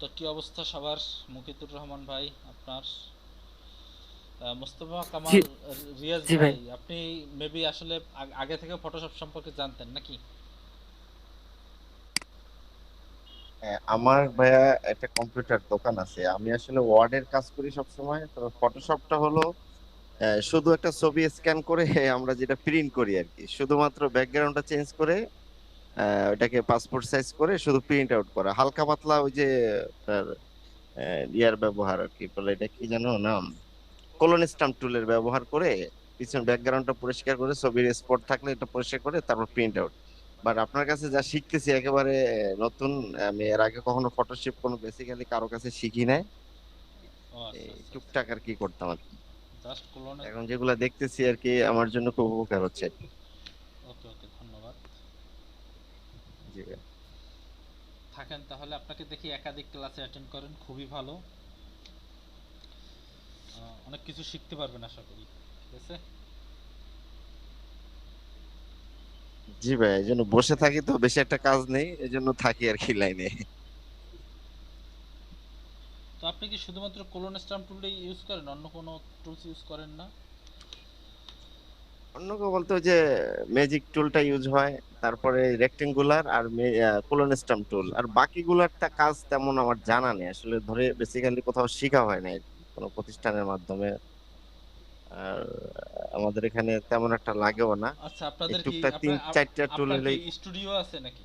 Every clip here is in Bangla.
তো কি অবস্থা সবার? মুকিতুর রহমান ভাই, আপনার মোস্তফা জি কামাল, রিয়াজ জি ভাই। ভাই, আপনি মেবি আসলে আগে থেকে ফটোশপ সম্পর্কে জানতেন নাকি? হ্যাঁ, আমার ভাইয়া একটা কম্পিউটার দোকান আছে। আমি আসলে ওয়ার্ডের কাজ করি সব সময়। তো ফটোশপটা হলো শুধু একটা ছবি স্ক্যান করে আমরা যেটা প্রিন্ট করি আর কি, শুধুমাত্র ব্যাকগ্রাউন্ডটা চেঞ্জ করে ওটাকে পাসপোর্ট সাইজ করে শুধু প্রিন্ট আউট করা, হালকা পাতলা ওই যে আপনার ইয়ার ব্যবহার আর কি বলে, এটা কি জানো নাম, কলোন স্টাম্প টুলের ব্যবহার করে পিছন ব্যাকগ্রাউন্ডটা পরিষ্কার করে ছবির স্পট থাকলে এটা পরিষ্কার করে তারপর প্রিন্ট আউট। বাট আপনার কাছে যা শিখতেছি একেবারে নতুন। আমি এর আগে কখনো ফটোশপ কোনো বেসিক্যালি কারো কাছে শিখি নাই। ও আচ্ছা এই আচ্ছা আচ্ছা। টুকটাক আর কি করতাম আর কি। জাস্ট কোলনে। এখন যেগুলা দেখতেছি আর কি আমার জন্য খুব উপকার হচ্ছে আর কি। ওকে ওকে, ধন্যবাদ। জি ভাই। থাকেন তাহলে, আপনাকে দেখি একাধিক ক্লাসে অ্যাটেন্ড করেন, খুবই ভালো। অনেক কিছু শিখতে পারবেন আশা করি। ঠিক আছে। জি ভাই, এই জন্য বসে থাকি তো, বেশি একটা কাজ নেই, এই জন্য থাকি আর কি লাইনে। তো আপনি কি শুধুমাত্র কোলন স্টাম্প টুলটাই ইউজ করেন, অন্য কোনো টুলস ইউজ করেন না? অন্য কেউ বলতে ওই যে ম্যাজিক টুলটা ইউজ হয়, তারপরে রেক্টেঙ্গুলার আর কোলন স্টাম্প টুল, আর বাকিগুলারটা কাজ তেমন আমার জানা নেই আসলে, ধরে বেসিক্যালি কোথাও শেখা হয় না কোনো প্রতিষ্ঠানের মাধ্যমে। আর আমাদের এখানে তেমন একটা লাগেও না। আচ্ছা, এই আপনাদের কি টুকটাক তিন আপনার চারটা টুল আপনার কি হলেই। স্টুডিও আছে নাকি?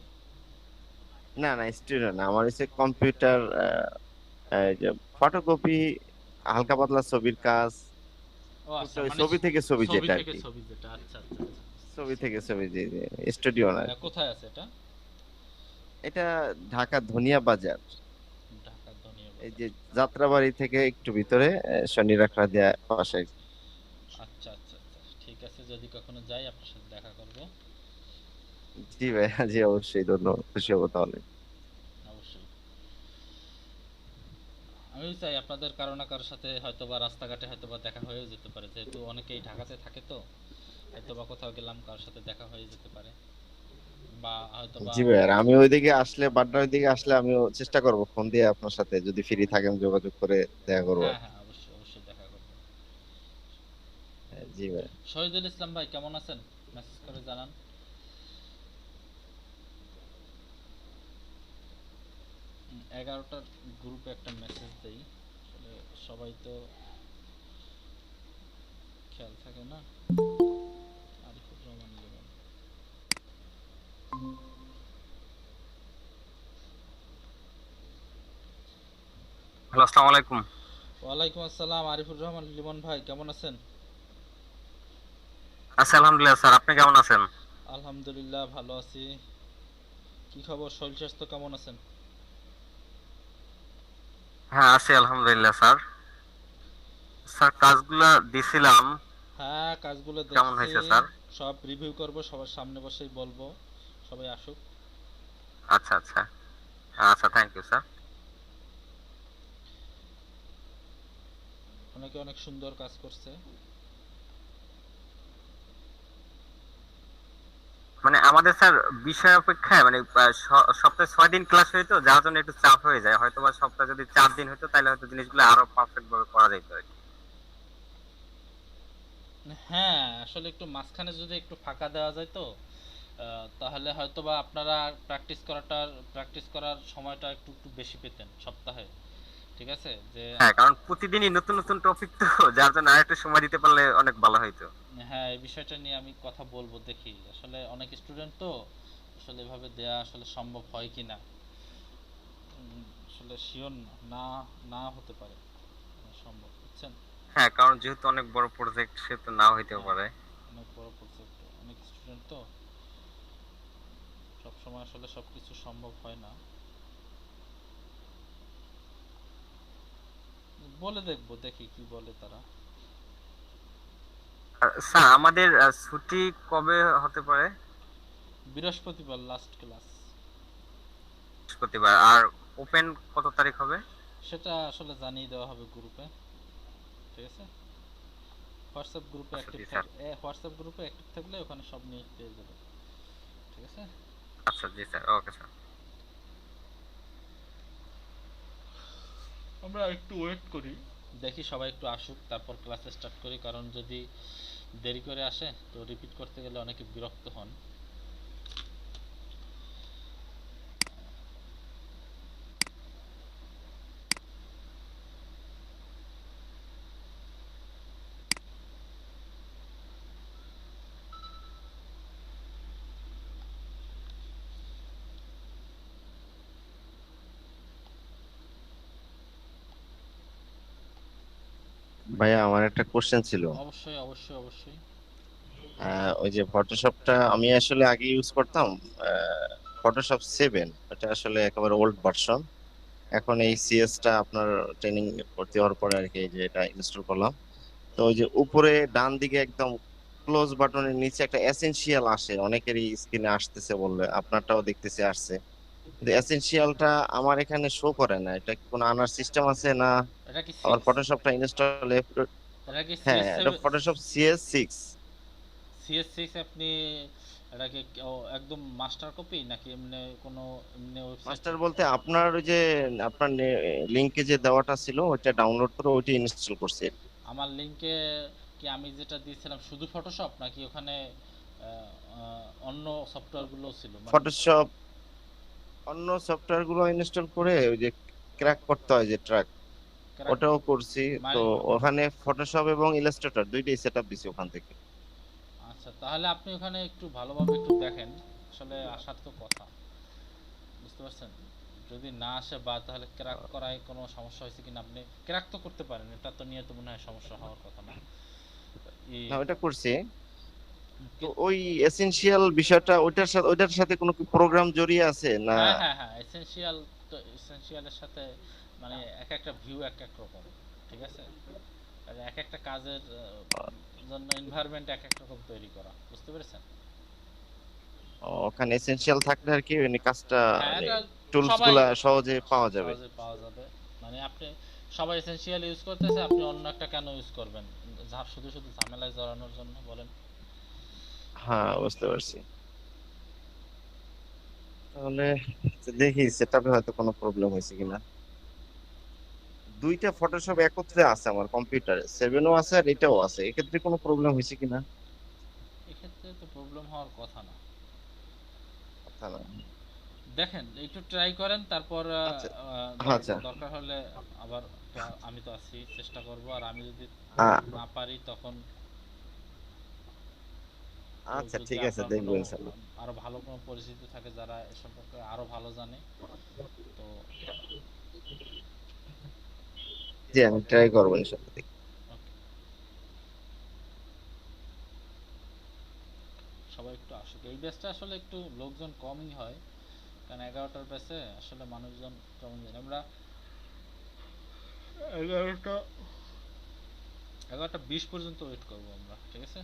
না না, স্টুডেন্ট না, আমার হচ্ছে কম্পিউটার, যে ফটোকপি, হালকা পাতলা ছবির কাজ, ও আচ্ছা, টুকটাক ওই মানে ছবি থেকে ছবি ছবি যেটা আর থেকে কি। ছবি যেটা, আচ্ছা আচ্ছা আচ্ছা। ছবি থেকে ছবি, যে স্টুডিও না আর কি। কোথায় আছে এটা? এটা ঢাকা ধনিয়া বাজার, ঢাকার ধনিয়া এই বাজার। যে যাত্রাবাড়ি থেকে একটু ভিতরে, শনি রাখড়া দেয়া পাশে। আচ্ছা আচ্ছা আচ্ছা, ঠিক আছে, যদি কখনো যাই আপনার সাথে দেখা করব। জি ভাই, জি অবশ্যই, ধন্যবাদ, খুশি হবো তাহলে। অবশ্যই। আমিও চাই আপনাদের কারো না কারোর সাথে হয়তোবা রাস্তাঘাটে হয়তোবা দেখা হয়েও যেতে পারে, যেহেতু অনেকেই ঢাকাতে থাকে, তো হয়তোবা কোথাও গেলাম কারোর সাথে দেখা হয়ে যেতে পারে, বা হয়তোবা। জি ভাই, আর আমি ওইদিকে আসলে, বাড্ডার ওইদিকে আসলে আমিও চেষ্টা করব ফোন দিয়ে আপনার সাথে, যদি ফ্রি থাকেন যোগাযোগ করে দেখা করবো হ্যাঁ আর কি। হ্যাঁ, অবশ্যই অবশ্যই দেখা করবো। জি ভাই। শহীদুল ইসলাম ভাই, কেমন আছেন? মেসেজ করে জানান। 11টার গ্রুপে একটা মেসেজ দেই, আসলে সবাই তো খেয়াল থাকে না। আরিফুর রহমান লিমন। হ্যালো, আসসালামু আলাইকুম। ওয়ালাইকুম আসসালাম, আরিফুর রহমান লিমন ভাই, কেমন আছেন? আচ্ছা, আলহামদুলিল্লাহ স্যার, আপনি কেমন আছেন? আলহামদুলিল্লাহ, ভালো আছি। কি খবর, শরীর স্বাস্থ্য কেমন আছেন? হ্যাঁ, আছি আলহামদুলিল্লাহ স্যার। স্যার, কাজগুলা দিছিলাম, হ্যাঁ, কাজগুলো কেমন দেখছি। হয়েছে স্যার? সব রিভিউ করব, সবার সামনে বসেই বলবো। সবাই আসুক। আচ্ছা আচ্ছা। আচ্ছা, থ্যাংক ইউ স্যার। অনেকে অনেক সুন্দর কাজ করছে। মানে আমাদের স্যার বিষয় অপেক্ষায় মানে সপ্তাহে 6 দিন ক্লাস হইতো, যার জন্য একটু চাপ হয়ে যায়। হয়তো বা সপ্তাহে যদি 4 দিন হতো তাহলে হয়তো জিনিসগুলো আরো পারফেক্ট ভাবে করা যেত আর কি। হ্যাঁ, আসলে একটু মাঝখানে যদি একটু ফাঁকা দেওয়া যায় তো তাহলে হয়তোবা আপনারা প্র্যাকটিস করার সময়টা একটু একটু বেশি পেতেন সপ্তাহে। ঠিক আছে যে। হ্যাঁ, কারণ প্রতিদিনই নতুন নতুন টপিক তো, যার জন্য আরেকটু সময় দিতে পারলে অনেক ভালো হইতো। হ্যাঁ, এই বিষয়টা নিয়ে আমি কথা বলবো, দেখি আসলে অনেক স্টুডেন্ট তো, আসলে এভাবে দেয়া আসলে সম্ভব হয় কি না। আসলে শিওর না, না হতে পারে সম্ভব, বুঝছেন? হ্যাঁ, কারণ যেহেতু অনেক বড় প্রজেক্ট, সে তো নাও হইতে হ্যাঁ, পারে। অনেক বড় প্রজেক্ট, অনেক স্টুডেন্ট তো, সব সময় আসলে সব কিছু সম্ভব হয় না। বলে দেখবো, দেখি কি বলে তারা। আর স্যার, আমাদের ছুটি কবে হতে পারে? বৃহস্পতিবার লাস্ট ক্লাস। বৃহস্পতিবার। আর ওপেন কত তারিখ হবে? সেটা আসলে জানিয়ে দেওয়া হবে গ্রুপে। ঠিক আছে। হোয়াটসঅ্যাপ গ্রুপে আচ্ছা অ্যাক্টিভ জি স্যার। থাকলে, হোয়াটসঅ্যাপ গ্রুপে অ্যাক্টিভ থাকলে ওখানে সব নিউজ পেয়ে যাবে। ঠিক আছে। আচ্ছা জি স্যার, ওকে স্যার। আমরা একটু ওয়েট করি, দেখি সবাই একটু আসুক, তারপর ক্লাস স্টার্ট করি। কারণ যদি দেরি করে আসে তো রিপিট করতে গেলে অনেকে বিরক্ত হন। ভাইয়া আমার একটা কোশ্চেন ছিল। অবশ্যই অবশ্যই অবশ্যই। ওই যে ফটোশপটা আমি আসলে আগে ইউজ করতাম, ফটোশপ 7, এটা আসলে একেবারে ওল্ড ভার্সন। এখন এই সিএসটা আপনার ট্রেনিং ভর্তি হওয়ার পরে আর কি এই যে এটা ইনস্টল করলাম। তো ওই যে উপরে ডান দিকে একদম ক্লোজ বাটনের নিচে একটা এসেনশিয়াল আসে, অনেকেরই স্ক্রিনে আসতেছে, বললে আপনারটাও দেখতেছি আসছে, কিন্তু এসেনশিয়ালটা আমার এখানে শো করে না। এটা কি কোনো আনার সিস্টেম আছে না? এটা কি আবার ফটোশপটা ইনস্টল, এটা কি হ্যাঁ সিএস এটা ফটোশপ CS6। সিএস6 আপনি এটাকে একদম মাস্টার কপি নাকি এমনি কোনো এমনি ওয়েবসাইট? মাস্টার বলতে আপনার ওই যে আপনার লিংকে যে দেওয়াটা ছিল ওইটা ডাউনলোড করে ওইটা ইনস্টল করছি। আমার লিংকে কি আমি যেটা দিয়েছিলাম শুধু ফটোশপ, নাকি ওখানে অন্য সফটওয়্যারগুলো ছিল মানে? ফটোশপ অন্য সফটওয়্যার গুলো ইনস্টল করে ওই যে ক্র্যাক করতে হয় যে ট্র্যাক, ক্র্যাক ওটাও করছি। তো মানে? ওখানে ফটোশপ এবং ইলাস্ট্রেটর দুইটাই সেট আপ দিছি ওখান থেকে। আচ্ছা, তাহলে আপনি ওখানে একটু ভালোভাবে একটু দেখেন। আসলে আসার তো কথা, বুঝতে পারছেন? যদি না আসে বা তাহলে ক্র্যাক করায় কোনো সমস্যা হয়েছে কিনা, আপনি ক্র্যাক তো করতে পারেন, এটা তো নিয়ে তো মনে হয় সমস্যা হওয়ার কথা না। না ওইটা করছি। তো কি- ওই এসেনশিয়াল বিষয়টা ওইটার সাথে কোনো কি প্রোগ্রাম জড়িয়ে আছে না? হ্যাঁ হ্যাঁ হ্যাঁ, এসেনশিয়াল তো এসেনশিয়ালের সাথে মানে এক একটা ভিউ এক এক রকম, ঠিক আছে? আর এক একটা কাজের জন্য এনভায়রনমেন্ট এক এক রকম তৈরি করা, বুঝতে পেরেছেন? ওখানে এসেনশিয়াল থাকলে আর কি মানে কাজটা হ্যাঁ, মানে এটা টুলস সবাই গুলা সহজে পাওয়া যাবে। সহজে পাওয়া যাবে। মানে আপনি সবাই এসেনশিয়াল ইউজ করতেছে, আপনি অন্য একটা কেন ইউজ করবেন? শুধু শুধু ঝামেলায় জড়ানোর জন্য, বলেন? হ্যাঁ বুঝতে পারছি। তাহলে দেখি সেটআপে হয়তো কোনো প্রবলেম হয়েছে কিনা। দুইটা ফটোশপ একত্রে আছে আমার কম্পিউটারে, 7ও আছে আর এটাও আছে, এক্ষেত্রে কোনো প্রবলেম হয়েছে কিনা? এক্ষেত্রে তো প্রবলেম হওয়ার কথা না। কথা না। দেখেন একটু ট্রাই করেন, তারপর আচ্ছা আচ্ছা। দরকার হলে আবার, তো আমি তো আছি, চেষ্টা করব। আর আমি যদি আ- না পারি তখন, তো আচ্ছা যদি ঠিক আছে, আপনার কোনো দেখবো ইনশাল্লাহ। আরো ভালো কোনো পরিচিতি থাকে যারা এ সম্পর্কে আরো ভালো জানে, তো জি আমি ট্রাই করবো ইনশাল্লাহ, দেখি। ওকে, সবাই একটু আসুক। এই ব্যাচটা আসলে একটু লোকজন কমই হয়, কারণ 11টার ব্যাচে আসলে মানুষজন কেমন জানি আমরা 11টা 11টা 20 পর্যন্ত ওয়েট করব আমরা, ঠিক আছে?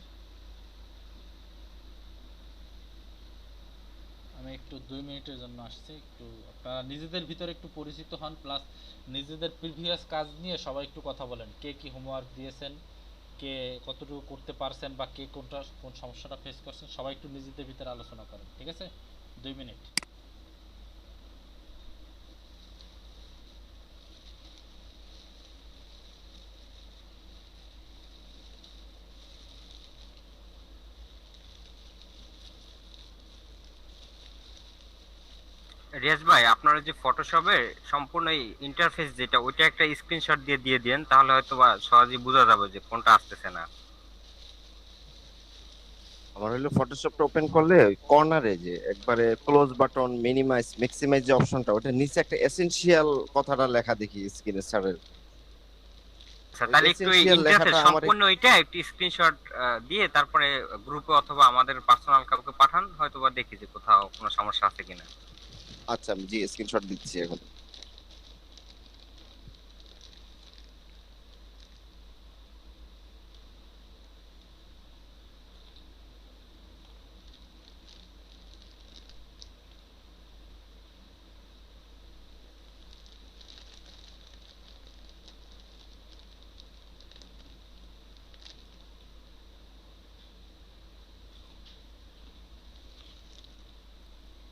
আমি একটু 2 মিনিটের জন্য আসছি, একটু আপনারা নিজেদের ভিতরে একটু পরিচিত হন, প্লাস নিজেদের প্রিভিয়াস কাজ নিয়ে সবাই একটু কথা বলেন, কে কি হোমওয়ার্ক দিয়েছেন, কে কতটুকু করতে পারছেন, বা কে কোন সমস্যাটা ফেস করছেন, সবাই একটু নিজেদের ভিতরে আলোচনা করেন, ঠিক আছে? 2 মিনিট। রিয়াজ ভাই, আপনার ওই যে ফটোশপের সম্পূর্ণ ইন্টারফেস যেটা, ওইটা একটা স্ক্রিনশট দিয়ে দিয়ে দেন, তাহলে হয়তো বা সহজেই বোঝা যাবে যে কোনটা আসতেছে না। আমার হলো ফটোশপটা ওপেন করলে ওই কর্নারে যে একবারে ক্লোজ বাটন, মিনিমাইজ, ম্যাক্সিমাইজ যে অপশনটা, ওটা নিচে একটা এসেনশিয়াল কথাটা লেখা দেখি স্ক্রিনে স্যারের। আচ্ছা, ওই তাহলে একটু এই এসেনশিয়াল ইন্টারফেস লেখাটা আমার সম্পূর্ণ ওইটা একটু স্ক্রিনশট দিয়ে তারপরে গ্রুপে অথবা আমাদের পার্সোনাল কাউকে পাঠান, হয়তো বা দেখি যে কোথাও কোনো সমস্যা আছে কিনা। আচ্ছা আমি জি স্ক্রিনশট দিচ্ছি এখন।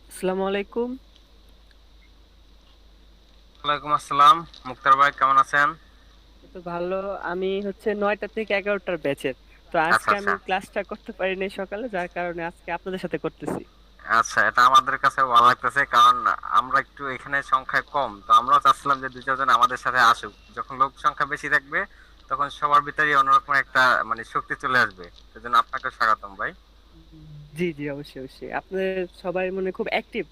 আসসালামু আলাইকুম। ওয়ালাইকুম আসসালাম। মুক্তার ভাই কেমন আছেন? তো ভালো। আমি হচ্ছে 9টা থেকে 11টার ব্যাচের। তো আচ্ছা আজকে আমি আচ্ছা। ক্লাসটা করতে পারিনি সকালে, যার কারণে আজকে আপনাদের সাথে করতেছি। আচ্ছা, এটা আমাদের কাছে ভালো লাগতেছে, কারণ আমরা একটু এখানে সংখ্যায় কম, তো আমরাও চাচ্ছিলাম যে দুই চারজন আমাদের সাথে আসুক। যখন লোক সংখ্যা বেশি থাকবে তখন সবার ভিতরে অন্যরকম একটা মানে শক্তি চলে আসবে। সেজন্য আপনাকে স্বাগতম ভাই। জি জি, অবশ্যই অবশ্যই। আপনাদের সবাই মনে খুব অ্যাক্টিভ।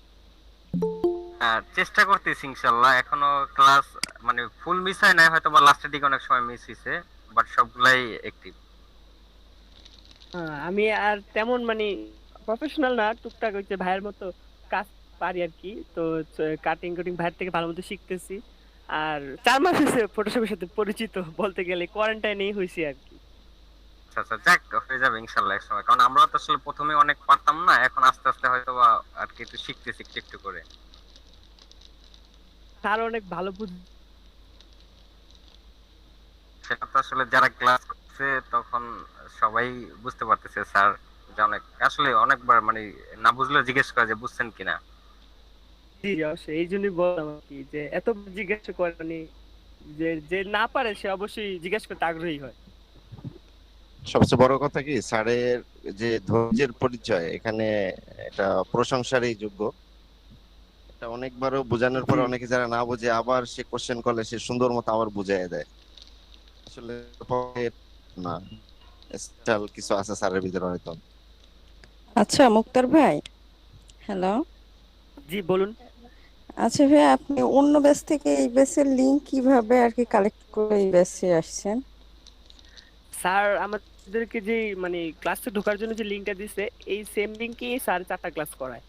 আর চেষ্টা করতেছি ইনশাল্লাহ, এখনো ক্লাস মানে ফুল মিস হয় নাই, হয়তো বা লাস্টের দিকে অনেক সময় মিস হয়েছে, বাট সবগুলাই একটিভ। আমি আর তেমন মানে প্রফেশনাল না, টুকটাক হচ্ছে ভাইয়ের মতো কাজ পারি আর কি। তো কাটিং কাটিং ভাইয়ের থেকে ভালো মতো শিখতেছি। আর 4 মাস হয়েছে ফটোশপের সাথে পরিচিত, বলতে গেলে কোয়ারেন্টাইনেই হয়েছি আর কি। আচ্ছা আচ্ছা, যাক হয়ে যাবে ইনশাল্লাহ এক সময়, কারণ আমরা তো আসলে প্রথমে অনেক পারতাম না, এখন আস্তে আস্তে হয়তো বা আর কি একটু শিখতেছি একটু একটু করে। তার অনেক ভালো সেটা তো আসলে যারা ক্লাস করছে তখন সবাই বুঝতে পারতেছে স্যার, যে অনেক আসলে অনেকবার মানে না বুঝলেও জিজ্ঞেস করে যে বুঝছেন কিনা। জি অবশ্যই, এই জন্যই বললাম আর কি যে এত জিজ্ঞাসা করে মানে যে যে না পারে সে অবশ্যই জিজ্ঞেস করতে আগ্রহী হয়। সবচেয়ে বড় কথা কি স্যারের যে ধৈর্যের পরিচয় এখানে, এটা প্রশংসারই যোগ্য। এটা অনেকবারও বোঝানোর পর জি অনেকে যারা না বোঝে আবার সে কোশ্চেন করলে সে সুন্দর মতো আবার বুঝিয়ে দেয়। আসলে না, স্পেশাল কিছু আছে স্যারের ভিতরে হয়তো। আচ্ছা মুক্তার ভাই, হ্যালো। জি বলুন। আচ্ছা ভাই, আপনি অন্য ব্যাচ থেকে এই ব্যাচের লিংক কিভাবে আর কি কালেক্ট করে এই ব্যাচে আসছেন? স্যার আমাদেরকে যে মানে ক্লাসে ঢোকার জন্য যে লিংকটা দিছে, এই সেম লিংকে স্যার 4টা ক্লাস করায়।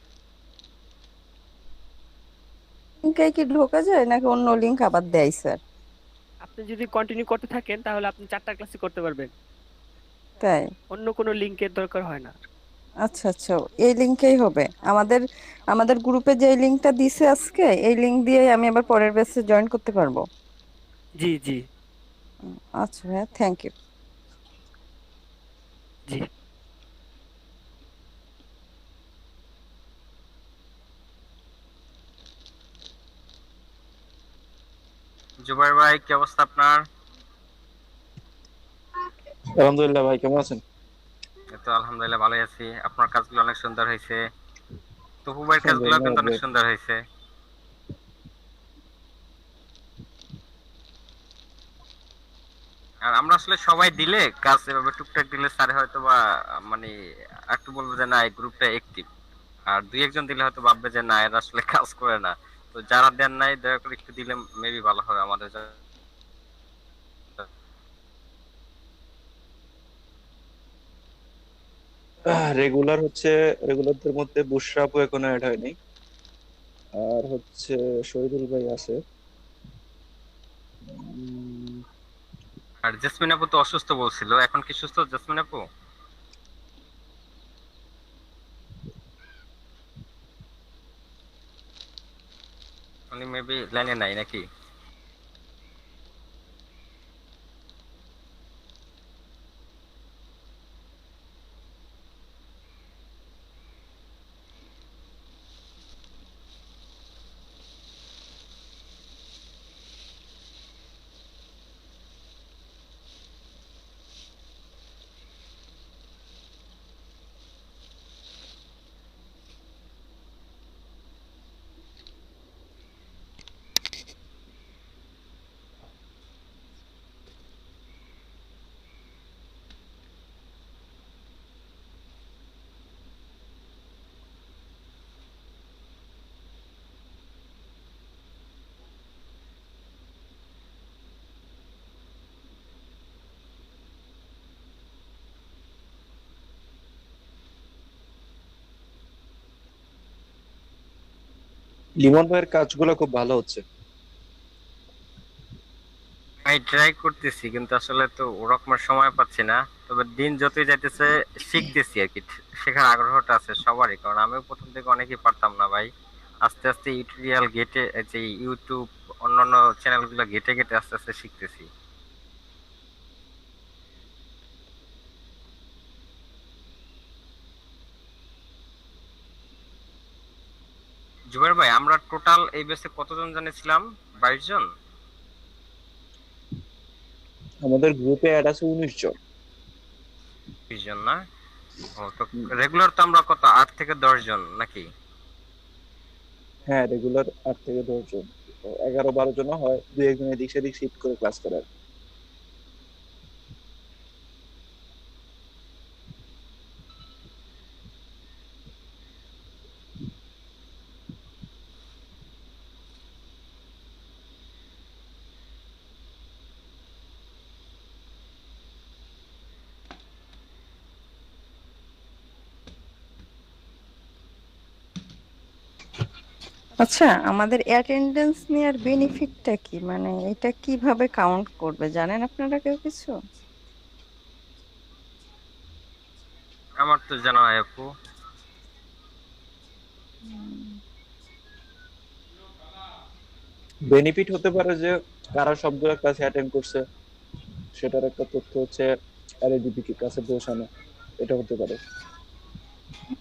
লিংকে কি ঢোকা যায় নাকি অন্য লিংক আবার দেয় স্যার? আপনি যদি কন্টিনিউ করতে থাকেন তাহলে আপনি 4টা ক্লাসই করতে পারবেন, তাই? অন্য কোনো লিংকের দরকার হয় না। আচ্ছা আচ্ছা, এই লিংকেই হবে আমাদের। আমাদের গ্রুপে যে লিংকটা দিছে আজকে, এই লিংক দিয়ে আমি আবার পরের ব্যাচে জয়েন করতে পারবো? জি জি আচ্ছা ভাই, থ্যাংক ইউ। জি। জুবাইর ভাই কি অবস্থা আপনার? আলহামদুলিল্লাহ ভাই, কেমন আছেন? এই তো আলহামদুলিল্লাহ ভালোই আছি। আপনার কাজগুলো অনেক সুন্দর হয়েছে, তপু ভাইয়ের কাজগুলো আলহামদুলিল্লাহ কিন্তু অনেক ভাই। সুন্দর হয়েছে। আর আমরা আসলে সবাই দিলে কাজ এভাবে টুকটাক দিলে স্যার হয়তো বা মানে একটু বলবো যে না এই গ্রুপটা একটিভ, আর দুই একজন দিলে হয়তো ভাববে যে না এরা আসলে কাজ করে না। তো যারা দেন নাই দয়া করে একটু দিলে মেবি ভালো হবে আমাদের জন্য। রেগুলার হচ্ছে, রেগুলারদের মধ্যে বুশরা আপু এখনো অ্যাড হয়নি। আর হচ্ছে শহীদুল ভাই আছে। উম, আর জেসমিন আপু তো অসুস্থ বলছিল, এখন কি সুস্থ জেসমিন আপু? উনি মেবি লাইনে নাই নাকি? লিমন ভাইয়ের কাজগুলো খুব ভালো হচ্ছে। আমি ট্রাই করতেছি, কিন্তু আসলে তো ওরকম সময় পাচ্ছি না। তবে দিন যতই যাইতেছে শিখতেছি আর কি, শেখার আগ্রহটা আছে সবারই, কারণ আমিও প্রথম থেকে অনেকই পারতাম না ভাই। আস্তে আস্তে ইউটিউরিয়াল ঘেটে, যে ইউটিউব অন্যান্য চ্যানেলগুলো ঘেটে ঘেটে আস্তে আস্তে শিখতেছি। জুবাইর ভাই, আমরা টোটাল এই বেসে কতজন জানিয়েছিলাম? 22 জন? আমাদের গ্রুপে অ্যাড আছে 19 জন। 20 জন না? ও তো রেগুলার তো আমরা কত 8 থেকে 10 জন নাকি? হ্যাঁ, রেগুলার 8 থেকে 10 জন। তো 11-12 জন হয়, দুই একজন এদিক সেদিক শিফট করে ক্লাস করে আর কি। আচ্ছা, আমাদের অ্যাটেন্ডেন্স নেওয়ার বেনিফিটটা কি, মানে এটা কিভাবে কাউন্ট করবে, জানেন আপনারা কেউ কিছু? আমার তো জানা নাই আপু। বেনিফিট হতে পারে যে কারা সবগুলো ক্লাসে অ্যাটেন্ড করছে, সেটার একটা তথ্য হচ্ছে আরএডিপি কে কাছে পৌঁছানো, এটা হতে পারে।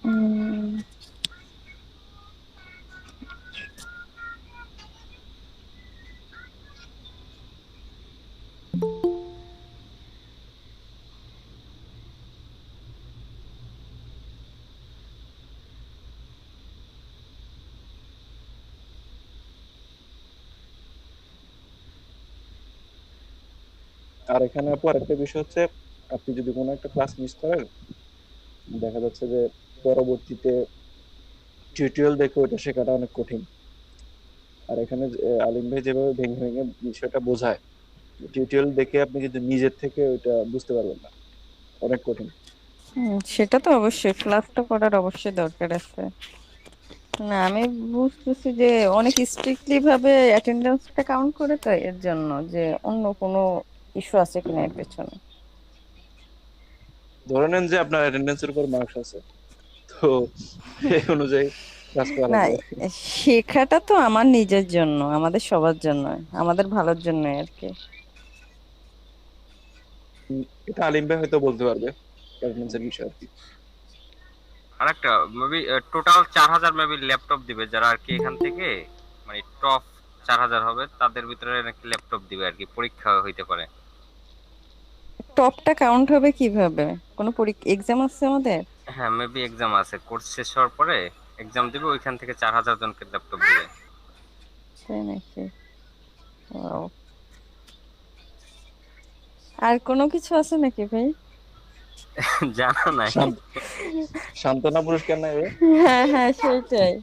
উম, আর এখানে আপু আরেকটা বিষয় হচ্ছে, আপনি যদি কোনো একটা ক্লাস মিস করেন, দেখা যাচ্ছে যে পরবর্তীতে টিউটোরিয়াল দেখে ওটা শেখাটা অনেক কঠিন। আর এখানে আলিম ভাই যেভাবে ভেঙে ভেঙে বিষয়টা বোঝায়, টিউটোরিয়াল দেখে আপনি কিন্তু নিজের থেকে ওইটা বুঝতে পারবেন না, অনেক কঠিন। সেটা তো অবশ্যই, ক্লাসটা করার অবশ্যই দরকার আছে। না, আমি বুঝতেছি যে অনেক স্ট্রিক্টলি ভাবে অ্যাটেন্ডেন্সটা কাউন্ট করে, তো এর জন্য যে অন্য কোনো ইস্যু আছে কিনা এর পেছনে। ধরে নেন যে আপনার অ্যাটেন্ডেন্সের উপর মার্কস আছে, তো এই অনুযায়ী ক্লাস করা না, লাগবে। শেখাটা তো আমার নিজের জন্য, আমাদের সবার জন্য, আমাদের ভালোর জন্য আর কি। এটা আলিম ভাই হয়তো বলতে পারবে অ্যাটেন্ডেন্সের বিষয় আর কি। আরেকটা মেবি টোটাল 4000 মেবি ল্যাপটপ দিবে, যারা আর কি এখান থেকে মানে টপ 4000 হবে তাদের ভিতরে নাকি ল্যাপটপ দিবে আর কি, পরীক্ষা হইতে পারে। টপটা কাউন্ট হবে কিভাবে? কোনো পরীক্ষা এক্সাম আছে আমাদের? হ্যাঁ মেবি এক্সাম আছে, কোর্স শেষ হওয়ার পরে এক্সাম দিবে, ওইখান থেকে 4000 জনকে ল্যাপটপ দিবে। তাই নাকি? Wow. আর কোনো কিছু আছে নাকি ভাই? জানা নাই। সান্ত্বনা পুরস্কার নেবে। হ্যাঁ হ্যাঁ, সেটাই।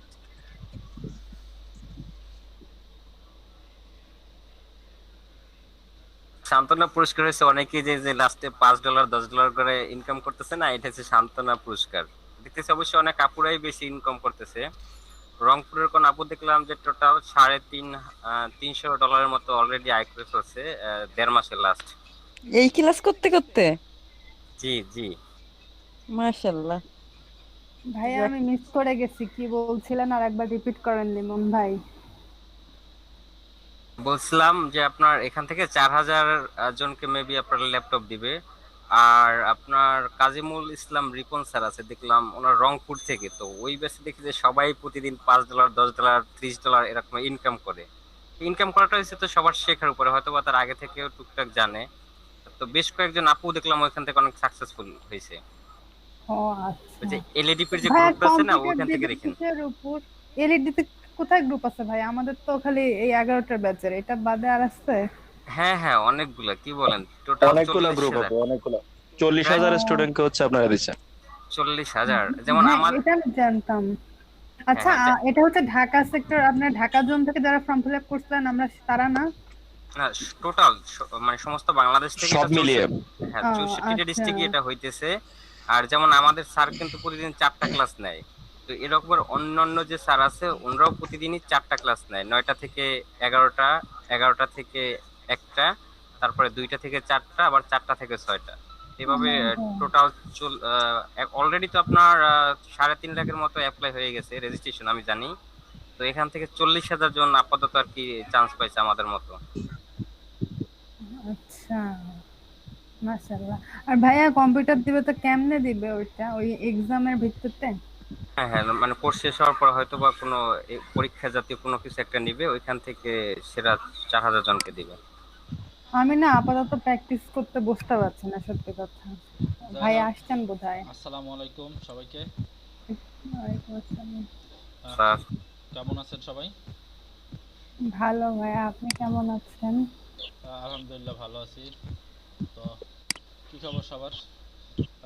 সান্ত্বনা পুরস্কার হয়েছে অনেকেই যে যে লাস্টে $5 $10 করে ইনকাম করতেছে না, এটা হচ্ছে সান্ত্বনা পুরস্কার। দেখতেছি অবশ্যই অনেক আপুরাই বেশি ইনকাম করতেছে। রংপুরের কোন আপু দেখলাম যে টোটাল $350 মতো অলরেডি আয় করে ফেলছে 1.5 মাসের লাস্ট। এই ক্লাস করতে করতে? জি জি। মাশাআল্লাহ। ভাইয়া যাক। আমি মিস করে গেছি, কি বলছিলেন আর একবার রিপিট করেন লিমন ভাই। বলছিলাম যে আপনার এখান থেকে 4000 জনকে মেবি আপনার ল্যাপটপ দিবে। আর আপনার কাজিমুল ইসলাম রিপন স্যার আছে দেখলাম, ওনার রংপুর থেকে, তো ওই ব্যাচে দেখি যে সবাই প্রতিদিন $5 $10 $30 এরকম ইনকাম করে। ইনকাম করাটা হচ্ছে তো সবার শেখার উপরে, হয়তো বা তার আগে থেকেও টুকটাক জানে। তো বেশ কয়েকজন আপু দেখলাম ওইখান থেকে অনেক সাকসেসফুল হয়েছে। ও ওই আচ্ছা। যে এলইডিপির যে ভাইয়া গ্রুপটা আছে না, কম্পিউটার ওইখান থেকে দিবেন দেখেন। কিসের উপর? এলইডি তে কোথায় গ্রুপ আছে ভাই? আমাদের তো খালি এই 11টার ব্যাচের, এটা বাদে আর আছে? হ্যাঁ হ্যাঁ অনেকগুলা, কি বলেন, টোটাল অনেকগুলো গ্রুপ 40,000। হবে, অনেকগুলো। 40,000 ও স্টুডেন্টকে হচ্ছে আপনারা দিচ্ছেন। 40,000 যেমন হ্যাঁ, আমার। এটা আমি জানতাম। হ্যাঁ আচ্ছা, হ্যাঁ এটা হচ্ছে ঢাকা সেক্টর, আপনার ঢাকা জোন থেকে যারা ফর্ম ফিল আপ করছিলেন আমরা তারা না? না, টোটাল মানে সমস্ত বাংলাদেশ থেকে সব এটা মিলিয়ে 64, হ্যাঁ ও 64টা আচ্ছা। ডিস্ট্রিক্টে এটা হইতেছে। আর যেমন আমাদের স্যার কিন্তু প্রতিদিন 4টা ক্লাস নেয়। তো এরকম অন্যান্য যে স্যার আছে ওনারাও প্রতিদিনই 4টা ক্লাস নেয়, 9টা থেকে 11টা, 11টা থেকে 1টা, তারপরে 2টা থেকে 4টা, আবার 4টা থেকে 6টা, এভাবে ও, টোটাল অলরেডি তো আপনার 3.5 লাখের মতো অ্যাপ্লাই হয়ে গেছে রেজিস্ট্রেশন আমি জানি। তো এখান থেকে 40,000 জন আপাতত আর কি চান্স পাইছে আমাদের মতো। আচ্ছা, মাশাআল্লাহ। আর ভাইয়া কম্পিউটার দিবে তো কেমনে দিবে ওইটা? ওই এক্সামের ভিত্তিতে? হ্যাঁ হ্যাঁ, মানে কোর্স শেষ হওয়ার পর হয়তো বা কোনো পরীক্ষা জাতীয় কোনো কিছু একটা নিবে, ওইখান থেকে সেরা 4,000 জনকে দিবে। আমি না আপাতত প্র্যাকটিস করতে বসতে পারছি না, সত্যি কথা। যাই ভাই হোক, আসছেন বোধহয়। আসসালামু আলাইকুম সবাইকে। ওয়ালাইকুম আসসালাম। স্যার, কেমন আছেন সবাই? ভালো ভাইয়া, আপনি কেমন আছেন? আলহামদুলিল্লাহ ভালো আছি। তো কি খবর সবার?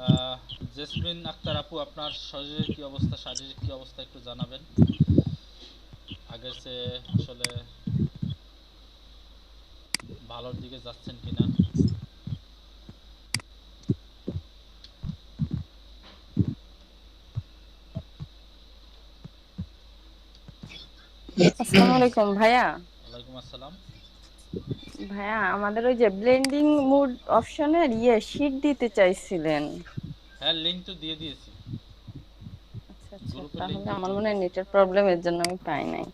আহ, জেসমিন আক্তার আপু, আপনার শরীরের কি অবস্থা, শারীরিক কি অবস্থা একটু জানাবেন। আগের চেয়ে আসলে ভালোর দিকে যাচ্ছেন কিনা? আসসালামু আলাইকুম ভাইয়া। ওয়ালাইকুম আসসালাম। ভাইয়া আমাদের ওই যে ব্লেন্ডিং মুড অপশনের শীট দিতে চাইছিলেন। হ্যাঁ, লিঙ্ক তো দিয়ে দিয়েছি, আচ্ছা আচ্ছা, গ্রুপে লিঙ্ক তাহলে তো আমার দিয়ে মনে হয় দিয়েছি। নেটের প্রবলেমের জন্য আমি পাই নাই।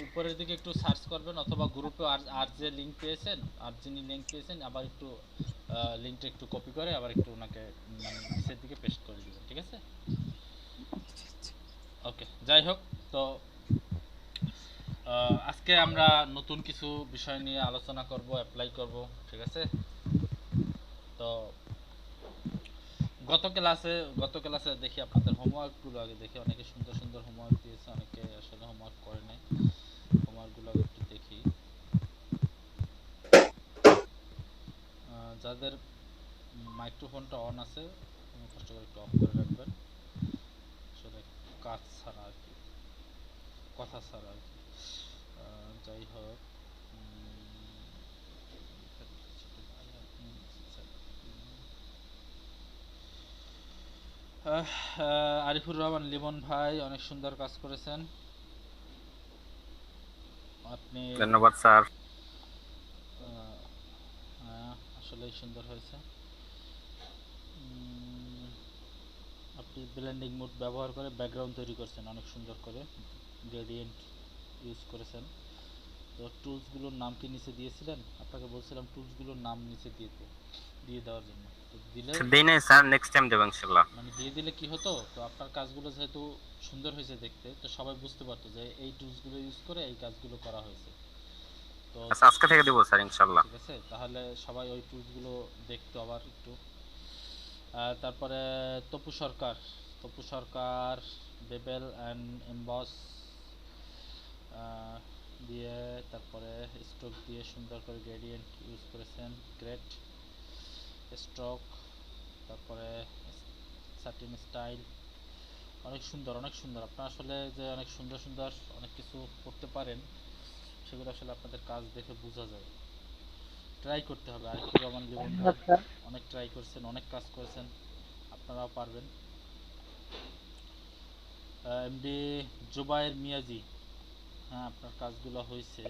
উপরের দিকে একটু সার্চ করবেন, অথবা গ্রুপে আর আর যে লিঙ্ক পেয়েছেন, আর যিনি লিঙ্ক পেয়েছেন, আবার একটু লিঙ্কটা একটু কপি করে আবার একটু ওনাকে মানে নিচের দিকে পেস্ট করে দিবেন, ঠিক আছে? ওকে, যাই হোক। তো আজকে আমরা নতুন কিছু বিষয় নিয়ে আলোচনা করব, অ্যাপ্লাই করব, ঠিক আছে? তো গত ক্লাসে দেখি আপনাদের হোমওয়ার্কগুলো আগে দেখি, অনেকে সুন্দর সুন্দর হোমওয়ার্ক দিয়েছে, অনেকে আসলে হোমওয়ার্ক করে নাই। হোমওয়ার্কগুলো আগে একটু দেখি। যাদের মাইক্রোফোনটা অন আছে কষ্ট করে একটু অফ করে রাখবেন, আসলে কাজ ছাড়া আর কি, কথা ছাড়া আর কি। যাই হোক, আরিফুর রহমান লিমন ভাই অনেক সুন্দর কাজ করেছেন আপনি। ধন্যবাদ স্যার। আসলেই সুন্দর হয়েছে। আপনি ব্লেন্ডিং মোড ব্যবহার করে ব্যাকগ্রাউন্ড তৈরি করছেন অনেক সুন্দর করে, গ্রেডিয়েন্ট ইউজ করেছেন। তো টুলসগুলোর নাম কি নিচে দিয়েছিলেন? আপনাকে বলছিলাম টুলসগুলোর নাম নিচে দিয়ে দেওয়ার জন্য। তো দিলে দেই নাই স্যার, নেক্সট টাইম দেব ইনশাআল্লাহ। মানে দিয়ে দিলে কি হতো, তো আপনার কাজগুলো যেহেতু সুন্দর হয়েছে দেখতে, তো সবাই বুঝতে পারতো যে এই টুলসগুলো ইউজ করে এই কাজগুলো করা হয়েছে। তো আচ্ছা, আজকে থেকে দেব স্যার ইনশাআল্লাহ। ঠিক আছে, তাহলে সবাই ওই টুলসগুলো দেখতো আবার একটু। তারপরে তপু সরকার বেবেল অ্যান্ড এমবস দিয়ে, তারপরে স্ট্রোক দিয়ে সুন্দর করে গ্রেডিয়েন্ট ইউজ করেছেন, গ্রেট স্ট্রোক, তারপরে সাটিন স্টাইল, অনেক সুন্দর অনেক সুন্দর। আপনারা আসলে যে অনেক সুন্দর সুন্দর অনেক কিছু করতে পারেন, সেগুলো আসলে আপনাদের কাজ দেখে বোঝা যায়। ট্রাই করতে হবে। আরিফুর রহমান লিমন ভাই অনেক ট্রাই করছেন, অনেক কাজ করেছেন, আপনারাও পারবেন। এমডি জুবায়ের মিয়াজি, হ্যাঁ আপনার কাজগুলো হয়েছে,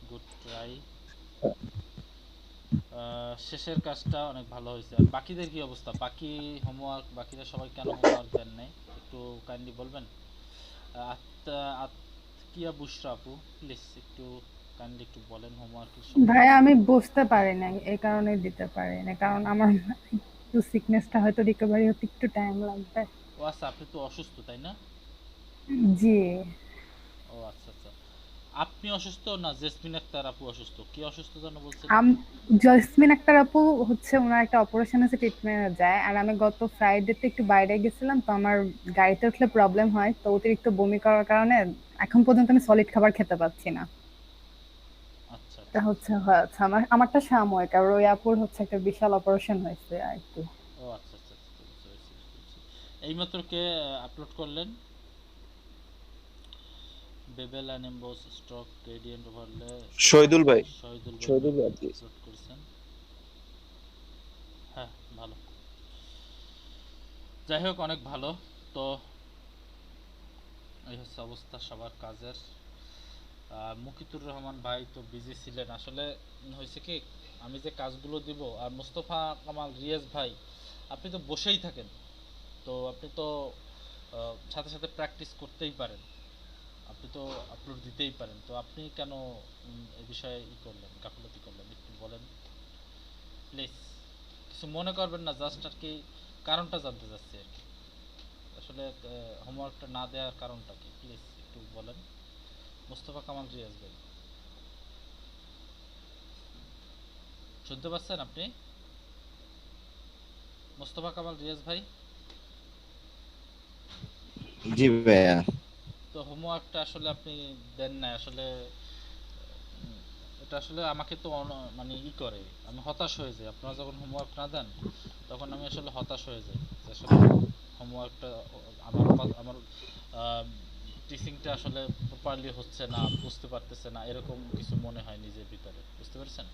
গুড ট্রাই। শেষের কাজটা অনেক ভালো হয়েছে। আর বাকিদের কি অবস্থা? বাকি হোমওয়ার্ক, বাকিরা সবাই কেন হোমওয়ার্ক দেন নাই একটু কাইন্ডলি বলবেন? আতকিয়া বুশরা আপু, প্লিজ একটু কাইন্ডলি একটু বলেন হোমওয়ার্কের সমস্যা। ভাইয়া আমি বসতে পারি নাই, এই কারণে দিতে পারি না, কারণ আমার একটু সিকনেসটা হয়তো রিকভারি হতে একটু টাইম লাগবে। ও আচ্ছা, আপনি তো অসুস্থ তাই না? জি। ও আচ্ছা আচ্ছা, আপনি অসুস্থ না জেসমিন আক্তার আপু অসুস্থ? কি অসুস্থ যেন বলছিলেন? আম জসমিন আক্তার আপু হচ্ছে ওনার একটা অপারেশন আছে, ট্রিটমেন্টে যায়। আর আমি গত ফ্রাইডেতে একটু বাইরে গেছিলাম, তো আমার গাড়িতে উঠলে প্রবলেম হয়, তো অতিরিক্ত বমি করার কারণে এখন পর্যন্ত আমি সলিড খাবার খেতে পাচ্ছি না। আচ্ছা এটা আচ্ছা হচ্ছে হচ্ছে আমারটা সাময়িক, আর ওই আপুর হচ্ছে একটা বিশাল অপারেশন হয়েছে আর কি। ও আচ্ছা আচ্ছা আচ্ছা, বুঝতে পেরেছি, বুঝতে পেরেছি। এইমাত্র কে আপলোড করলেন? Bevel and emboss stroke gradient overlay Shahidul ভাই। শহীদুল ভাই শহীদুল ভাই please। আপলোড করেছেন। হ্যাঁ, ভালো। যাই হোক, অনেক ভালো। তো এই হচ্ছে অবস্থা সবার কাজের। মুকিতুর রহমান ভাই তো বিজি ছিলেন আসলে। হয়েছে কি, আমি যে কাজগুলো দিব, আর মোস্তফা কামাল রিয়াজ ভাই, আপনি তো বসেই থাকেন, তো আপনি তো সাথে সাথে প্র্যাকটিস করতেই পারেন, আপনি তো আপলোড দিতেই পারেন, তো আপনি কেন এ বিষয়ে করলেন, গাফিলতি করলেন একটু বলেন প্লিজ। কিছু মনে করবেন না, জাস্ট আর কি কারণটা জানতে চাচ্ছি আর কি। আসলে হোমওয়ার্কটা না দেওয়ার কারণটা কি প্লিজ একটু বলেন। মোস্তফা কামাল রিয়াজ ভাই, শুনতে পাচ্ছেন আপনি? মোস্তফা কামাল রিয়াজ ভাই, জি ভাইয়া। তো হোমওয়ার্কটা আসলে আপনি দেন না আসলে। এটা আসলে আমাকে তো মানে করে, আমি হতাশ হয়ে যাই। আপনারা যখন হোমওয়ার্ক না দেন তখন আমি আসলে হতাশ হয়ে যাই যে আসলে হোমওয়ার্কটা আমার টিচিংটা আসলে প্রপারলি হচ্ছে না, বুঝতে পারতেছে না, এরকম কিছু মনে হয় নিজের ভিতরে, বুঝতে পারছেন?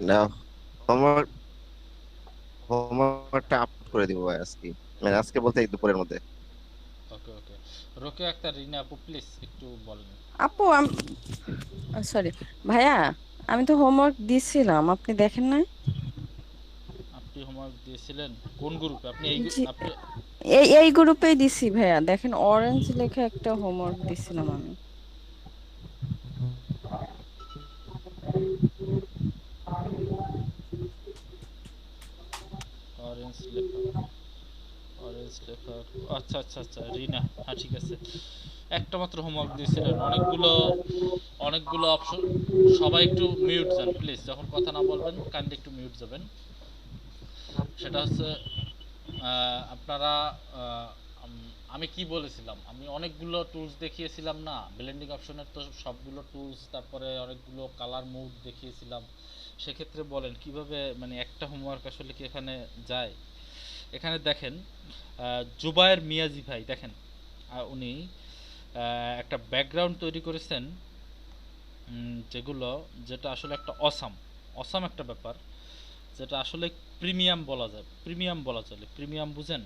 না, হোমওয়ার্ক হোমওয়ার্কটা আপলোড করে দিব ভাই আজকে, মানে আজকে বলতে এই দুপুরের মধ্যে। ওকে ওকে। রোকেয়া আক্তার, রিনা আপু প্লিজ একটু বলেন। আপু সরি ভাইয়া, আমি তো হোমওয়ার্ক দিছিলাম, আপনি দেখেন নাই? আপনি হোমওয়ার্ক দিয়েছিলেন কোন গ্রুপে? আপনি জি, আপনি এই গ্রুপেই দিছি ভাইয়া, দেখেন অরেঞ্জ লেখা একটা হোমওয়ার্ক দিছিলাম আমি। অরেঞ্জ লেখা, অরেঞ্জ লেখা, আচ্ছা আচ্ছা আচ্ছা, রিনা, হ্যাঁ ঠিক আছে। একটা মাত্র হোমওয়ার্ক দিয়েছিলেন, অনেকগুলো অনেকগুলো অপশন। সবাই একটু মিউট যান প্লিজ, যখন কথা না বলবেন কাইন্ডলি একটু মিউট যাবেন। সেটা হচ্ছে আপনারা আমি কি বলেছিলাম, আমি অনেকগুলো টুলস দেখিয়েছিলাম না ব্লেন্ডিং অপশনের, তো সবগুলো টুলস, তারপরে অনেকগুলো কালার মুড দেখিয়েছিলাম। সেক্ষেত্রে বলেন কিভাবে মানে একটা হোমওয়ার্ক আসলে কি এখানে যায়? এখানে দেখেন জুবায়ের মিয়াজি ভাই, দেখেন উনি একটা ব্যাকগ্রাউন্ড তৈরি করেছেন, যেটা আসলে একটা অসাম অসাম একটা ব্যাপার, যেটা আসলে প্রিমিয়াম বলা যায়, প্রিমিয়াম বলা চলে। প্রিমিয়াম বুঝেন?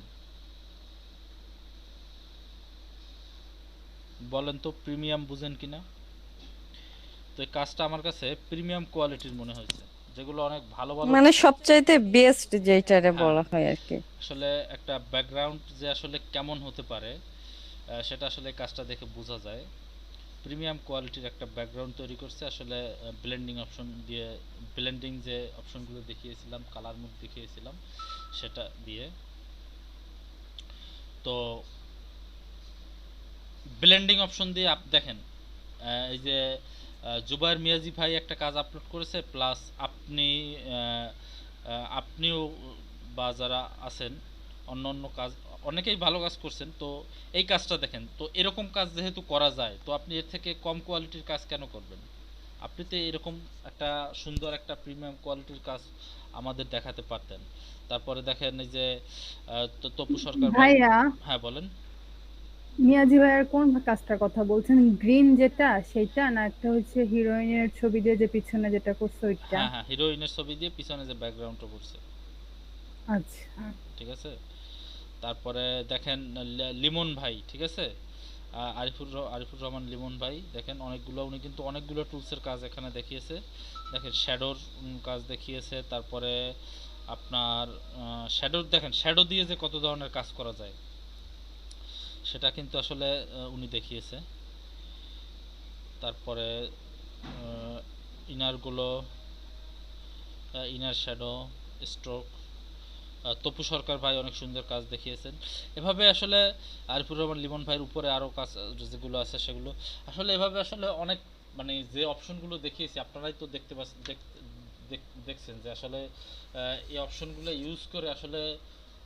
বলেন তো প্রিমিয়াম বুঝেন কিনা? তো এই কাজটা আমার কাছে প্রিমিয়াম কোয়ালিটির মনে হয়েছে, যেগুলো অনেক ভালো ভালো। মানে সবচাইতে বেস্ট যেটারে হ্যাঁ, বলা হয় আর কি। আসলে একটা ব্যাকগ্রাউন্ড যে আসলে কেমন হতে পারে সেটা আসলে কাজটা দেখে বোঝা যায়। প্রিমিয়াম কোয়ালিটির একটা ব্যাকগ্রাউন্ড তৈরি করছে আসলে ব্লেন্ডিং অপশন দিয়ে, ব্লেন্ডিং যে অপশনগুলো দেখিয়েছিলাম, কালার মুড দেখিয়েছিলাম, সেটা দিয়ে। তো ব্লেন্ডিং অপশন দিয়ে দেখেন এই যে জুবায়ের মিয়াজি ভাই একটা কাজ আপলোড করেছে, প্লাস আপনিও বা যারা আছেন অন্য অন্য কাজ, অনেকেই ভালো কাজ করছেন। তো এই কাজটা দেখেন, তো এরকম কাজ যেহেতু করা যায়, তো আপনি এর থেকে কম কোয়ালিটির কাজ কেন করবেন? আপনি তো এরকম একটা সুন্দর একটা প্রিমিয়াম কোয়ালিটির কাজ আমাদের দেখাতে পারতেন। তারপরে দেখেন এই যে তপু সরকার ভাই। ভাইয়া, হ্যাঁ বলেন। মিয়াজি ভাইয়ার কোন কাজটার কথা বলছেন? গ্রিন যেটা সেইটা, না একটা হচ্ছে হিরোইনের ছবি দিয়ে যে পিছনে যেটা করছে ওইটা? হ্যাঁ হ্যাঁ, হিরোইনের ছবি দিয়ে পিছনে যে ব্যাকগ্রাউন্ডটা করছে, আচ্ছা। ঠিক আছে। তারপরে দেখেন লিমন ভাই, ঠিক আছে, আরিফুর রহমান লিমন ভাই, দেখেন অনেকগুলো, উনি কিন্তু অনেকগুলো টুলসের কাজ এখানে দেখিয়েছে। দেখেন শ্যাডোর কাজ দেখিয়েছে, তারপরে আপনার শ্যাডো, দেখেন শ্যাডো দিয়ে যে কত ধরনের কাজ করা যায় সেটা কিন্তু আসলে উনি দেখিয়েছে। তারপরে ইনারগুলো, ইনার শ্যাডো, স্ট্রোক, তপু সরকার ভাই অনেক সুন্দর কাজ দেখিয়েছেন। এভাবে আসলে আরিফুর রহমান লিমন ভাইয়ের উপরে আরও কাজ যেগুলো আছে সেগুলো আসলে এভাবে আসলে অনেক, মানে যে অপশনগুলো দেখিয়েছি আপনারাই তো দেখছেন যে আসলে এই অপশনগুলো ইউজ করে আসলে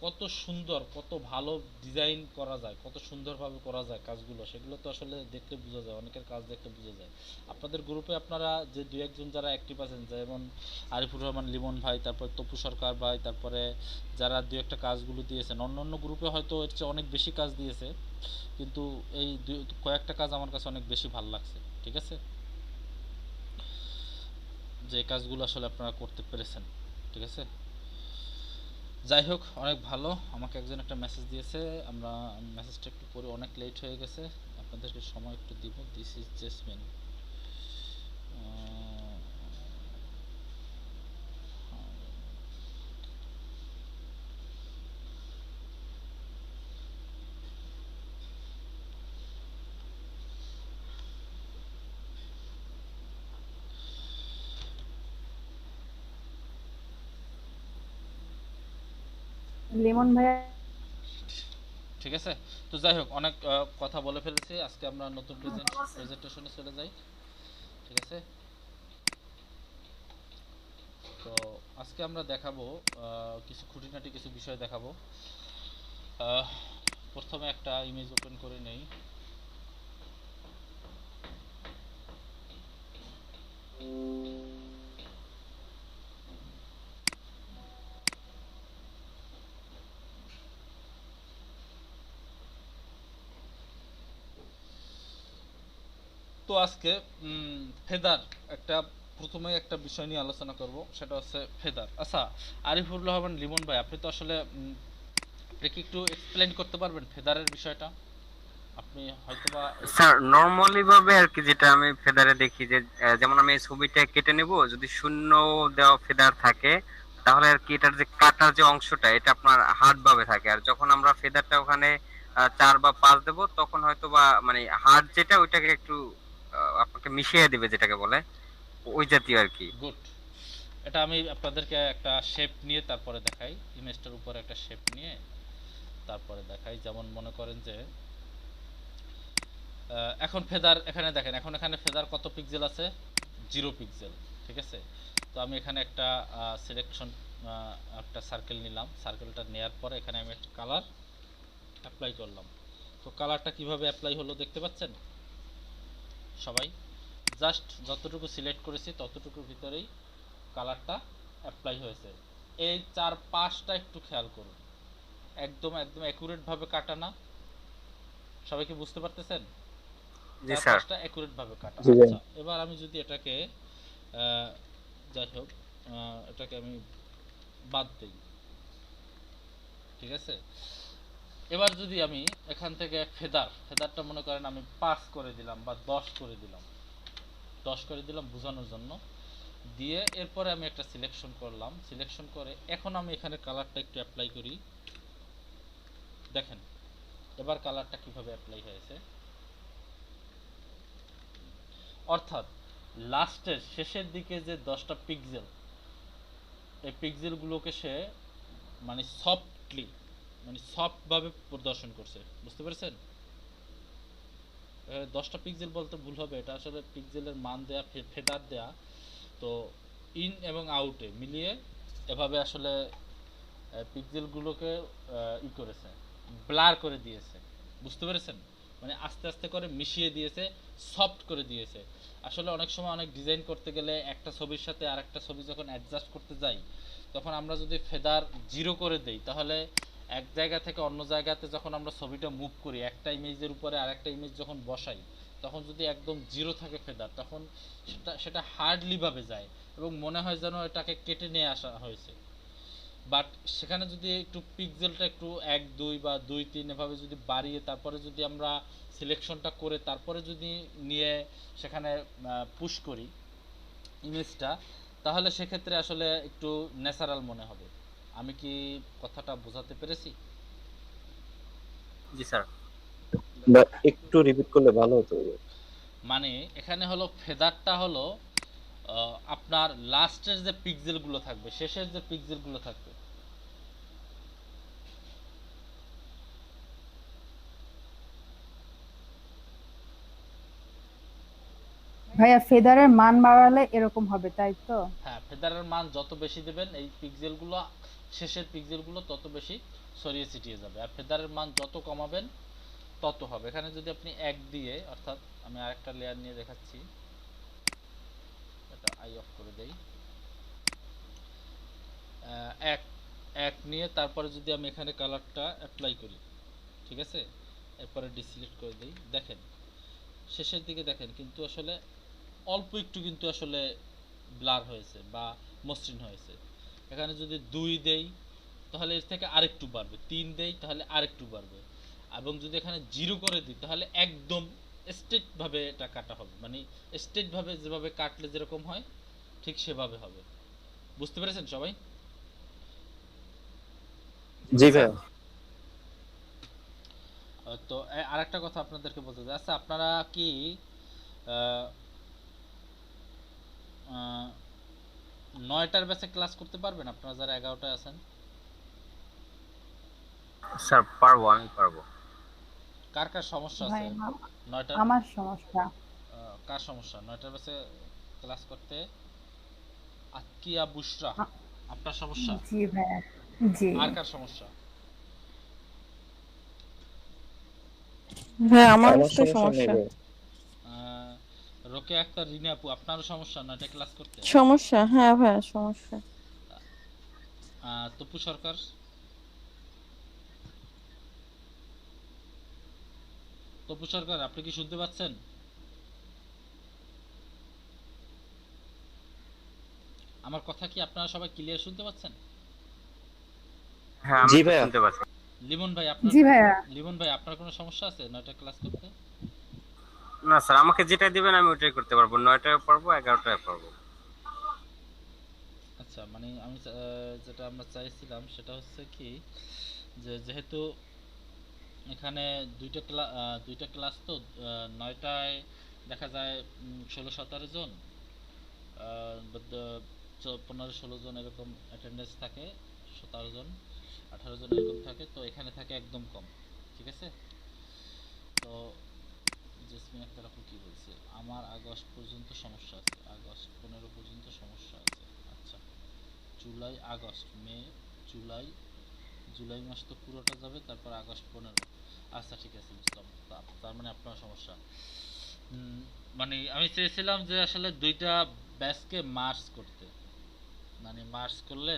কত সুন্দর, কত ভালো ডিজাইন করা যায়, কত সুন্দরভাবে করা যায় কাজগুলো, সেগুলো তো আসলে দেখতে বোঝা যায়, অনেকের কাজ দেখতে বোঝা যায়। আপনাদের গ্রুপে আপনারা যে দু একজন যারা অ্যাক্টিভ আছেন, যেমন আরিফুর রহমান লিমন ভাই, তারপর তপু সরকার ভাই, তারপরে যারা দু একটা কাজগুলো দিয়েছেন, অন্য অন্য গ্রুপে হয়তো এর চেয়ে অনেক বেশি কাজ দিয়েছে, কিন্তু এই কয়েকটা কাজ আমার কাছে অনেক বেশি ভালো লাগছে, ঠিক আছে, যে কাজগুলো আসলে আপনারা করতে পেরেছেন, ঠিক আছে। যাই হোক, অনেক ভালো। আমাকে একজন একটা মেসেজ দিয়েছে, আমরা মেসেজটা একটু পরে, অনেক লেট হয়ে গেছে, আপনাদেরকে সময় একটু দিব। This is jasmine. লিমন ভাইয়া ঠিক আছে। তো যাই হোক, অনেক কথা বলে ফেলেছি, আজকে আমরা নতুন প্রেজেন্টেশনে চলে যাই। ঠিক আছে, তো আজকে আমরা দেখাবো কিছু খুঁটিনাটি কিছু বিষয় দেখাবো। আহ, প্রথমে একটা ইমেজ ওপেন করে নেই। তো আজকে ফেদার একটা প্রথমে একটা বিষয় নিয়ে আলোচনা করব, সেটা হচ্ছে ফেদার। আচ্ছা, আরিফুর রহমান লিমন ভাই, আপনি তো আসলে আপনি কি একটু এক্সপ্লেইন করতে পারবেন ফেদারের বিষয়টা? আপনি হয়তোবা স্যার নরমালি ভাবে আর কি, যেটা আমি ফেদারে দেখি যে যেমন আমি এই ছবিটা কেটে নিব, যদি শূন্য দেওয়া ফেদার থাকে তাহলে আর কি এটার যে কাটার যে অংশটা এটা আপনার হার্ড ভাবে থাকে, আর যখন আমরা ফেদারটা ওখানে 4 বা 5 দেব তখন হয়তো বা মানে হার্ড যেটা ওইটাকে একটু আপনাকে মিশিয়ে দিবে যেটাকে বলে, ওই জাতীয় আর কি। গুড। এটা আমি আপনাদেরকে একটা শেপ নিয়ে তারপরে দেখাই, ইমেজটার উপরে একটা শেপ নিয়ে তারপরে দেখাই। যেমন মনে করেন যে এখন ফেদার এখানে দেখেন, এখন এখানে ফেদার কত পিক্সেল আছে? 0 পিক্সেল। ঠিক আছে, তো আমি এখানে একটা সিলেকশন একটা সার্কেল নিলাম, সার্কেলটা নেওয়ার পরে এখানে আমি একটা কালার অ্যাপ্লাই করলাম। তো কালারটা কিভাবে অ্যাপ্লাই হলো দেখতে পাচ্ছেন সবাই? জাস্ট যতটুকু সিলেক্ট করেছি ততটুকুর ভিতরেই কালারটা অ্যাপ্লাই হয়েছে। এই 4-5টা একটু খেয়াল করুন, একদম একদম অ্যাকুরেট ভাবে কাটা না। সবাই কি বুঝতে পারতেছেন? জি চার স্যার। পাঁচটা অ্যাকুরেট ভাবে কাটা। জি ভাই। আচ্ছা, এবার আমি যদি এটাকে যাই হোক, এটাকে আমি বাদ দিই। ঠিক আছে, এবার যদি আমি এখান থেকে ফেদারটা মনে করেন আমি 5 করে দিলাম বা 10 করে দিলাম, 10 করে দিলাম বোঝানোর জন্য, দিয়ে এরপরে আমি একটা সিলেকশন করলাম, সিলেকশন করে এখন আমি এখানে কালারটা একটু অ্যাপ্লাই করি। দেখেন এবার কালারটা কিভাবে অ্যাপ্লাই হয়েছে, অর্থাৎ লাস্টের শেষের দিকে যে 10টা পিক্সেল, এই পিক্সেলগুলোকে সে মানে সফটলি মানে সফট ভাবে প্রদর্শন করছে। বুঝতে পেরেছেন? 10টা পিক্সেল বলতে ভুল হবে, এটা আসলে পিক্সেলের মান দেয়া, ফেদার দেয়া। তো ইন এবং আউটে মিলিয়ে এভাবে আসলে পিক্সেলগুলোকে ই করেছে, ব্লার করে দিয়েছে। বুঝতে পেরেছেন? মানে আস্তে আস্তে করে মিশিয়ে দিয়েছে, সফট করে দিয়েছে। আসলে অনেক সময় অনেক ডিজাইন করতে গেলে একটা ছবির সাথে আরেকটা ছবি যখন অ্যাডজাস্ট করতে যাই, তখন আমরা যদি ফেদার 0 করে দেই, তাহলে এক জায়গা থেকে অন্য জায়গাতে যখন আমরা ছবিটা মুভ করি, একটা ইমেজের উপরে আরেকটা ইমেজ যখন বসাই, তখন যদি একদম 0 থাকে ফেদার, তখন সেটা হার্ডলি ভাবে যায় এবং মনে হয় যেন এটাকে কেটে নিয়ে আসা হয়েছে। বাট সেখানে যদি একটু পিক্সেলটা একটু 1-2 বা 2-3 এভাবে যদি বাড়িয়ে তারপরে যদি আমরা সিলেকশনটা করে তারপরে যদি নিয়ে সেখানে পুশ করি ইমেজটা, তাহলে সেক্ষেত্রে আসলে একটু ন্যাচারাল মনে হবে। আমি কি কথাটা বোঝাতে পেরেছি? জি স্যার। বা একটু রিপিট করলে ভালো হতো। মানে এখানে হলো ফেদারটা হলো আপনার লাস্টের যে পিক্সেলগুলো থাকবে, শেষের যে পিক্সেলগুলো থাকবে, ভাইয়া ফেদারের মান বাড়ালে এরকম হবে তাই তো? হ্যাঁ, ফেদারের মান যত বেশি দেবেন এই পিক্সেলগুলো, শেষের পিক্সেলগুলো তত বেশি ছড়িয়ে ছিটিয়ে যাবে, আর ফেদারের মান যত কমাবেন তত হবে। এখানে যদি আপনি 1 দিয়ে, অর্থাৎ আমি আরেকটা লেয়ার নিয়ে দেখাচ্ছি, এটা আই অফ করে দেই। 1 1 নিয়ে তারপরে যদি আমি এখানে কালারটা অ্যাপ্লাই করি, ঠিক আছে, এরপরে ডিসিলেক্ট করে দেই, দেখেন শেষের দিকে দেখেন কিন্তু আসলে অল্প একটু কিন্তু আসলে ব্লার হয়েছে বা মসৃণ হয়েছে। এখানে যদি 2 দেই তাহলে এর থেকে আরেকটু বাড়বে, 3 দেই তাহলে আরেকটু বাড়বে, এবং যদি এখানে 0 করে দিই তাহলে একদম স্ট্রেট ভাবে এটা কাটা হবে, মানে স্ট্রেট ভাবে যেভাবে কাটলে যেরকম হয় ঠিক সেভাবে হবে। বুঝতে পেরেছেন সবাই? জি ভাই। তো আরেকটা কথা আপনাদেরকে বলতে চাই, আচ্ছা আপনারা কি আহ, আহ, 9টার ব্যাচে ক্লাস করতে পারবেন? আপনারা যারা 11টায় আছেন স্যার পারবো, আমি পারবো। কার কার সমস্যা ভাই আছে 9টার? আমার সমস্যা। কার সমস্যা 9টার বাসে ক্লাস করতে? আকিয়া বুশরা, আ- আপনার সমস্যা? জি ভাইয়া, জি। আর কার সমস্যা? হ্যাঁ আমার আমার তো সমস্যা নেই সমস্যা। ভাই। আহ, রোকে আক্তার, রিনা আপু, আপনারও সমস্যা 9টায় ক্লাস করতে? সমস্যা, হ্যাঁ ভাইয়া সমস্যা। তপু সরকার, তপু সরকার আপনি কি শুনতে পাচ্ছেন? আমার কথা কি আপনারা সবাই ক্লিয়ার শুনতে পাচ্ছেন? হ্যাঁ, আমি জি তো ভাইয়া। শুনতে পাচ্ছি। লিমন ভাই আপনার, জি ভাইয়া। লিমন ভাই আপনার কোনো সমস্যা আছে 9টায় ক্লাস করতে? না স্যার, আমাকে যেটা দিবেন আমি ওটাই করতে পারবো। 9টায় পারবো, 11টায় পারবো। আচ্ছা, মানে আমি যেটা আমরা চাইছিলাম সেটা হচ্ছে কি, যে যেহেতু এখানে দুইটা ক্লাস তো 9টায় দেখা যায় 16-17 জন, 15-16 জন এরকম অ্যাটেন্ডেন্স থাকে, 17 জন 18 জন এরকম থাকে, তো এখানে থাকে একদম কম। ঠিক আছে? তো জেসমিন আক্তার আপু কি বলছে, আমার আগস্ট পর্যন্ত সমস্যা আছে, আগস্ট 15 পর্যন্ত সমস্যা আছে। আচ্ছা, জুলাই, আগস্ট, মে, জুলাই, জুলাই মাস তো পুরোটা যাবে, তারপর আগস্ট 15। আচ্ছা ঠিক আছে, বুঝলাম। তার মানে আপনার সমস্যা। মানে আমি চেয়েছিলাম যে আসলে দুইটা ব্যাচকে মার্চ করতে, মানে মার্চ করলে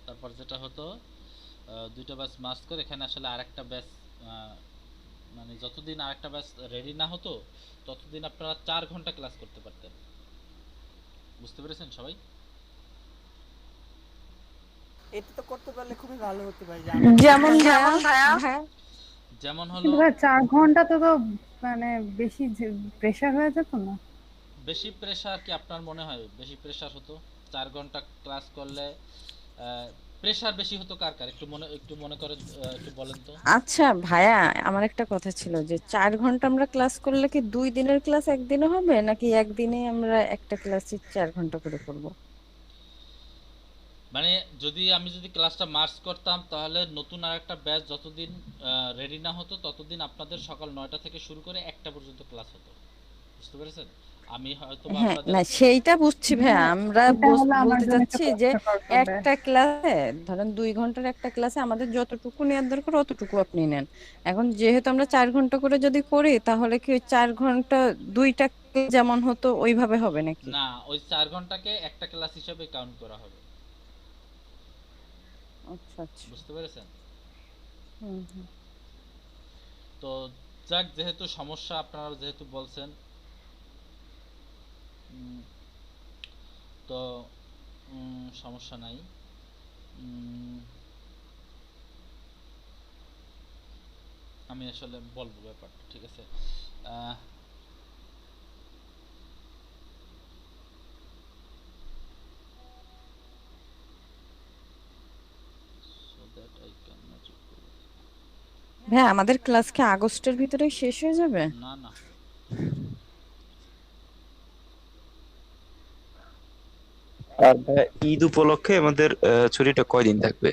তারপর যেটা হতো, দুইটা ব্যাচ মার্চ করে এখানে আসলে আরেকটা ব্যাচ, মানে যতদিন আরেকটা ব্যাচ রেডি না হতো ততদিন আপনারা 4 ঘন্টা ক্লাস করতে পারতেন। বুঝতে পেরেছেন সবাই? এটা তো করতে পারলে খুবই ভালো হতো ভাই, যে যেমন ভাইয়া, ভাইয়া যেমন হলো, কিন্তু ভাই 4 ঘন্টা তো তো মানে বেশি প্রেশার হয়ে যেত না? বেশি প্রেশার কি আপনার মনে হয় বেশি প্রেশার হতো 4 ঘন্টা ক্লাস করলে? প্রেশার বেশি হতো কার কার, একটু মনে করে একটু বলেন তো। আচ্ছা ভাইয়া, আমার একটা কথা ছিল যে 4 ঘন্টা আমরা ক্লাস করলে কি 2 দিনের ক্লাস একদিনে হবে, নাকি একদিনে আমরা একটা ক্লাসই 4 ঘন্টা করে করব? মানে আমি যদি ক্লাসটা মার্চ করতাম তাহলে নতুন আরেকটা ব্যাচ যতদিন রেডি না হতো ততদিন আপনাদের সকাল 9টা থেকে শুরু করে 1টা পর্যন্ত ক্লাস হতো। বুঝতে পেরেছেন? আমি হয়তো বা হ্যাঁ আপনাদের, না, সেইটা বুঝছি ভাইয়া, ভাইয়া, আমরা এটা হলো আমার বলতে জন্য একটু চাচ্ছি যে কষ্টকর হবে। একটা ক্লাসে ধরেন 2 ঘন্টার একটা ক্লাসে আমাদের যতটুকু নেওয়ার দরকার অতটুকু আপনি নেন। এখন যেহেতু আমরা 4 ঘন্টা করে যদি করি তাহলে কি ওই 4 ঘন্টা দুইটা class যেমন হতো ওইভাবে হবে নাকি? না, ওই 4 ঘন্টাকে একটা ক্লাস হিসেবে কাউন্ট করা হবে। আচ্ছা আচ্ছা। বুঝতে পেরেছেন? হুম হুম। তো যাক, যেহেতু সমস্যা আপনারা যেহেতু বলছেন, উম, তো সমস্যা নাই। উম, আমি আসলে বলবো ব্যাপারটা, ঠিক আছে? আহ, so that I can not report. ভাইয়া আমাদের ক্লাস কি আগস্টের ভিতরে শেষ হয়ে যাবে? না না, আর ভাইয়া ঈদ উপলক্ষে আমাদের ছুটিটা কয়দিন থাকবে?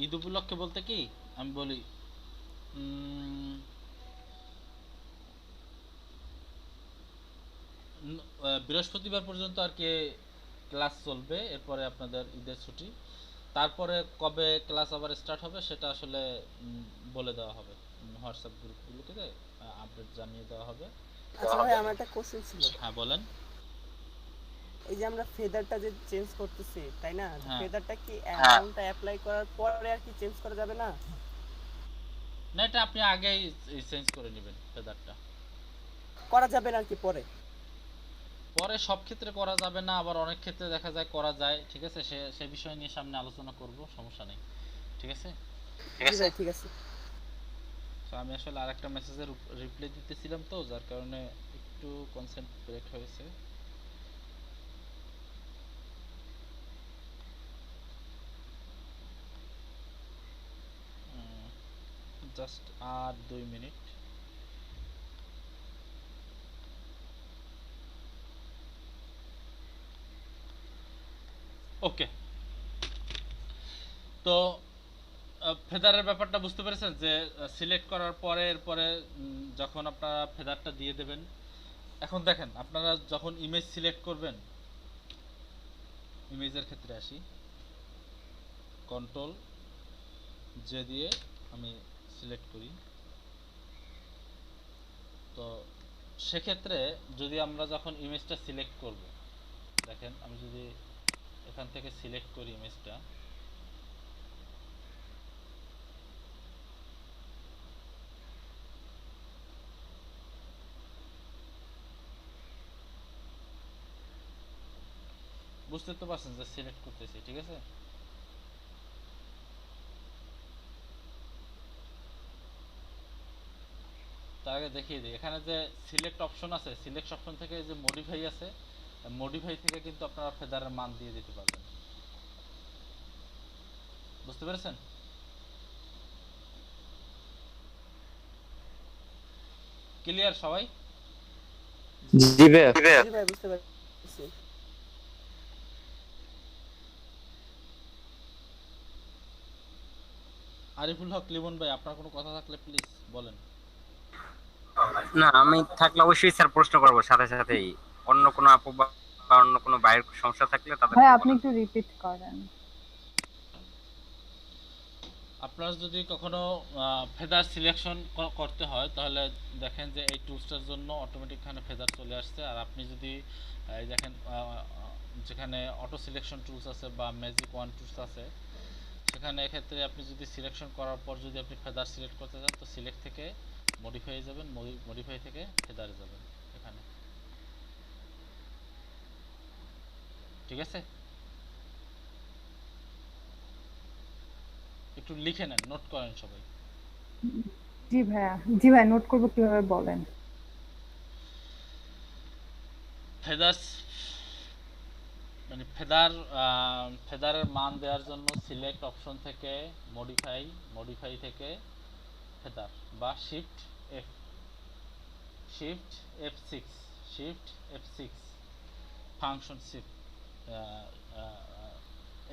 ঈদ উপলক্ষে বলতে কি আমি বলি, উম, বৃহস্পতিবার পর্যন্ত আর কি ক্লাস চলবে, এরপরে আপনাদের ঈদের ছুটি। তারপরে কবে ক্লাস আবার স্টার্ট হবে সেটা আসলে বলে দেওয়া হবে, হোয়াটসঅ্যাপ গ্রুপগুলোতে আপডেট জানিয়ে দেওয়া হবে। আচ্ছা ভাই, আমার একটা কোশ্চেন ছিল। হ্যাঁ বলেন। এই যে আমরা ফেদারটা যে চেঞ্জ করতেছি, তাই না? হ্যাঁ, ফেদারটা কি অ্যামাউন্টটা অ্যাপ্লাই করার পরে আর কি চেঞ্জ করা যাবে না? না এটা আপনি আগেই চেঞ্জ করে নেবেন ফেদারটা। করা যাবে না আর কি পরে? পরে সব ক্ষেত্রে করা যাবে না, আবার অনেক ক্ষেত্রে দেখা যায় করা যায়। ঠিক আছে, সে বিষয় নিয়ে সামনে আলোচনা করব, সমস্যা নেই। ঠিক আছে? জি ভাই, ঠিক আছে। তো আমি আসলে আরেকটা মেসেজের রিপ্লাই দিতেছিলাম, তো যার কারণে একটু কনসেন্ট্রেট হয়েছে। জাস্ট আর 2 মিনিট। ওকে, তো ফেদারের ব্যাপারটা বুঝতে পেরেছেন যে সিলেক্ট করার পরে এরপরে যখন আপনারা ফেদারটা দিয়ে দেবেন, এখন দেখেন আপনারা যখন ইমেজ সিলেক্ট করবেন, ইমেজের ক্ষেত্রে আসি, কন্ট্রোল জে দিয়ে আমি সিলেক্ট করি। তো সেক্ষেত্রে যদি আমরা যখন ইমেজটা সিলেক্ট করব, দেখেন আমি যদি এখান থেকে সিলেক্ট করি ইমেজটা, বুঝতে তো পারছেন যে সিলেক্ট করতেছি, ঠিক আছে। তার আগে দেখিয়ে দিই, এখানে যে সিলেক্ট অপশন আছে, সিলেক্ট অপশন থেকে যে মডিফাই আছে, মডিফাই থেকে কিন্তু আপনারা ফেদারের মান দিয়ে দিতে পারবেন। বুঝতে পেরেছেন? ক্লিয়ার সবাই? জি ভাইয়া। জি ভাই, বুঝতে পারছি। আরিফুল হক লিমন ভাই, আপনার কোনো কথা থাকলে প্লিজ বলেন। না, আমি থাকলে অবশ্যই স্যার প্রশ্ন করবো সাথে সাথেই। অন্য কোনো আপু বা অন্য কোনো ভাইয়ের সমস্যা থাকলে ভাই তাদেরকে আপনি বলেন। একটু রিপিট করেন। আপনার যদি কখনো ফেদার সিলেকশন করতে হয়, তাহলে দেখেন যে এই টুলসটার জন্য অটোমেটিক এখানে ফেদার চলে আসছে। আর আপনি যদি এই দেখেন যেখানে অটো সিলেকশন টুলস আছে বা ম্যাজিক ওয়ান টুলস আছে, সেখানে এক্ষেত্রে আপনি যদি সিলেকশন করার পর যদি আপনি ফেদার সিলেক্ট করতে চান, তো সিলেক্ট থেকে মডিফাই যাবেন, মডিফাই থেকে ফেদারে যাবেন এখানে, ঠিক আছে। একটু লিখে নেন, নোট করেন সবাই। জি ভাইয়া, জি ভাই নোট করবো, কিভাবে বলেন। ফেদার মানে ফেদারের মান দেওয়ার জন্য সিলেক্ট অপশন থেকে মডিফাই, মডিফাই থেকে ফেদার, বা shift F, shift F6, shift F6, function shift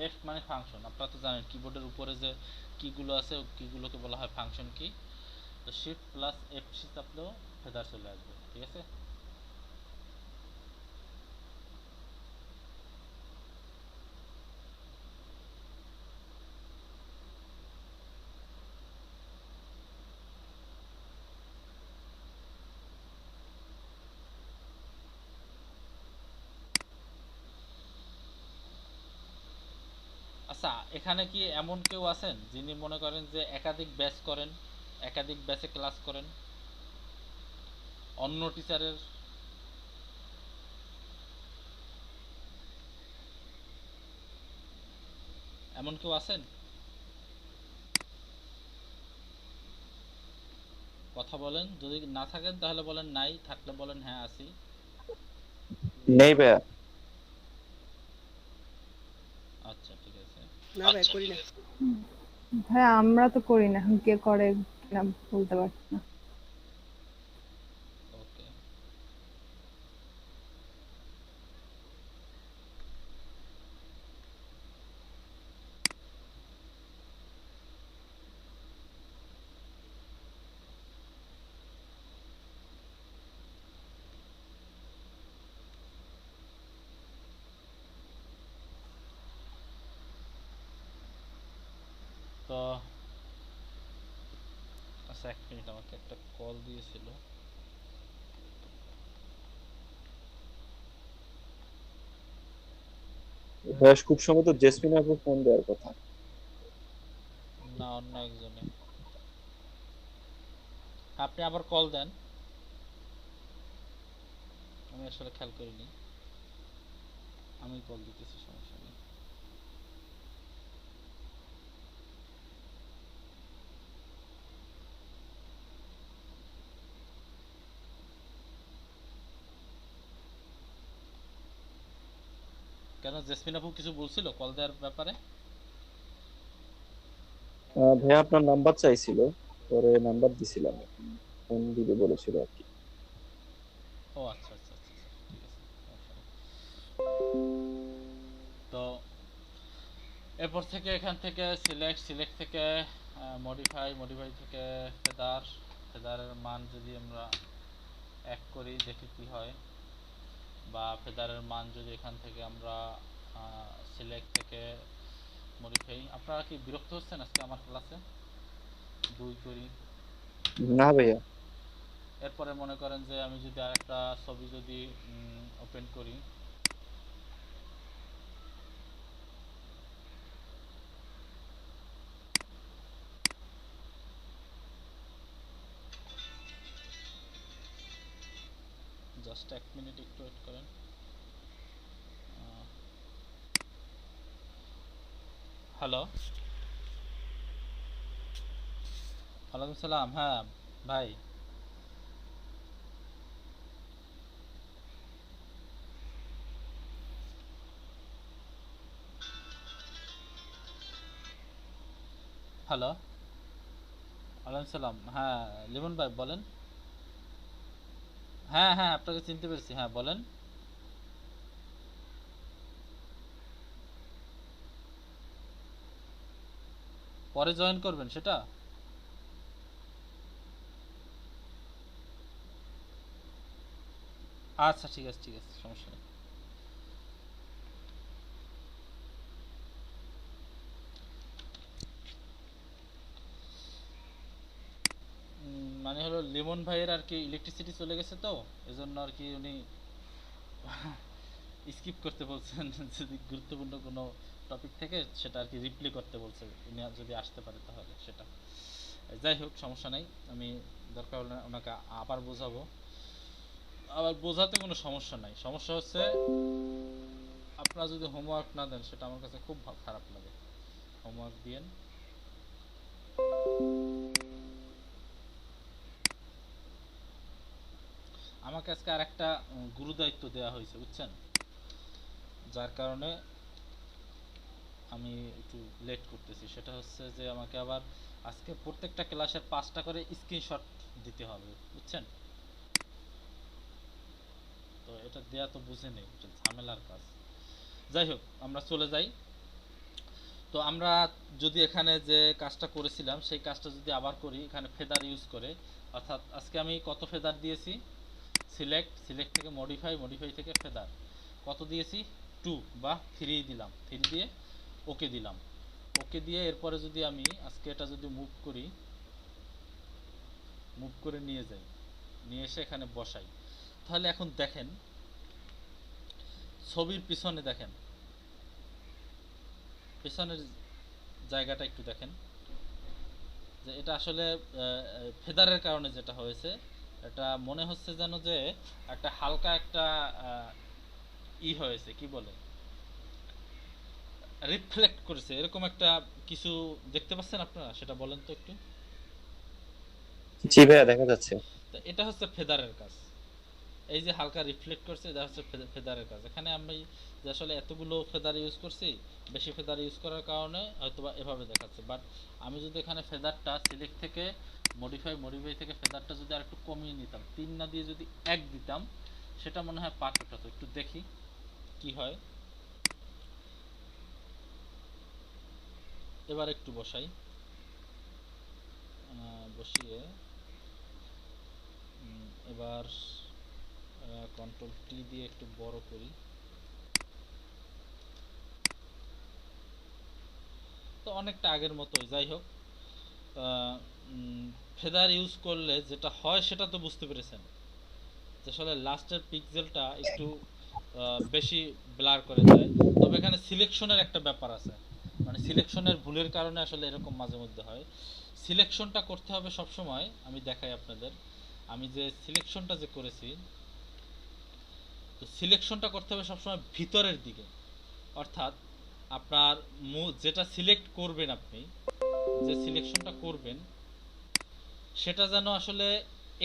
F মানে ফাংশন। আপনারা তো জানেন কিবোর্ডের উপরে যে কিগুলো আছে, কিগুলোকে বলা হয় ফাংশন কি। তো শিফট প্লাস F6 চাপলেও ফেদার চলে আসবে, ঠিক আছে। আচ্ছা, এখানে কি এমন কেউ আছেন যিনি মনে করেন যে একাধিক ব্যাচ করেন, একাধিক ব্যাচে ক্লাস করেন অন্য টিচারের? এমন কেউ আছেন? কথা বলেন, যদি না থাকেন তাহলে বলেন নাই, থাকলে বলেন হ্যাঁ আছি। নেই ভাইয়া। আচ্ছা ঠিক আছে। না ভাই, করি না। ভাই আমরা তো করি না, এখন কে করে না বলতে পারছি না। ওকে। তো আচ্ছা, এক মিনিট, আমাকে একটা কল দিয়েছিল। ভাইয়া খুব সম্ভবত জেসমিন আপুর ফোন দেওয়ার কথা। না, অন্য একজনে। আপনি আবার কল দেন, আমি আসলে খেয়াল করিনি। আমি কল দিতেছি, সমস্যা নেই। কেন, জেসমিন আপু কিছু বলছিল কল দেওয়ার ব্যাপারে? ভাইয়া আপনার নাম্বার চাইছিল, পরে নাম্বার দিছিলাম, ফোন দিবে বলেছিল আর কি। ও আচ্ছা আচ্ছা আচ্ছা আচ্ছা, ঠিক আছে, সমস্যা নেই। তো এরপর থেকে এখান থেকে সিলেক্ট থেকে মডিফাই থেকে ফেদারের মান যদি আমরা এক করি দেখি কি হয়, বা ফেদারের মান যদি এখান থেকে আমরা সিলেক্ট থেকে মডিফাই। আপনারা কি বিরক্ত হচ্ছেন আজকে আমার ক্লাসে? 2 করি। না ভাইয়া। এরপরে মনে করেন যে আমি যদি আরেকটা ছবি যদি ওপেন করি, জাস্ট 1 মিনিট একটু ওয়েট করেন। হ্যালো, ওয়ালাইকুম সালাম। হ্যাঁ ভাই, হ্যালো, ওয়ালাইকুম সালাম। হ্যাঁ লিমন ভাই বলেন। হ্যাঁ হ্যাঁ, আপনাকে চিনতে পেরেছি। হ্যাঁ বলেন। পরে জয়েন করবেন সেটা? আচ্ছা ঠিক আছে, ঠিক আছে, সমস্যা নেই। মানে হলো লিমন ভাইয়ের আর কি ইলেকট্রিসিটি চলে গেছে, তো এজন্য আর কি উনি স্কিপ করতে বলছেন যদি গুরুত্বপূর্ণ কোনো টপিক থেকে সেটা আর কি রিপ্লে করতে বলছে, উনি যদি আসতে পারে তাহলে সেটা। যাই হোক, সমস্যা নাই, আমি দরকার হলে ওনাকে আবার বোঝাবো। আবার বোঝাতে কোনো সমস্যা নাই, সমস্যা হচ্ছে আপনারা যদি হোমওয়ার্ক না দেন সেটা আমার কাছে খুব খারাপ লাগে। হোমওয়ার্ক দিয়েন। আমাকে আজকে আর একটা গুরুদায়িত্ব দেওয়া হয়েছে বুঝছেন, যার কারণে আমি একটু লেট করতেছি। সেটা হচ্ছে যে আমাকে আবার আজকে প্রত্যেকটা ক্লাসের 5টা করে স্ক্রিনশট দিতে হবে বুঝছেন। তো এটা দেয়া তো বুঝে নেই, এটা ঝামেলার কাজ। যাই হোক, আমরা চলে যাই। তো আমরা যদি এখানে যে কাজটা করেছিলাম সেই কাজটা যদি আবার করি, এখানে ফেদার ইউজ করে, অর্থাৎ আজকে আমি কত ফেদার দিয়েছি, সিলেক্ট থেকে মডিফাই থেকে ফেদার কত দিয়েছি, 2 বা 3 দিলাম, 3 দিয়ে ওকে দিলাম। ওকে দিয়ে এরপরে যদি আমি আজকে এটা যদি মুভ করে নিয়ে যাই, নিয়ে এসে এখানে বসাই, তাহলে এখন দেখেন ছবির পিছনে দেখেন, পেছনের জায়গাটা একটু দেখেন যে এটা আসলে ফেদারের কারণে যেটা হয়েছে, এটা মনে হচ্ছে যেন যে একটা হালকা একটা হয়েছে, কি বলে, রিফ্লেক্ট করেছে, এরকম একটা কিছু দেখতে পাচ্ছেন আপনারা, সেটা বলেন তো একটু। জি ভাইয়া, দেখা যাচ্ছে। তো এটা হচ্ছে ফেদারের কাজ। এই যে হালকা রিফ্লেক্ট করছে, এটা হচ্ছে ফেদারের কাজ। এখানে আমি যে আসলে এতগুলো ফেদার ইউজ করছি, বেশি ফেদার ইউজ করার কারণে হয়তোবা এভাবে দেখাচ্ছে। বাট আমি যদি এখানে ফেদারটা সিলেক্ট থেকে মডিফাই থেকে ফেদারটা যদি আর একটু কমিয়ে নিতাম, 3 না দিয়ে যদি 1 দিতাম, সেটা মনে হয় পারফেক্ট হতো। একটু দেখি কি হয়। এবার একটু বসাই, বসিয়ে এবার কন্ট্রোল টি দিয়ে একটু বড় করি। তো অনেকটা আগের মতোই। যাই হোক, ফেদার ইউজ করলে যেটা হয় সেটা তো বুঝতে পেরেছেন, যে আসলে লাস্টের পিক্সেলটা একটু বেশি ব্লার করে দেয়। তবে এখানে সিলেকশনের একটা ব্যাপার আছে, মানে সিলেকশনের ভুলের কারণে আসলে এরকম মাঝে মধ্যে হয়। সিলেকশনটা করতে হবে সব সময়, আমি দেখাই আপনাদের। আমি যে সিলেকশনটা যে করেছি, তো সিলেকশনটা করতে হবে সবসময় ভিতরের দিকে, অর্থাৎ আপনার যেটা সিলেক্ট করবেন, আপনি যে সিলেকশনটা করবেন সেটা যেন আসলে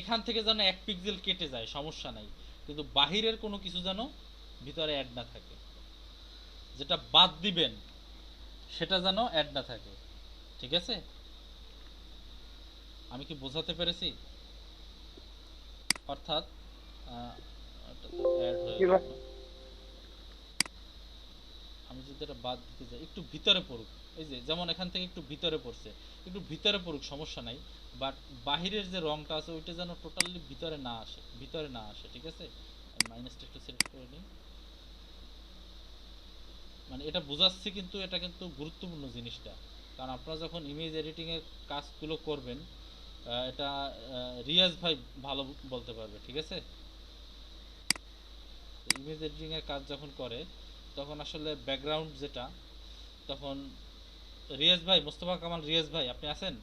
এখান থেকে যেন 1 পিক্সেল কেটে যায়, সমস্যা নাই, কিন্তু বাহিরের কোনো কিছু যেন ভিতরে অ্যাড না থাকে। যেটা বাদ দিবেন সেটা যেন অ্যাড না থাকে, ঠিক আছে? আমি কি বোঝাতে পেরেছি? অর্থাৎ অ্যাড হয়ে গেল, আমি যদি এটা বাদ দিতে যাই, একটু ভিতরে পড়ুক, এই যে যেমন এখান থেকে একটু ভিতরে পড়ছে, একটু ভিতরে পড়ুক সমস্যা নাই, বাট বাহিরের যে রংটা আছে ওইটা যেন টোটালি ভিতরে না আসে, ভিতরে না আসে, ঠিক আছে। আমি মাইনাসটা একটু সিলেক্ট করে নিই, মানে এটা বোঝাচ্ছি, কিন্তু এটা কিন্তু গুরুত্বপূর্ণ জিনিসটা, কারণ আপনারা যখন ইমেজ এডিটিংয়ের কাজগুলো করবেন, এটা রিয়াজ ভাই ভালো বলতে পারবে, ঠিক আছে। ইমেজ এডিটিংয়ের কাজ যখন করে তখন আসলে ব্যাকগ্রাউন্ড যেটা, তখন রিয়াজ ভাই, মোস্তফা কামাল রিয়াজ ভাই আপনি আছেন?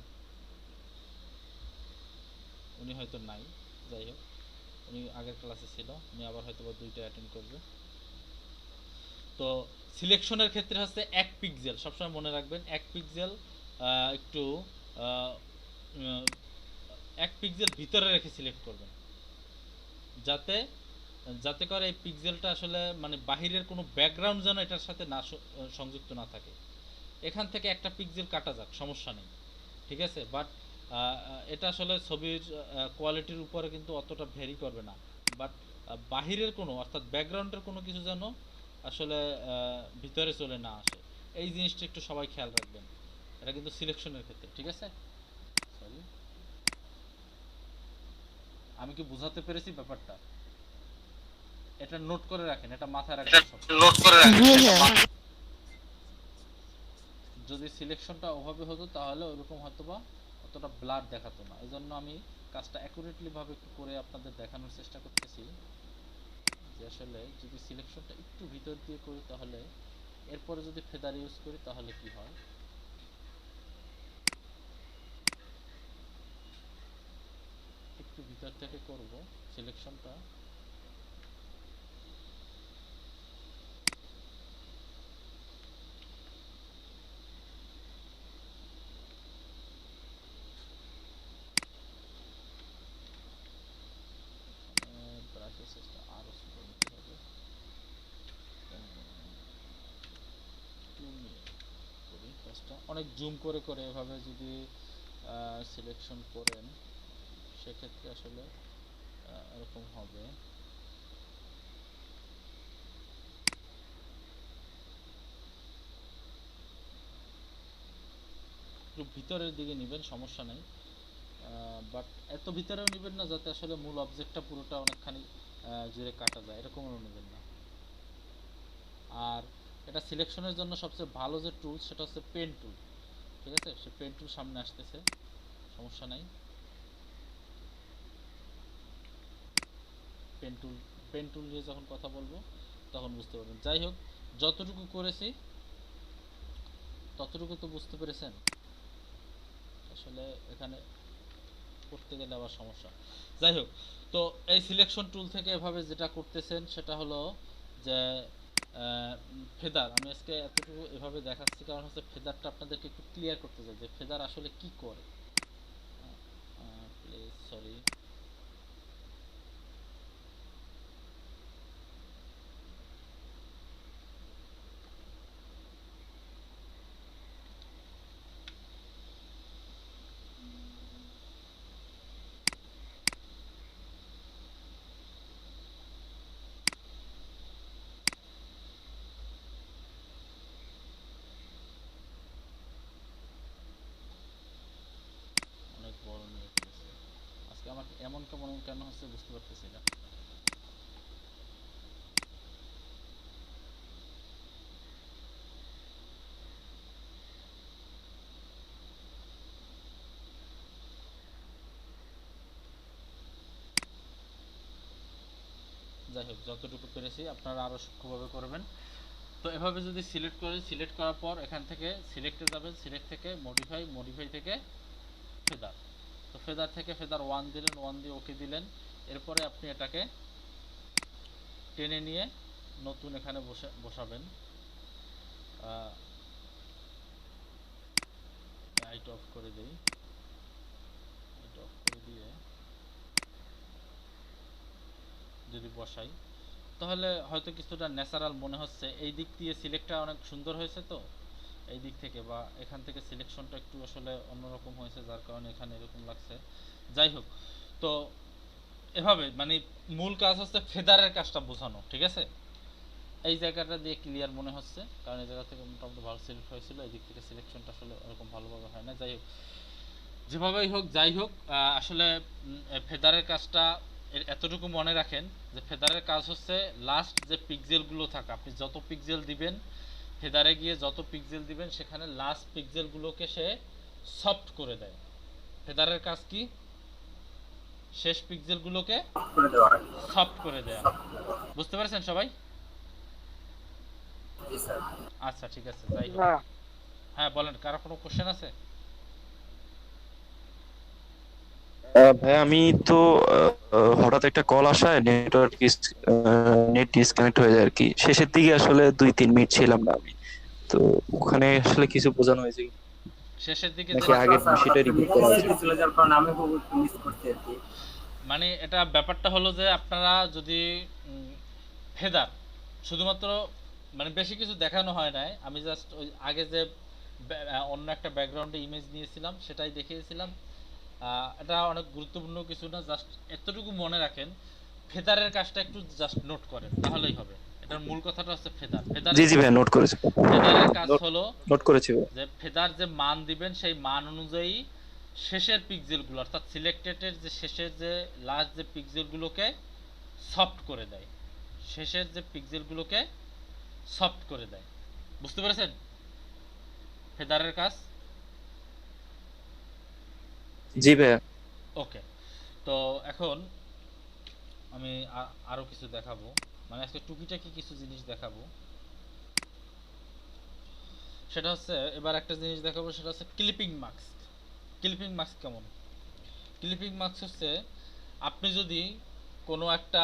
উনি হয়তো নাই, যাই হোক উনি আগের ক্লাসে ছিল, উনি আবার হয়তো বা দুইটা অ্যাটেন্ড করবে। তো সিলেকশনের ক্ষেত্রে হচ্ছে 1 পিক্সেল, সবসময় মনে রাখবেন 1 পিক্সেল একটু 1 পিক্সেল ভিতরে রেখে সিলেক্ট করবেন, যাতে যাতে করে এই পিক্সেলটা আসলে মানে বাহিরের কোনো ব্যাকগ্রাউন্ড যেন এটার সাথে না সংযুক্ত না থাকে। এখান থেকে একটা পিক্সেল কাটা যাক, সমস্যা নেই, ঠিক আছে। বাট এটা আসলে ছবির কোয়ালিটির উপরে কিন্তু অতটা ভ্যারি করবে না, বাট বাহিরের কোনো অর্থাৎ ব্যাকগ্রাউন্ডের কোনো কিছু যেন আসলে ভিতরে চলে না আসে, এই জিনিসটা একটু সবাই খেয়াল রাখবেন, এটা কিন্তু সিলেকশনের ক্ষেত্রে, ঠিক আছে। সরি, আমি কি বোঝাতে পেরেছি ব্যাপারটা? এটা নোট করে রাখেন, এটা মাথায় রাখবেন, নোট করে রাখেন। যদি সিলেকশনটা ওভাবে হতো তাহলে ওইরকম হয়তো বা অতটা ব্লার দেখাতো না, এই জন্য আমি কাজটা অ্যাকুরেটলি ভাবে একটু করে আপনাদের দেখানোর চেষ্টা করতেছি যে আসলে যদি সিলেকশনটা একটু ভিতর দিয়ে করি তাহলে, এরপরে যদি ফেদার ইউজ করি তাহলে কি হয়। একটু ভিতর থেকে করব সিলেকশনটা, ব্রাশেসটা আরো স্মল নিতে হবে, করি কাজটা অনেক জুম করে করে এভাবে যদি সিলেকশন করেন সেক্ষেত্রে আসলে এরকম হবে। একটু ভিতরের দিকে নেবেন, সমস্যা নেই, বাট এত ভিতরেও নেবেন না যাতে আসলে মূল অবজেক্টটা পুরোটা অনেকখানি জুড়ে কাটা যায়, এরকমও নেবেন না। আর এটা সিলেকশনের জন্য সবচেয়ে ভালো যে টুল সেটা হচ্ছে পেন টুল, ঠিক আছে। সে পেন টুল সামনে আসতেছে, সমস্যা নাই, পেন টুল, পেন টুল নিয়ে যখন কথা বলবো তখন বুঝতে পারবেন। যাই হোক, যতটুকু করেছি ততটুকু তো বুঝতে পেরেছেন, আসলে এখানে করতে গেলে আবার সমস্যা। যাই হোক, তো এই সিলেকশন টুল থেকে এভাবে যেটা করতেছেন সেটা হলো যে ফেদার, আমি আজকে এতটুকু এভাবে দেখাচ্ছি কারণ হচ্ছে ফেদারটা আপনাদেরকে একটু ক্লিয়ার করতে চাই যে ফেদার আসলে কি করে। প্লিজ সরি, অনেক বড় নিয়ে ফেলেছি আজকে, আমাকে এমন কেমন কেন হচ্ছে বুঝতে পারতেছি না। যাই হোক, যতটুকু পেরেছি আপনারা আরও সূক্ষ্মভাবে করবেন। তো এভাবে যদি সিলেক্ট করেন, সিলেক্ট করার পর এখান থেকে সিলেক্টে যাবেন, সিলেক্ট থেকে মডিফাই, মডিফাই থেকে ফেদার, তো ফেদার থেকে ফেদার 1 দিলেন, 1 দিয়ে ওকে দিলেন। এরপরে আপনি এটাকে টেনে নিয়ে নতুন এখানে বসাবেন, লাইট অফ করে দিই, লাইট অফ করে দিয়ে যদি বসাই তাহলে হয়তো কিছুটা ন্যাচারাল মনে হচ্ছে। এই দিক দিয়ে সিলেক্টটা অনেক সুন্দর হয়েছে, তো এই দিক থেকে বা এখান থেকে সিলেকশনটা একটু আসলে অন্যরকম হয়েছে যার কারণে এখানে এরকম লাগছে। যাই হোক, তো এভাবে মানে মূল কাজ হচ্ছে ফেদারের কাজটা বোঝানো, ঠিক আছে। এই জায়গাটা দিয়ে ক্লিয়ার মনে হচ্ছে, কারণ এই জায়গা থেকে মোটামুটি ভালো সিলেক্ট হয়েছিল, এই দিক থেকে সিলেকশনটা আসলে ওরকম ভালোভাবে হয় না। যাই হোক, যেভাবেই হোক যাই হোক, আসলে ফেদারের কাজটা এতটুকু মনে রাখেন যে ফেদারের কাজ হচ্ছে লাস্ট যে পিক্সেলগুলো থাকে, আপনি যত পিক্সেল দিবেন ফেদারে গিয়ে যত পিক্সেল দিবেন সেখানে লাস্ট পিক্সেলগুলোকে সে সফট করে দেয়। ফেদারের কাজ কি? শেষ পিক্সেলগুলোকে সফট করে দেয়। বুঝতে পারছেন সবাই? আচ্ছা ঠিক আছে, যাই হোক। হ্যাঁ বলেন, কারো কোনো কোশ্চেন আছে? ভাই আমি তো হঠাৎ একটা কল আসায় নেট ডিসকানেক্ট হয়ে যায় আর কি। শেষের দিকে আসলে 2-3 মিনিট ছিলাম না আমি, তো ওখানে আসলে কিছু বোঝানো হয়েছে শেষের দিকে নাকি আগের বিষয়টা রিপিট করা হয়েছে? মানে এটা ব্যাপারটা হলো যে আপনারা যদি ফেদার শুধুমাত্র মানে বেশি কিছু দেখানো হয় নাই, আমি জাস্ট ওই আগে যে অন্য একটা ব্যাকগ্রাউন্ডে ইমেজ নিয়েছিলাম সেটাই দেখিয়েছিলাম। এটা অনেক গুরুত্বপূর্ণ কিছু না, জাস্ট এতটুকু মনে রাখেন ফেদারের কাজটা একটু জাস্ট নোট করেন তাহলেই হবে। এটার মূল কথাটা হচ্ছে ফেদার। জি জি ভাই, নোট করেছি। ফেদারের কাজ হলো নোট করেছি ভাই। যে ফেদার যে মান দিবেন সেই মান অনুযায়ী শেষের পিক্সেলগুলো অর্থাৎ সিলেক্টেডের যে শেষের যে লাস্ট যে পিক্সেলগুলোকে সফট করে দেয়, শেষের যে পিক্সেলগুলোকে সফট করে দেয়। বুঝতে পেরেছেন ফেদারের কাজ? জি ভাই। ওকে, তো এখন আমি আরো কিছু দেখাবো, মানে আজকে টুকিটাকি কিছু জিনিস দেখাবো। সেটা হচ্ছে এবার একটা জিনিস দেখাবো, সেটা হচ্ছে ক্লিপিং মার্কস। ক্লিপিং মার্কস কেমন? ক্লিপিং মার্কস হচ্ছে আপনি যদি কোনো একটা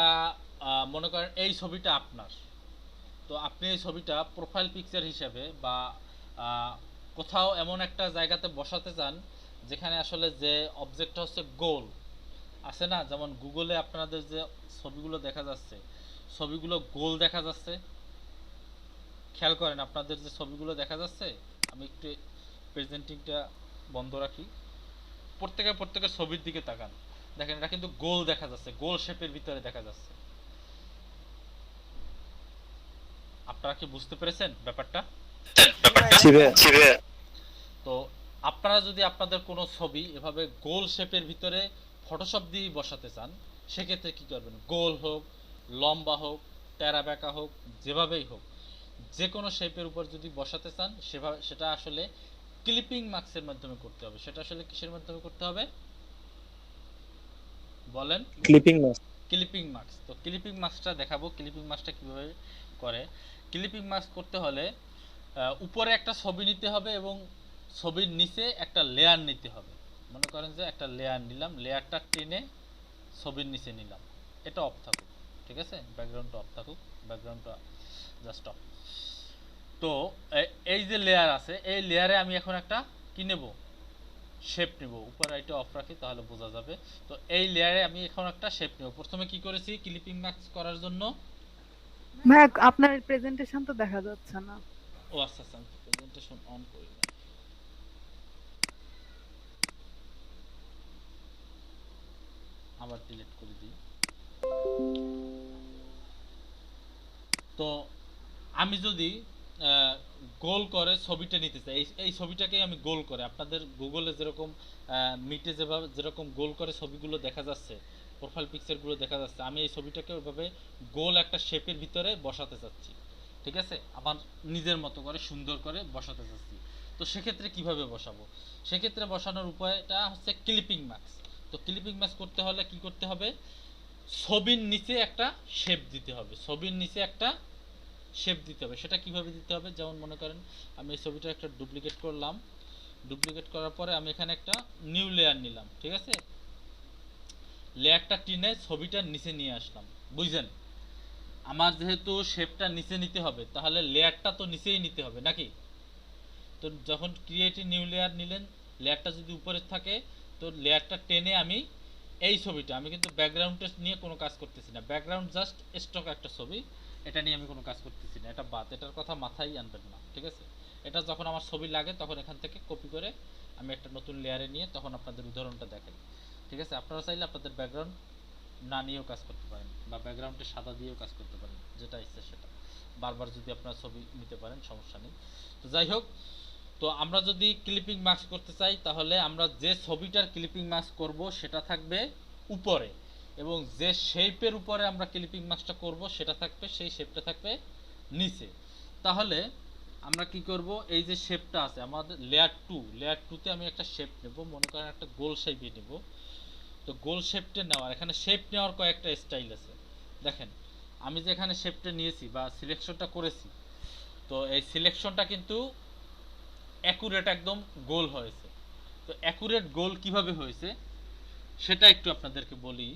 মনে করেন এই ছবিটা আপনার, তো আপনি এই ছবিটা প্রোফাইল পিকচার হিসাবে বা কোথাও এমন একটা জায়গাতে বসাতে চান যেখানে আসলে যে অবজেক্টটা হচ্ছে গোল আছে না, যেমন গুগলে আপনাদের যে ছবিগুলো দেখা যাচ্ছে ছবিগুলো গোল দেখা যাচ্ছে, খেয়াল করেন আপনাদের যে ছবিগুলো দেখা যাচ্ছে। আমি একটু প্রেজেন্টিংটা বন্ধ রাখি, প্রত্যেকের ছবির দিকে তাকান, দেখেন এটা কিন্তু গোল দেখা যাচ্ছে, গোল শেপের ভিতরে দেখা যাচ্ছে। আপনারা কি বুঝতে পেরেছেন ব্যাপারটা? তো আপনারা যদি আপনাদের কোনো ছবি এভাবে গোল শেপের ভিতরে ফটোশপ দিয়ে বসাতে চান সেক্ষেত্রে কি করবেন? গোল হোক, লম্বা হোক, টেরা বেঁকা হোক, যেভাবেই হোক যে কোনো শেপের উপর যদি বসাতে চান সেটা আসলে ক্লিপিং মার্কসের মাধ্যমে করতে হবে। সেটা আসলে কিসের মাধ্যমে করতে হবে বলেন? Clipping marks. Clipping marks. তো ক্লিপিং মার্কসটা দেখাবো ক্লিপিং মার্কসটা কিভাবে করে। ক্লিপিং মার্কস করতে হলে উপরে একটা ছবি নিতে হবে এবং ছবির নিচে একটা লেয়ার নিতে হবে। মনে করেন যে একটা লেয়ার নিলাম, লেয়ারটা টেনে ছবির নিচে নিলাম, এটা অফ থাকুক, ঠিক আছে, ব্যাকগ্রাউন্ডটা অফ থাকুক, ব্যাকগ্রাউন্ডটা জাস্ট অফ। তো এই যে লেয়ার আছে এই লেয়ারে আমি এখন একটা কি নেব? শেপ নেব। উপরে এটা অফ রাখি তাহলে বোঝা যাবে। তো এই লেয়ারে আমি এখন একটা শেপ নেব। প্রথমে কি করেছি ক্লিপিং মার্কস করার জন্য? ভাই আপনার প্রেজেন্টেশন তো দেখা যাচ্ছে না। ও আচ্ছা আচ্ছা, প্রেজেন্টেশন অন করি না, আবার ডিলিট করে দিই। তো আমি যদি গোল করে ছবিটা নিতে চাই, এই ছবিটাকে আমি গোল করে আপনাদের গুগলে যেরকম মিটে যেরকম গোল করে ছবিগুলো দেখা যাচ্ছে, প্রোফাইল পিকচারগুলো দেখা যাচ্ছে, আমি এই ছবিটাকে ওইভাবে গোল একটা শেপের ভিতরে বসাতে চাচ্ছি, ঠিক আছে, আমার নিজের মতো করে সুন্দর করে বসাতে চাচ্ছি। তো সেক্ষেত্রে কিভাবে বসাবো? সেক্ষেত্রে বসানোর উপায়টা হচ্ছে ক্লিপিং মার্কস। তো ক্লিপিং মার্কস করতে হলে কি করতে হবে? ছবির নিচে একটা শেপ দিতে হবে, ছবির নিচে একটা শেপ দিতে হবে। সেটা কিভাবে দিতে হবে? যেমন মনে করেন আমি এই ছবিটা একটা ডুপ্লিকেট করলাম, ডুপ্লিকেট করার পরে আমি এখানে একটা নিউ লেয়ার নিলাম, ঠিক আছে, লেয়ারটা টেনে ছবিটার নিচে নিয়ে আসলাম। বুঝছেন? আমার যেহেতু শেপটা নিচে নিতে হবে তাহলে লেয়ারটা তো নিচেই নিতে হবে নাকি? তো যখন ক্রিয়েট নিউ লেয়ার নিলেন, লেয়ারটা যদি উপরে থাকে তো লেয়ারটা টেনে আমি এই ছবিটা, আমি কিন্তু ব্যাকগ্রাউন্ডটা নিয়ে কোনো কাজ করতেছি না, ব্যাকগ্রাউন্ড জাস্ট স্টক একটা ছবি, এটা নিয়ে আমি কোনো কাজ করতেছি না, এটা বাদ, এটার কথা মাথায় আনবেন না, ঠিক আছে। এটা যখন আমার ছবি লাগে তখন এখান থেকে কপি করে আমি একটা নতুন লেয়ারে নিয়ে তখন আপনাদের উদাহরণটা দেখাই, ঠিক আছে। আপনারা চাইলে আপনাদের ব্যাকগ্রাউন্ড না নিয়েও কাজ করতে পারেন বা ব্যাকগ্রাউন্ডে সাদা দিয়েও কাজ করতে পারেন, যেটা ইচ্ছে সেটা। তো বারবার যদি আপনারা ছবি নিতে পারেন সমস্যা নেই। তো যাই হোক, তো আমরা যদি ক্লিপিং মাস্ক করতে চাই তাহলে আমরা যে ছবিটার ক্লিপিং মাস্ক করব সেটা থাকবে উপরে, এবং যে শেপের উপরে আমরা ক্লিপিং মাস্কটা করব সেটা থাকবে, সেই শেপটা থাকবে নিচে। তাহলে আমরা কি করব, এই যে শেপটা আছে আমাদের লেয়ার 2 তে আমি একটা শেপ নেব, মনে করেন একটা গোল শেপই নেব। তো গোল শেপটা নেওয়ার, এখানে শেপ নেওয়ার কয়েকটা স্টাইল আছে। দেখেন আমি যে এখানে শেপটা নিয়েছি বা সিলেকশনটা করেছি, তো এই সিলেকশনটা কিন্তু অ্যাকুরেট একদম গোল হয়েছে। তো অ্যাকুরেট গোল কিভাবে হয়েছে সেটা একটু আপনাদেরকে বলি।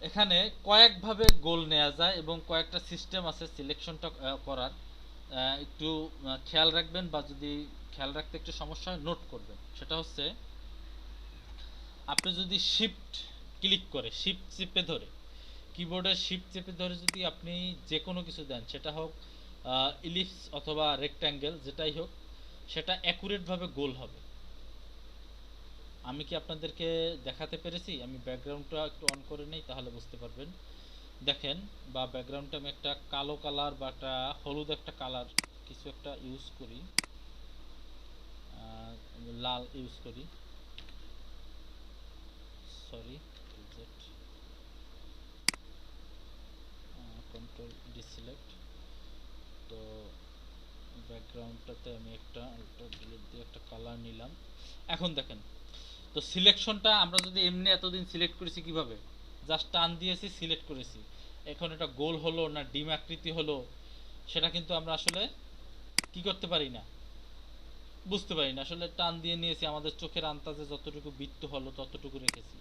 এখানে কয়েকভাবে গোল নেওয়া যায় এবং কয়েকটা সিস্টেম আছে সিলেকশনটা করার। একটু খেয়াল রাখবেন, বা যদি খেয়াল রাখতে একটু সমস্যা হয় নোট করবেন। সেটা হচ্ছে, আপনি যদি শিফট ক্লিক করে শিফট চেপে ধরে, কিবোর্ডের শিফট চেপে ধরে যদি আপনি যে কোনো কিছু দেন, সেটা হোক ইলিপস অথবা রেক্ট্যাঙ্গেল, যেটাই হোক, সেটা অ্যাকুরেটভাবে গোল হবে। আমি কি আপনাদেরকে দেখাতে পেরেছি? আমি ব্যাকগ্রাউন্ডটা একটু অন করে নেই, তাহলে বুঝতে পারবেন। দেখেন, বা ব্যাকগ্রাউন্ডটা আমি একটা কালো কালার বা একটা হলুদ একটা কালার কিছু একটা ইউজ করি, লাল ইউজ করি, সরি, কন্ট্রোল ডিসিলেক্ট। তো ব্যাকগ্রাউন্ডটাতে আমি একটা ডিলিট দিয়ে একটা কালার নিলাম। এখন দেখেন, তো সিলেকশনটা আমরা যদি এমনি এতদিন সিলেক্ট করেছি কিভাবে, জাস্ট টান দিয়েছি, সিলেক্ট করেছি। এখন এটা গোল হলো না ডিম আকৃতি হলো সেটা কিন্তু আমরা আসলে কি করতে পারি না, বুঝতে পারি না। আসলে টান দিয়ে নিয়েছি, আমাদের চোখের আন্দাজে যতটুকু বৃত্ত হলো ততটুকু রেখেছি।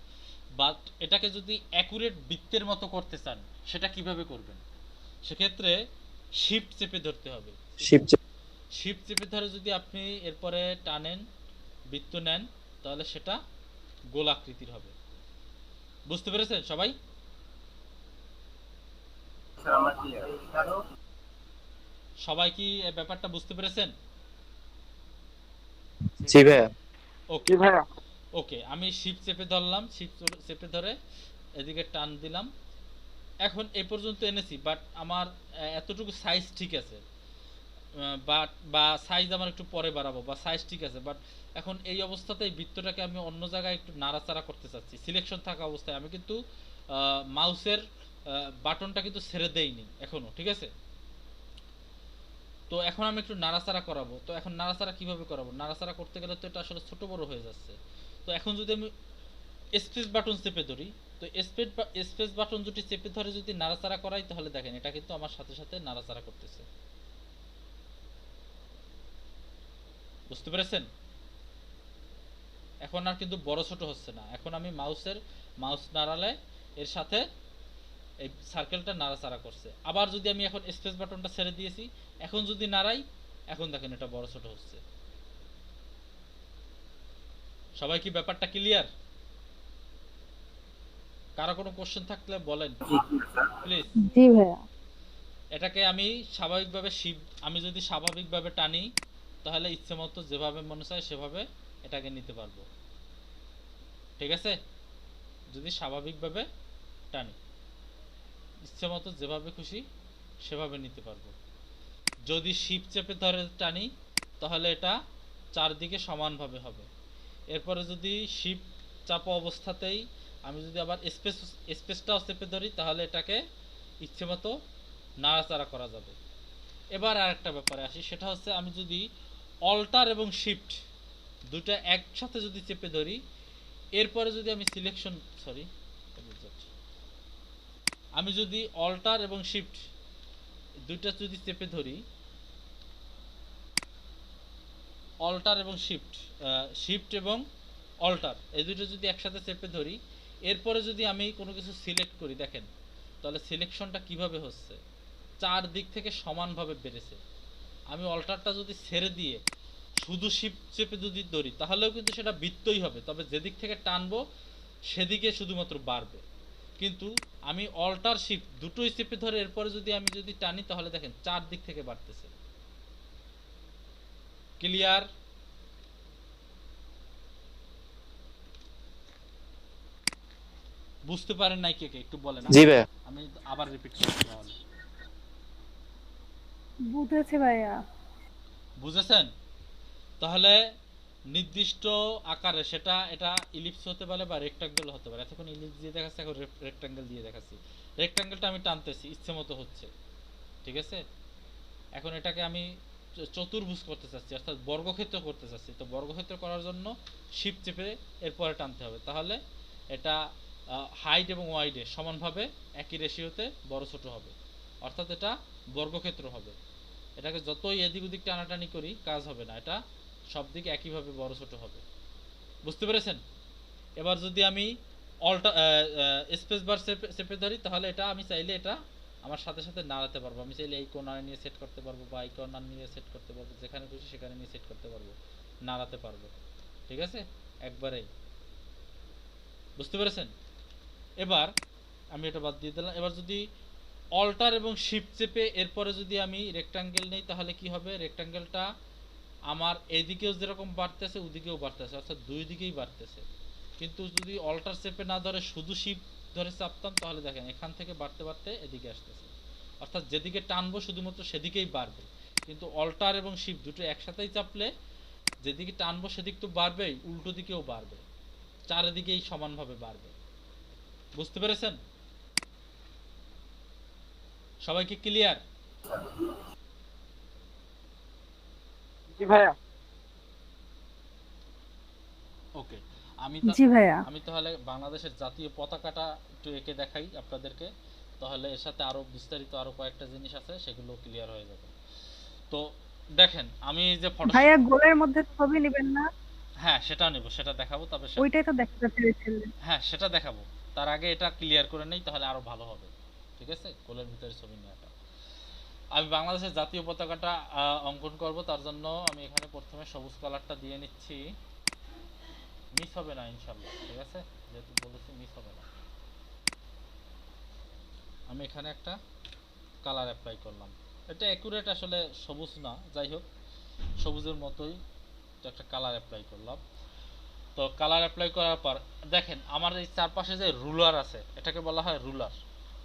বাট এটাকে যদি অ্যাকুরেট বৃত্তের মতো করতে চান সেটা কিভাবে করবেন? সেক্ষেত্রে শিফট চেপে ধরতে হবে। শিফট চেপে ধরে যদি আপনি এরপরে টানেন, বৃত্ত নেন, তাহলে সেটা গোল আকৃতির হবে। বুঝতে পেরেছেন সবাই? সবাই কি এই ব্যাপারটা বুঝতে পেরেছেন? জি ভাইয়া। ওকে ওকে, আমি শিফট চেপে ধরলাম, শিফট চেপে ধরে এদিকে টান দিলাম। এখন এই পর্যন্ত এনেছি, বাট আমার এতটুকু সাইজ ঠিক আছে, বাট বা সাইজ আমার একটু পরে বাড়াবো, বা সাইজ ঠিক আছে, বাট এখন এই অবস্থাতে এই বৃত্তটাকে আমি অন্য জায়গায় একটু নাড়াচাড়া করতে চাচ্ছি। সিলেকশন থাকা অবস্থায় আমি কিন্তু মাউসের বাটনটা কিন্তু ছেড়ে দেইনি এখনো, ঠিক আছে? তো এখন আমি একটু নাড়াচাড়া করাবো। তো এখন নাড়াচাড়া কিভাবে করাবো? নাড়াচাড়া করতে গেলে তো এটা আসলে ছোট বড় হয়ে যাচ্ছে। তো এখন যদি আমি স্পেস বাটন চেপে ধরি, তো স্পেস বাটন যদি চেপে ধরে যদি নাড়াচাড়া করাই, তাহলে দেখেন এটা কিন্তু আমার সাথে সাথে নাড়াচাড়া করতেছে। বুঝতে পেরেছেন? এখন আর কিন্তু বড় ছোট হচ্ছে না। এখন আমি মাউস নাড়ালে এর সাথে এই সার্কেলটা নাড়াচাড়া করছে। আবার যদি আমি এখন স্পেস বাটনটা ছেড়ে দিয়েছি, এখন যদি নাড়াই, এখন দেখেন এটা বড় ছোট হচ্ছে। সবাই কি ব্যাপারটা ক্লিয়ার? কারো কোনো কোশ্চেন থাকলে বলেন প্লিজ। জি ভাইয়া। এটাকে আমি স্বাভাবিকভাবে আমি যদি স্বাভাবিকভাবে টানি, তাহলে ইচ্ছে মতো যেভাবে মনে চায় সেভাবে এটাকে নিতে পারবো, ঠিক আছে? যদি স্বাভাবিকভাবে টানি, ইচ্ছে মতো যেভাবে খুশি সেভাবে নিতে পারবো। যদি শিপ চেপে ধরে টানি, তাহলে এটা চারদিকে সমানভাবে হবে। এরপরে যদি শিপ চাপা অবস্থাতেই আমি যদি আবার স্পেসটাও চেপে ধরি, তাহলে এটাকে ইচ্ছে মতো নাড়াচাড়া করা যাবে। এবার আরেকটা ব্যাপারে আসি, সেটা হচ্ছে আমি যদি অল্টার এবং শিফট দুটো একসাথে যদি চেপে ধরি, এরপরে যদি আমি আমি যদি অল্টার এবং শিফট দুইটা যদি চেপে ধরি, অল্টার এবং শিফট এবং অল্টার এই দুটো যদি একসাথে চেপে ধরি, এরপরে যদি আমি কোনো কিছু সিলেক্ট করি, দেখেন তাহলে সিলেকশনটা কিভাবে হচ্ছে, চার দিক থেকে সমানভাবে বেড়েছে। আমি অল্টারটা যদি ছেড়ে দিয়ে শুধু শিফট চেপে যদি ধরি, তাহলেও কিন্তু সেটা বৃত্তই হবে, তবে যেদিক থেকে টানবো সেদিকে শুধুমাত্র বাড়বে। কিন্তু আমি অল্টার শিফট দুটোই চেপে ধরে এরপরে যদি আমি টানি, তাহলে দেখেন চার দিক থেকে বাড়তেছে। ক্লিয়ার? বুঝতে পারেন নাই কে কে একটু বলেন। জি ভাইয়া। আমি আবার রিপিট করছি তাহলে। বুঝেছি ভাইয়া। বুঝেছেন? তাহলে নির্দিষ্ট আকারে সেটা এটা ইলিপস হতে পারে বা রেক্টাঙ্গেল হতে পারে। এতক্ষণ ইলিপস দিয়ে দেখাচ্ছি, এখন রেক্টাঙ্গেল দিয়ে দেখাচ্ছি। রেক্টাঙ্গেলটা আমি টানতেছি, ইচ্ছে মতো হচ্ছে, ঠিক আছে? এখন এটাকে আমি চতুর্ভুজ করতে চাচ্ছি, অর্থাৎ বর্গক্ষেত্র করতে চাচ্ছি। তো বর্গক্ষেত্র করার জন্য শিফট চেপে এরপরে টানতে হবে, তাহলে এটা হাইট এবং ওয়াইডে সমানভাবে একই রেশিওতে বড় ছোট হবে, অর্থাৎ এটা বর্গক্ষেত্র হবে। এটাকে যতই এদিক ওদিক টানাটানি করি কাজ হবে না, এটা সব দিকে একইভাবে বড় ছোট হবে। বুঝতে পেরেছেন? এবার যদি আমি অল্টা স্পেস বার চেপে ধরি, তাহলে এটা আমি চাইলে এটা আমার সাথে সাথে নাড়াতে পারবো। আমি চাইলে এই কর্নারে নিয়ে সেট করতে পারবো বা এই কর্নার নিয়ে সেট করতে পারবো, যেখানে খুশি সেখানে নিয়ে সেট করতে পারবো, নাড়াতে পারবো, ঠিক আছে? একবারেই। বুঝতে পেরেছেন? এবার আমি এটা বাদ দিয়ে দিলাম। এবার যদি অল্টার এবং শিফট চেপে এরপরে যদি আমি রেক্টাঙ্গেল নেই, তাহলে কি হবে? রেক্টাঙ্গেলটা আমার এদিকেও যেরকম বাড়তেছে ওদিকেও বাড়তেছে, অর্থাৎ দুই দিকেই বাড়তেছে। কিন্তু যদি অল্টার চেপে না ধরে শুধু শিফট ধরে চাপতাম, তাহলে দেখেন এখান থেকে বাড়তে বাড়তে এদিকে আসতেছে, অর্থাৎ যেদিকে টানবো শুধুমাত্র সেদিকেই বাড়বে। কিন্তু অল্টার এবং শিফট দুটো একসাথেই চাপলে যেদিকে টানবো সেদিক তো বাড়বেই, উল্টো দিকেও বাড়বে, চারিদিকেই সমানভাবে বাড়বে। বুঝতে পেরেছেন? সবাইকে ক্লিয়ার? জি ভাইয়া। ওকে। আমি জি ভাইয়া। আমি তাহলে বাংলাদেশের জাতীয় পতাকাটা একটু এঁকে দেখাই আপনাদেরকে, তাহলে এর সাথে আরো বিস্তারিত আরো কয়েকটা জিনিস আছে, সেগুলো ক্লিয়ার হয়ে যাবে। তো দেখেন আমি যে ফটো, ভাইয়া গোলের মধ্যে ছবি নেবেন না? হ্যাঁ সেটা নেব, সেটা দেখাবো, তবে ওইটাই তো দেখাতে চেয়েছিলেন। হ্যাঁ সেটা দেখাবো। তার আগে এটা ক্লিয়ার করে নেই, তাহলে আরো ভালো হবে, ঠিক আছে? গোলের ভিতরে ছবি নেওয়াটা। আমি বাংলাদেশের জাতীয় পতাকাটা অঙ্কন করব, তার জন্য আমি এখানে প্রথমে সবুজ কালারটা দিয়ে নিচ্ছি। মিস হবে না ইনশাল্লাহ, ঠিক আছে? যেহেতু বলেছি মিস হবে না। আমি এখানে একটা কালার অ্যাপ্লাই করলাম। এটা অ্যাকুরেট আসলে সবুজ না, যাই হোক সবুজের মতোই একটা কালার অ্যাপ্লাই করলাম। তো কালার অ্যাপ্লাই করার পর দেখেন আমার এই চারপাশে যে রুলার আছে, এটাকে বলা হয় রুলার।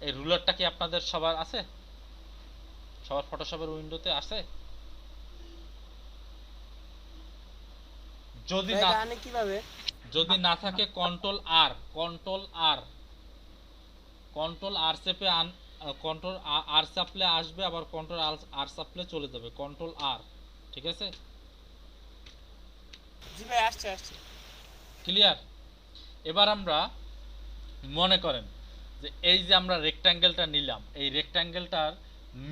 এই রুলারটা কি আপনাদের সবার আছে? সবার ফটোশপের উইন্ডোতে আছে? যদি না কিভাবে? যদি না থাকে কন্ট্রোল আর, কন্ট্রোল আর, কন্ট্রোল আর চেপে কন্ট্রোল আর চাপলে আসবে, আবার কন্ট্রোল আর চাপলে চলে যাবে, কন্ট্রোল আর, ঠিক আছে? জি ভাই, আসছে আসছে। ক্লিয়ার? এবার আমরা মনে করেন যে এই যে আমরা রেক্ট্যাঙ্গেলটা নিলাম, এই রেক্ট্যাঙ্গেলটার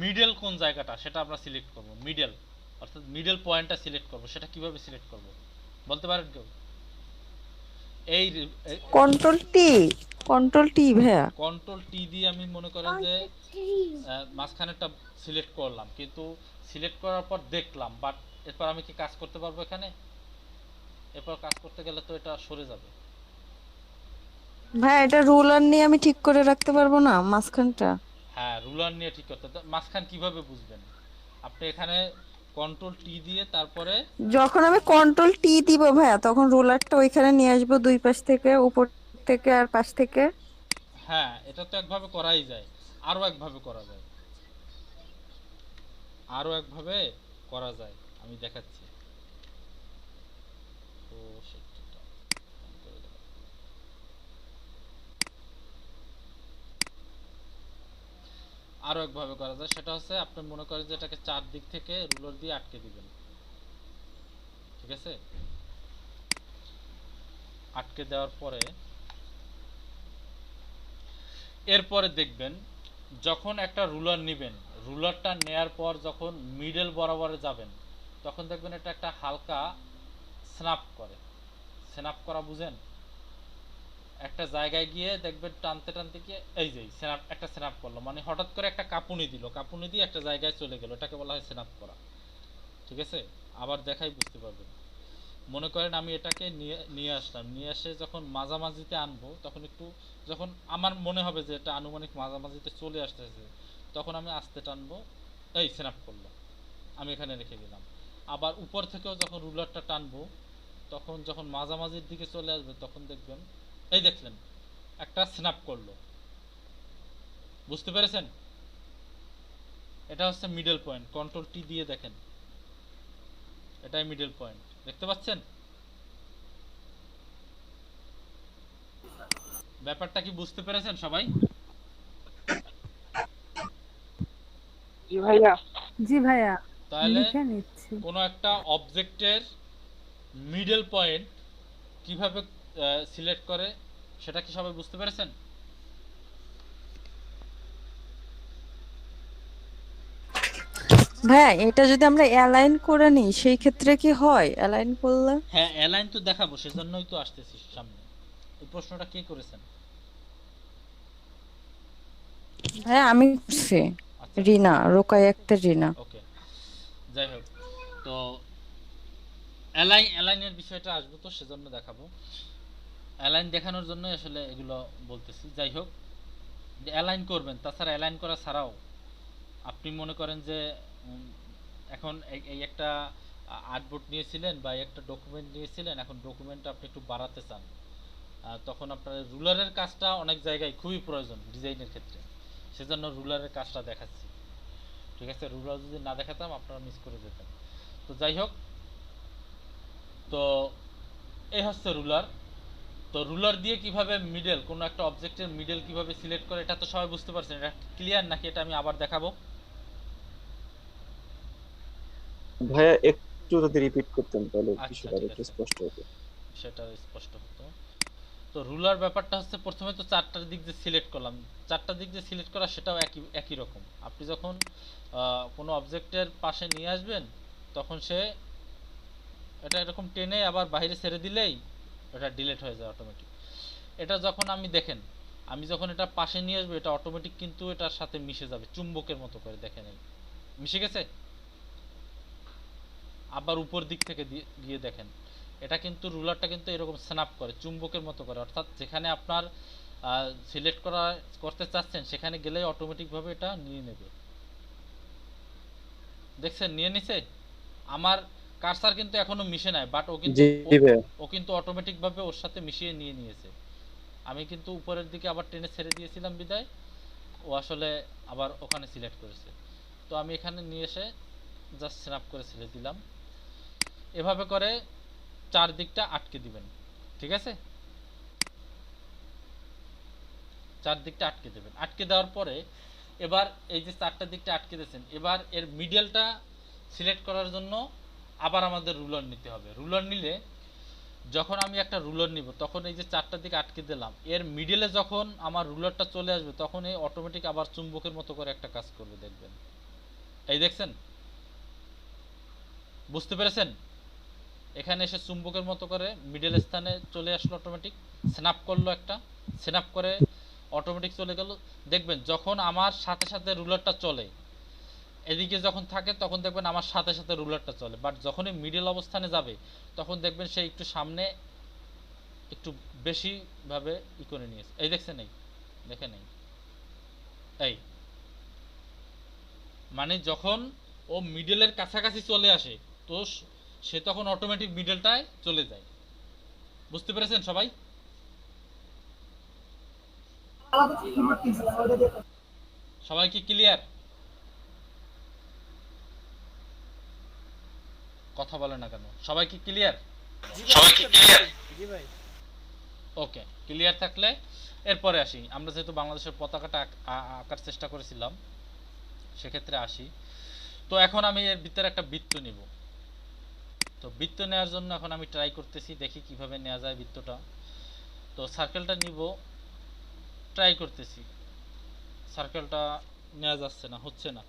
মিডল কোন জায়গাটা সেটা আমরা সিলেক্ট করব। মিডল অর্থাৎ মিডল পয়েন্টটা সিলেক্ট করব। সেটা কিভাবে সিলেক্ট করব বলতে পারেন কেউ? এই কন্ট্রোল টি, কন্ট্রোল টি ভাইয়া। কন্ট্রোল টি দিয়ে আমি মনে করেন যে মাঝখানেরটা সিলেক্ট করলাম, কিন্তু সিলেক্ট করার পর দেখলাম, বাট এরপর আমি কি কাজ করতে পারবো এখানে? এরপর কাজ করতে গেলে তো এটা সরে যাবে। ভাইয়া এটা রুলার নিয়ে আমি ঠিক করে রাখতে পারবো না মাঝখানটা? হ্যাঁ রুলার নিয়ে ঠিক করতে, মাঝখান কিভাবে বুঝবেন? আপনি এখানে কন্ট্রোল টি দিয়ে তারপরে যখন আমি কন্ট্রোল টি দিব ভাইয়া, তখন রুলারটা ওইখানে নিয়ে আসবো, দুই পাশ থেকে, উপর থেকে আর পাশ থেকে। হ্যাঁ এটা তো একভাবে করাই যায়, আরো একভাবে করা যায়, আরো একভাবে করা যায়, আমি দেখাচ্ছি। তো সেটা on করে দিলাম। আরো একভাবে করা যায়, সেটা হচ্ছে আপনি মনে করেন যে এটাকে চারদিক থেকে রুলার দিয়ে আটকে দিবেন, ঠিক আছে? আটকে দেওয়ার পরে এরপরে দেখবেন যখন একটা রুলার নেবেন, রুলারটা নেয়ার পর যখন মিডল বরাবরে যাবেন, তখন দেখবেন এটা একটা হালকা স্ন্যাপ করে। স্ন্যাপ করা বুঝেন? একটা জায়গায় গিয়ে দেখবেন টানতে টানতে গিয়ে এই যে স্ন্যাপ, একটা স্ন্যাপ করলো, মানে হঠাৎ করে একটা কাঁপুনি দিল, কাঁপুনি দিয়ে একটা জায়গায় চলে গেল, এটাকে বলা হয় স্ন্যাপ করা, ঠিক আছে? আবার দেখাই বুঝতে পারবেন। মনে করেন আমি এটাকে নিয়ে আসলাম, নিয়ে এসে যখন মাঝামাঝিতে আনবো, তখন একটু যখন আমার মনে হবে যে এটা আনুমানিক মাঝামাঝিতে চলে আসতেছে, তখন আমি আস্তে টানবো, এই স্ন্যাপ করলো, আমি এখানে রেখে দিলাম। আবার উপর থেকেও যখন রুলারটা টানবো, তখন যখন মাঝামাঝির দিকে চলে আসবে, তখন দেখবেন এই দেখলেন একটা স্ন্যাপ করলো। বুঝতে পেরেছেন? এটা হচ্ছে মিডল পয়েন্ট, কন্ট্রোল টি দিয়ে দেখেন, এটাই মিডল পয়েন্ট, দেখতে পাচ্ছেন? ব্যাপারটা কি বুঝতে পেরেছেন সবাই? জি ভাইয়া। জি ভাইয়া, তাহলে লিখে নিচ্ছি। কোনো একটা অবজেক্টের মিডল পয়েন্ট কিভাবে সিলেক্ট করে সেটা কি সবাই বুঝতে পেরেছেন? ভাইয়া এটা যদি আমরা অ্যালাইন করে নিই সেই ক্ষেত্রে কি হয় অ্যালাইন করলে? হ্যাঁ, অ্যালাইন তো দেখাবো, সেজন্যই তো আসতেছি সামনে। এই প্রশ্নটা কে করেছেন? ভাইয়া আমি করছি, আচ্ছা, রিনা, রোকাই আক্তার রিনা। ওকে, যাই হোক। তো অ্যালাইনের বিষয়টা আসবো, তো সেজন্য দেখাবো। অ্যালাইন দেখানোর জন্য আসলে এগুলো বলতেছি। যাই হোক, অ্যালাইন করবেন, তাছাড়া অ্যালাইন করা ছাড়াও আপনি মনে করেন যে এখন এই একটা আর্টবোর্ড নিয়েছিলেন বা একটা ডকুমেন্ট নিয়েছিলেন, এখন ডকুমেন্টটা আপনি একটু বাড়াতে চান, তখন আপনার রুলারের কাজটা অনেক জায়গায় খুবই প্রয়োজন ডিজাইনের ক্ষেত্রে, সেজন্য রুলারের কাজটা দেখাচ্ছি। ঠিক আছে, রুলার যদি না দেখাতাম আপনারা মিস করে যেতেন। তো যাই হোক, তো এই হচ্ছে রুলার। তো রুলার দিয়ে কিভাবে মিডল, কোনো একটা অবজেক্টের মিডল কিভাবে সিলেক্ট করে এটা তো সবাই বুঝতে পারছেন। এটা ক্লিয়ার নাকি এটা আমি আবার দেখাবো? ভাইয়া একটু যদি রিপিট করতেন তাহলে আচ্ছা, বিষয়টা ঠিক একটু আছে, স্পষ্ট হতো। সেটা স্পষ্ট হতো। তো রুলার ব্যাপারটা হচ্ছে, প্রথমে তো চারটার দিক দিয়ে সিলেক্ট করলাম, চারটা দিক দিয়ে সিলেক্ট করা সেটাও একই একই রকম। আপনি যখন কোনো অবজেক্টের পাশে নিয়ে আসবেন, তখন সে এটা এরকম টেনে আবার বাইরে ছেড়ে দিলেই এটা ডিলিট হয়ে যায় অটোমেটিক। এটা যখন আমি দেখেন, আমি যখন এটা পাশে নিয়ে আসবো, এটা অটোমেটিক কিন্তু এটার সাথে মিশে যাবে চুম্বকের মতো করে, দেখেন এই মিশে গেছে। আবার উপর দিক থেকে গিয়ে দেখেন, এটা কিন্তু রুলারটা কিন্তু এরকম স্ন্যাপ করে চুম্বকের মতো করে, অর্থাৎ যেখানে আপনার সিলেক্ট করতে চাচ্ছেন সেখানে গেলেই অটোমেটিকভাবে এটা নিয়ে নেবে। দেখছেন নিয়ে নিছে। আমার কারসার কিন্তু এখনো মিশে নাই, বাট ও কিন্তু জি ভাইয়া। ও কিন্তু অটোমেটিকভাবে ওর সাথে মিশিয়ে নিয়ে নিয়েছে। আমি কিন্তু উপরের দিকে আবার টেনে ছেড়ে দিয়েছিলাম বিদায় ও আসলে আবার ওখানে সিলেক্ট করেছে। তো আমি এখানে নিয়ে এসে জাস্ট স্ন্যাপ করে ছেড়ে দিলাম। এভাবে করে চারদিকটা আটকে দিবেন, ঠিক আছে? চারদিকটা আটকে দেবেন। আটকে দেওয়ার পরে এবার এই যে চারটা দিকটা আটকে দিয়েছেন, এবার এর মিডলটা সিলেক্ট করার জন্য আবার আমাদের রুলার নিতে হবে। রুলার নিলে, যখন আমি একটা রুলার নিব তখন এই যে চারটা দিকে আটকে দিলাম, এর মিডলে যখন আমার রুলারটা চলে আসবে তখন এই অটোমেটিক আবার চুম্বকের মতো করে একটা কাজ করবে, দেখবেন। এই দেখছেন, বুঝতে পেরেছেন? এখানে এসে চুম্বকের মতো করে মিডল স্থানে চলে আসলো, অটোমেটিক স্ন্যাপ করলো, একটা স্ন্যাপ করে অটোমেটিক চলে গেল। দেখবেন যখন আমার সাথে সাথে রুলারটা চলে, এদিকে যখন থাকে তখন দেখবেন আমার সাথে সাথে রুলারটা চলে, বাট যখনই মিডল অবস্থানে যাবে তখন দেখবেন সে একটু সামনে একটু বেশি ভাবে ই করে নিয়েছে। এই দেখছেন, এই দেখেন, এই মানে যখন ও মিডলের কাছাকাছি চলে আসে তো সে তখন অটোমেটিক মিডলটায় চলে যায়। বুঝতে পেরেছেন সবাই? সবাই কি ক্লিয়ার? কথা বলে না কেন? সবাই কি ক্লিয়ার? সবাই কি ক্লিয়ার? জি ভাই। ওকে, ক্লিয়ার থাকলে এরপরে আসি। আমরা যেহেতু বাংলাদেশের পতাকাটা আঁকার চেষ্টা করেছিলাম, সেক্ষেত্রে আসি। তো এখন আমি এর ভিতরে একটা বৃত্ত নিব। তো বৃত্ত নেওয়ার জন্য এখন আমি ট্রাই করতেছি, দেখি কিভাবে নেওয়া যায় বৃত্তটা। তো সার্কেলটা নিব, ট্রাই করতেছি, সার্কেলটা নেওয়া যাচ্ছে না, হচ্ছে না।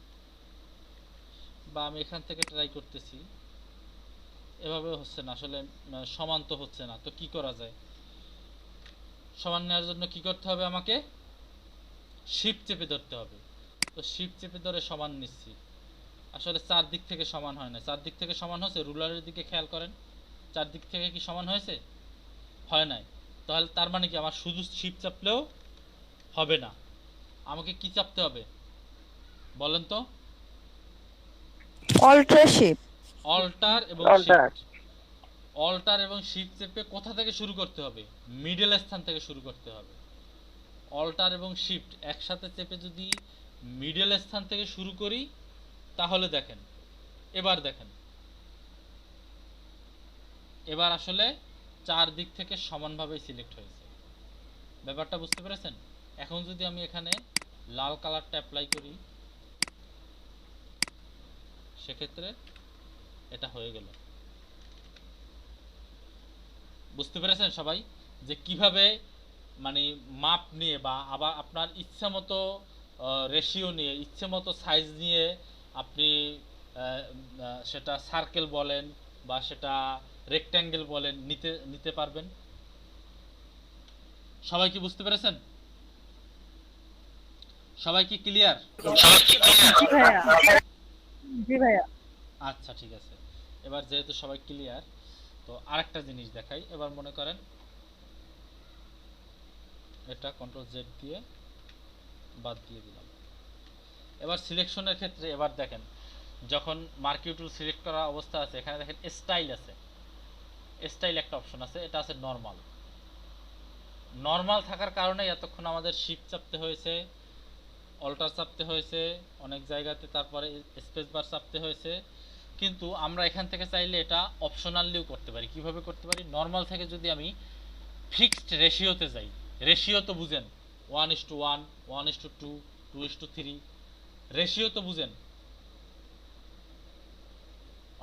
বা আমি এখান থেকে ট্রাই করতেছি, এভাবে হচ্ছে না আসলে, সমান তো হচ্ছে না। তো কি করা যায়? সমান নেওয়ার জন্য কি করতে হবে? আমাকে শিফট চেপে ধরতে হবে। তো শিফট চেপে ধরে সমান নিচ্ছি। আসলে চারদিক থেকে সমান হয় না। চারদিক থেকে সমান হয়েছে? রুলারের দিকে খেয়াল করেন, চারদিক থেকে কি সমান হয়েছে? হয় নাই। তাহলে তার মানে কি আমার শুধু শিফট চাপলেও হবে না, আমাকে কি চাপতে হবে বলেন তো? অল্টারশিপ। অল্টার এবং অল্টার। শিফট। অল্টার এবং শিফট চেপে কোথা থেকে শুরু করতে হবে? মিডল স্থান থেকে শুরু করতে হবে। অল্টার এবং শিফট একসাথে চেপে যদি মিডল স্থান থেকে শুরু করি তাহলে দেখেন, এবার দেখেন, এবার আসলে চারদিক থেকে সমানভাবে সিলেক্ট হয়েছে। ব্যাপারটা বুঝতে পেরেছেন? এখন যদি আমি এখানে লাল কালারটা অ্যাপ্লাই করি, সেক্ষেত্রে এটা হয়ে গেল। বুঝতে পেরেছেন সবাই যে কিভাবে মানে মাপ নিয়ে বা আবার আপনার ইচ্ছা মতো রেশিও নিয়ে, ইচ্ছে মতো সাইজ নিয়ে আপনি সেটা সার্কেল বলেন বা সেটা রেক্ট্যাঙ্গেল বলেন নিতে পারবেন। সবাই কি বুঝতে পেরেছেন? সবাই কি ক্লিয়ার? জি ভাইয়া, জি ভাইয়া। আচ্ছা ঠিক আছে। এবার যেহেতু সবাই ক্লিয়ার, তো আরেকটা জিনিস দেখাই। এবার মনে করেন এটা কন্ট্রোল জেড দিয়ে বাদ দিয়ে দিলাম। এবার সিলেকশনের ক্ষেত্রে এবার দেখেন, যখন মার্কিউ টুল সিলেক্ট করা অবস্থা আছে, এখানে দেখেন স্টাইল আছে, স্টাইল একটা অপশন আছে, এটা আছে নরমাল। নরমাল থাকার কারণে এতক্ষণ আমাদের শিফট চাপতে হয়েছে, অল্টার চাপতে হয়েছে অনেক জায়গাতে, তারপরে স্পেস বার চাপতে হয়েছে। কিন্তু আমরা এখান থেকে চাইলে এটা অপশনালিও করতে পারি। কিভাবে করতে পারি? নরমাল থেকে যদি আমি ফিক্সড রেশিওতে যাই, রেশিও তো বুঝেন, 1:1, 1:2, 2:3, রেশিও তো বুঝেন,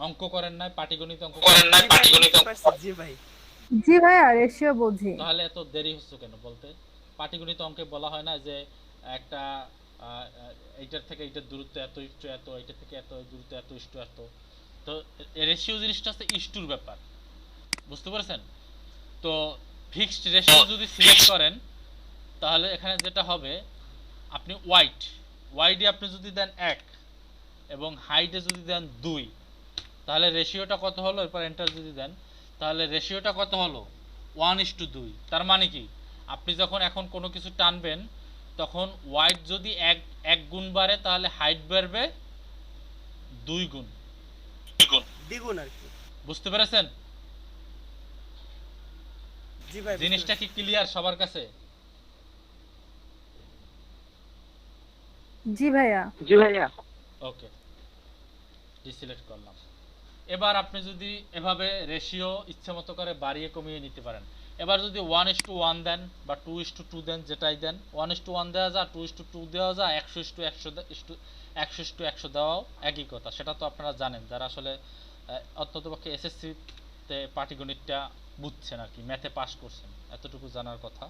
অঙ্ক করেন নাই, পাটিগণিত অঙ্ক করেন নাই, জি ভাই। জি ভাইয়া, রেশিও বুঝি। তাহলে এত দেরি হচ্ছে কেন বলতে? পাটিগণিত অঙ্কে বলা হয় না যে একটা এইটার থেকে এইটার দূরত্ব এত ইস্টু এত, এইটা থেকে এত দূরত্ব এত ইস্টু এত। তো রেশিও জিনিসটা হচ্ছে ইস্টুর ব্যাপার, বুঝতে পারছেন? তো ফিক্সড রেশিও যদি সিলেক্ট করেন, তাহলে এখানে যেটা হবে, আপনি ওয়াইডে আপনি যদি দেন 1 এবং হাইটে যদি দেন 2, তাহলে রেশিওটা কত হলো? এরপর এন্টার যদি দেন, তাহলে রেশিওটা কত হলো? 1:2। তার মানে কি, আপনি যখন এখন কোনো কিছু টানবেন, তখন ওয়াইড যদি এক গুণ বাড়ে, তাহলে হাইট বাড়বে 2 গুণ, দ্বিগুণ আর কি। বুঝতে পেরেছেন? জি ভাই, জিনিসটা কি ক্লিয়ার সবার কাছে? জি ভাইয়া। জি ভাইয়া। ওকে, ডিসিলেক্ট করলাম। এবার আপনি যদি এভাবে রেশিও ইচ্ছে মতো করে বাড়িয়ে কমিয়ে নিতে পারেন। এবার যদি 1:1 দেন বা 2:2 দেন, যেটাই দেন, 1:1 দেওয়া যায়, 2:2 দেওয়া যায়, 100:100 দেওয়াও একই কথা। সেটা তো আপনারা জানেন, যারা আসলে অন্ততপক্ষে এসএসসিতে পাটিগণিতটা বুঝছেন আর কি, ম্যাথে পাস করছেন, এতটুকু জানার কথা।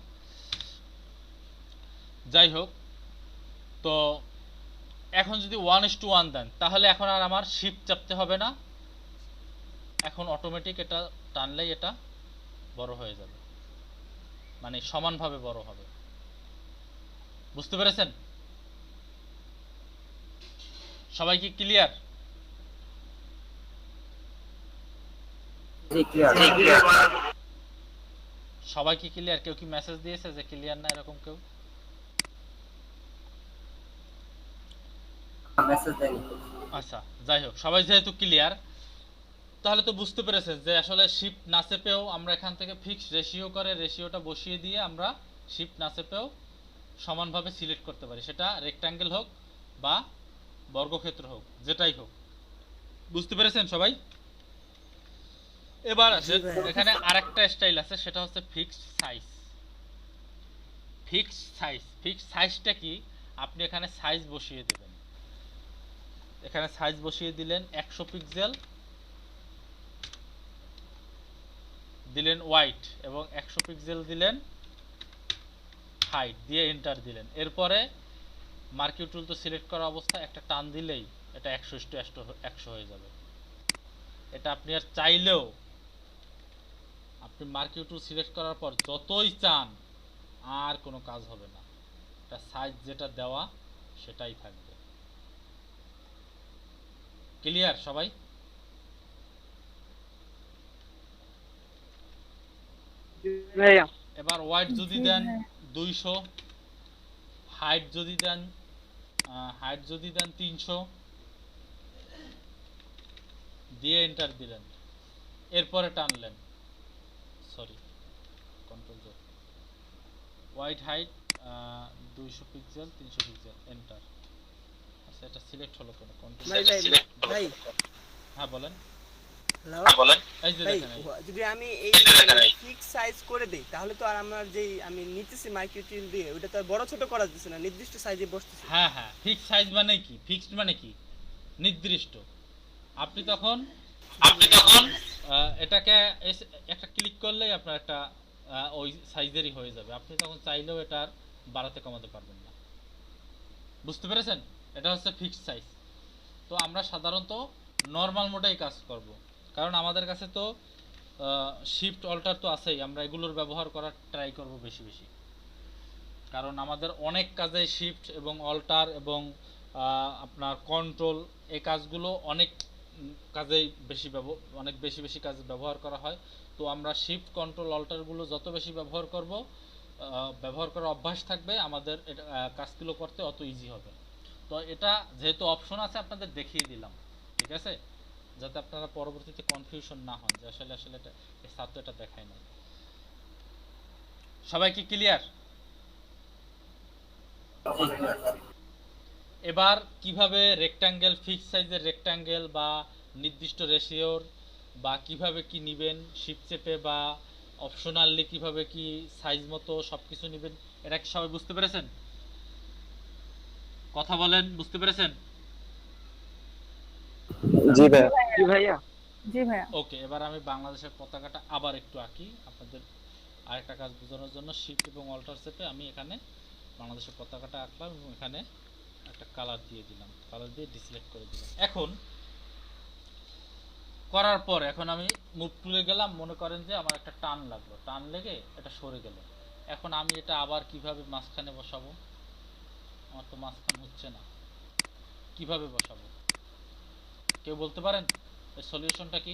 যাই হোক, তো এখন যদি 1:1 দেন, তাহলে এখন আর আমার শিফট চাপতে হবে না, এখন অটোমেটিক এটা টানলেই এটা বড় হয়ে যাবে, মানে সমানভাবে বড় হবে। বুঝতে পেরেছেন? সবাই কি ক্লিয়ার? সবাই কি ক্লিয়ার? কেউ কি মেসেজ দিয়েছে যে ক্লিয়ার না, এরকম কেউ? আচ্ছা, যাই হোক, সবাই যেহেতু ক্লিয়ার, তাহলে তো বুঝতে পেরেছেন যে আসলে শিফট না চেপেও আমরা এখান থেকে ফিক্সড রেশিও করে রেশিওটা বসিয়ে দিয়ে আমরা শিফট না চেপেও সমানভাবে সিলেক্ট করতে পারি, সেটা রেক্ট্যাঙ্গেল হোক বা বর্গক্ষেত্র হোক, যেটাই হোক। বুঝতে পেরেছেন সবাই? এবার আছে এখানে আরেকটা স্টাইল আছে, সেটা হচ্ছে ফিক্সড সাইজ। ফিক্সড সাইজটা কি? আপনি এখানে সাইজ বসিয়ে দেবেন। এখানে সাইজ বসিয়ে দিলেন 100 পিক্সেল, দিলেন ওয়াইড, এবং 100 পিক্সেল দিলেন হাইট, দিয়ে এন্টার দিলেন। এরপরে মার্কিউ টুল তো সিলেক্ট করা অবস্থা, একটা টান দিলেই এটা 100:100 হয়ে যাবে। এটা আপনি আর চাইলেও, আপনি মার্কিউ টুল সিলেক্ট করার পর যতই চান, আর কোনো কাজ হবে না, এটা সাইজ যেটা দেওয়া সেটাই থাকবে। ক্লিয়ার সবাই? এবার ওয়াইড যদি দেন 200, হাইট যদি দেন 300, দিয়ে এন্টার দিলেন, এরপরে টানলেন, sorry control Z, wide height 200 pixel, 300 pixel, enter. আচ্ছা আছে, এটা সিলেক্ট হলো কেন? কন্ট্রোল ভাই ভাই ভাই হ্যাঁ বলেন। হ্যালো এই যে ভাই, দেখেন এই যদি আমি এই ফিক্স সাইজ করে দেই তাহলে তো আর আমার যেই আমি নিতেছি মাইক্রোটিল দিয়ে ওটা তো আর বড় ছোট করা যাচ্ছে না, নির্দিষ্ট সাইজে বসতেছে। হ্যাঁ হ্যাঁ, ফিক্স সাইজ মানে কি? ফিক্সড মানে কি? নির্দিষ্ট। আপনি তখন এটাকে একটা ক্লিক করলেই আপনার একটা ওই সাইজেরই হয়ে যাবে। আপনি তখন চাইলেও এটা আর বাড়াতে কমাতে পারবেন না। বুঝতে পেরেছেন? এটা হচ্ছে ফিক্সড সাইজ। তো আমরা সাধারণত নর্মাল মোডেই কাজ করব, কারণ আমাদের কাছে তো শিফট অল্টার তো আছেই, আমরা এগুলোর ব্যবহার করার ট্রাই করব বেশি বেশি, কারণ আমাদের অনেক কাজে শিফট এবং অল্টার এবং আপনার কন্ট্রোল এই কাজগুলো অনেক কাজেই অনেক বেশি বেশি কাজে ব্যবহার করা হয়। তো আমরা শিফট কন্ট্রোল অল্টারগুলো যত বেশি ব্যবহার করব, ব্যবহার করার অভ্যাস থাকবে, আমাদের এটা কাজগুলো করতে অত ইজি হবে। তো এটা যেহেতু অপশন আছে আপনাদের দেখিয়ে দিলাম, ঠিক আছে, যাতে আপনারা পরবর্তীতে কনফিউশন না হন যে আসলে আসলে এটা এই ছাত্র এটা দেখায় না। সবাই কি ক্লিয়ার? এবার কিভাবে রেক্ট্যাঙ্গেল, ফিক্স সাইজের রেক্ট্যাঙ্গেল বা নির্দিষ্ট রেশিওর বা কিভাবে কি নেবেন শিফট চেপে বা অপশনালি কিভাবে কি সাইজ মতো সবকিছু নেবেন, এটা কি সবাই বুঝতে পেরেছেন? কথা বলেন, বুঝতে পেরেছেন? জি ভাই। জি ভাইয়া। জি ভাইয়া। ওকে, এবার আমি বাংলাদেশের পতাকাটা আবার একটু আঁকি আপনাদের আরেকটা কাজ বোঝানোর জন্য। শিফট এবং অল্টার চেপে আমি এখানে বাংলাদেশের পতাকাটা আঁকলাম এবং এখানে একটা কালার দিয়ে দিলাম, কালার দিয়ে ডিসিলেক্ট করে দিলাম। এখন করার পর এখন আমি মুভ টুলে গেলাম, মনে করেন যে আমার একটা টান লাগলো, টান লেগে এটা সরে গেল। এখন আমি এটা আবার কিভাবে মাঝখানে বসাবো? আমার তো মাঝখানে হচ্ছে না, কিভাবে বসাবো কেউ বলতে পারেন? এর সলিউশনটা কি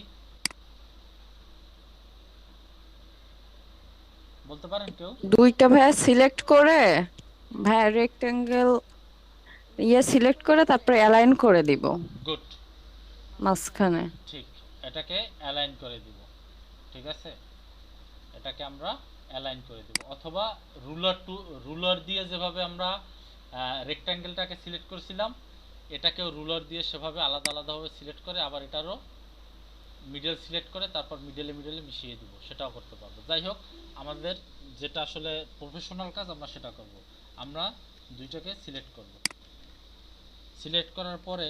বলতে পারেন কেউ? দুইটা ভাইয়া সিলেক্ট করে, ভাইয়া রেক্টেঙ্গেল সিলেক্ট করে তারপরে অ্যালাইন করে দিব গুড, মাঝখানে। ঠিক, এটাকে অ্যালাইন করে দিব, ঠিক আছে, এটাকে আমরা অ্যালাইন করে দেব। অথবা রুলার দিয়ে যেভাবে আমরা রেক্ট্যাঙ্গেলটাকে সিলেক্ট করেছিলাম, এটাকেও রুলার দিয়ে সেভাবে আলাদা আলাদাভাবে সিলেক্ট করে আবার এটারও মিডল সিলেক্ট করে তারপর মিডলে মিশিয়ে দিব, সেটাও করতে পারবো। যাই হোক, আমাদের যেটা আসলে প্রফেশনাল কাজ আমরা সেটা করব। আমরা দুইটাকে সিলেক্ট করব, সিলেক্ট করার পরে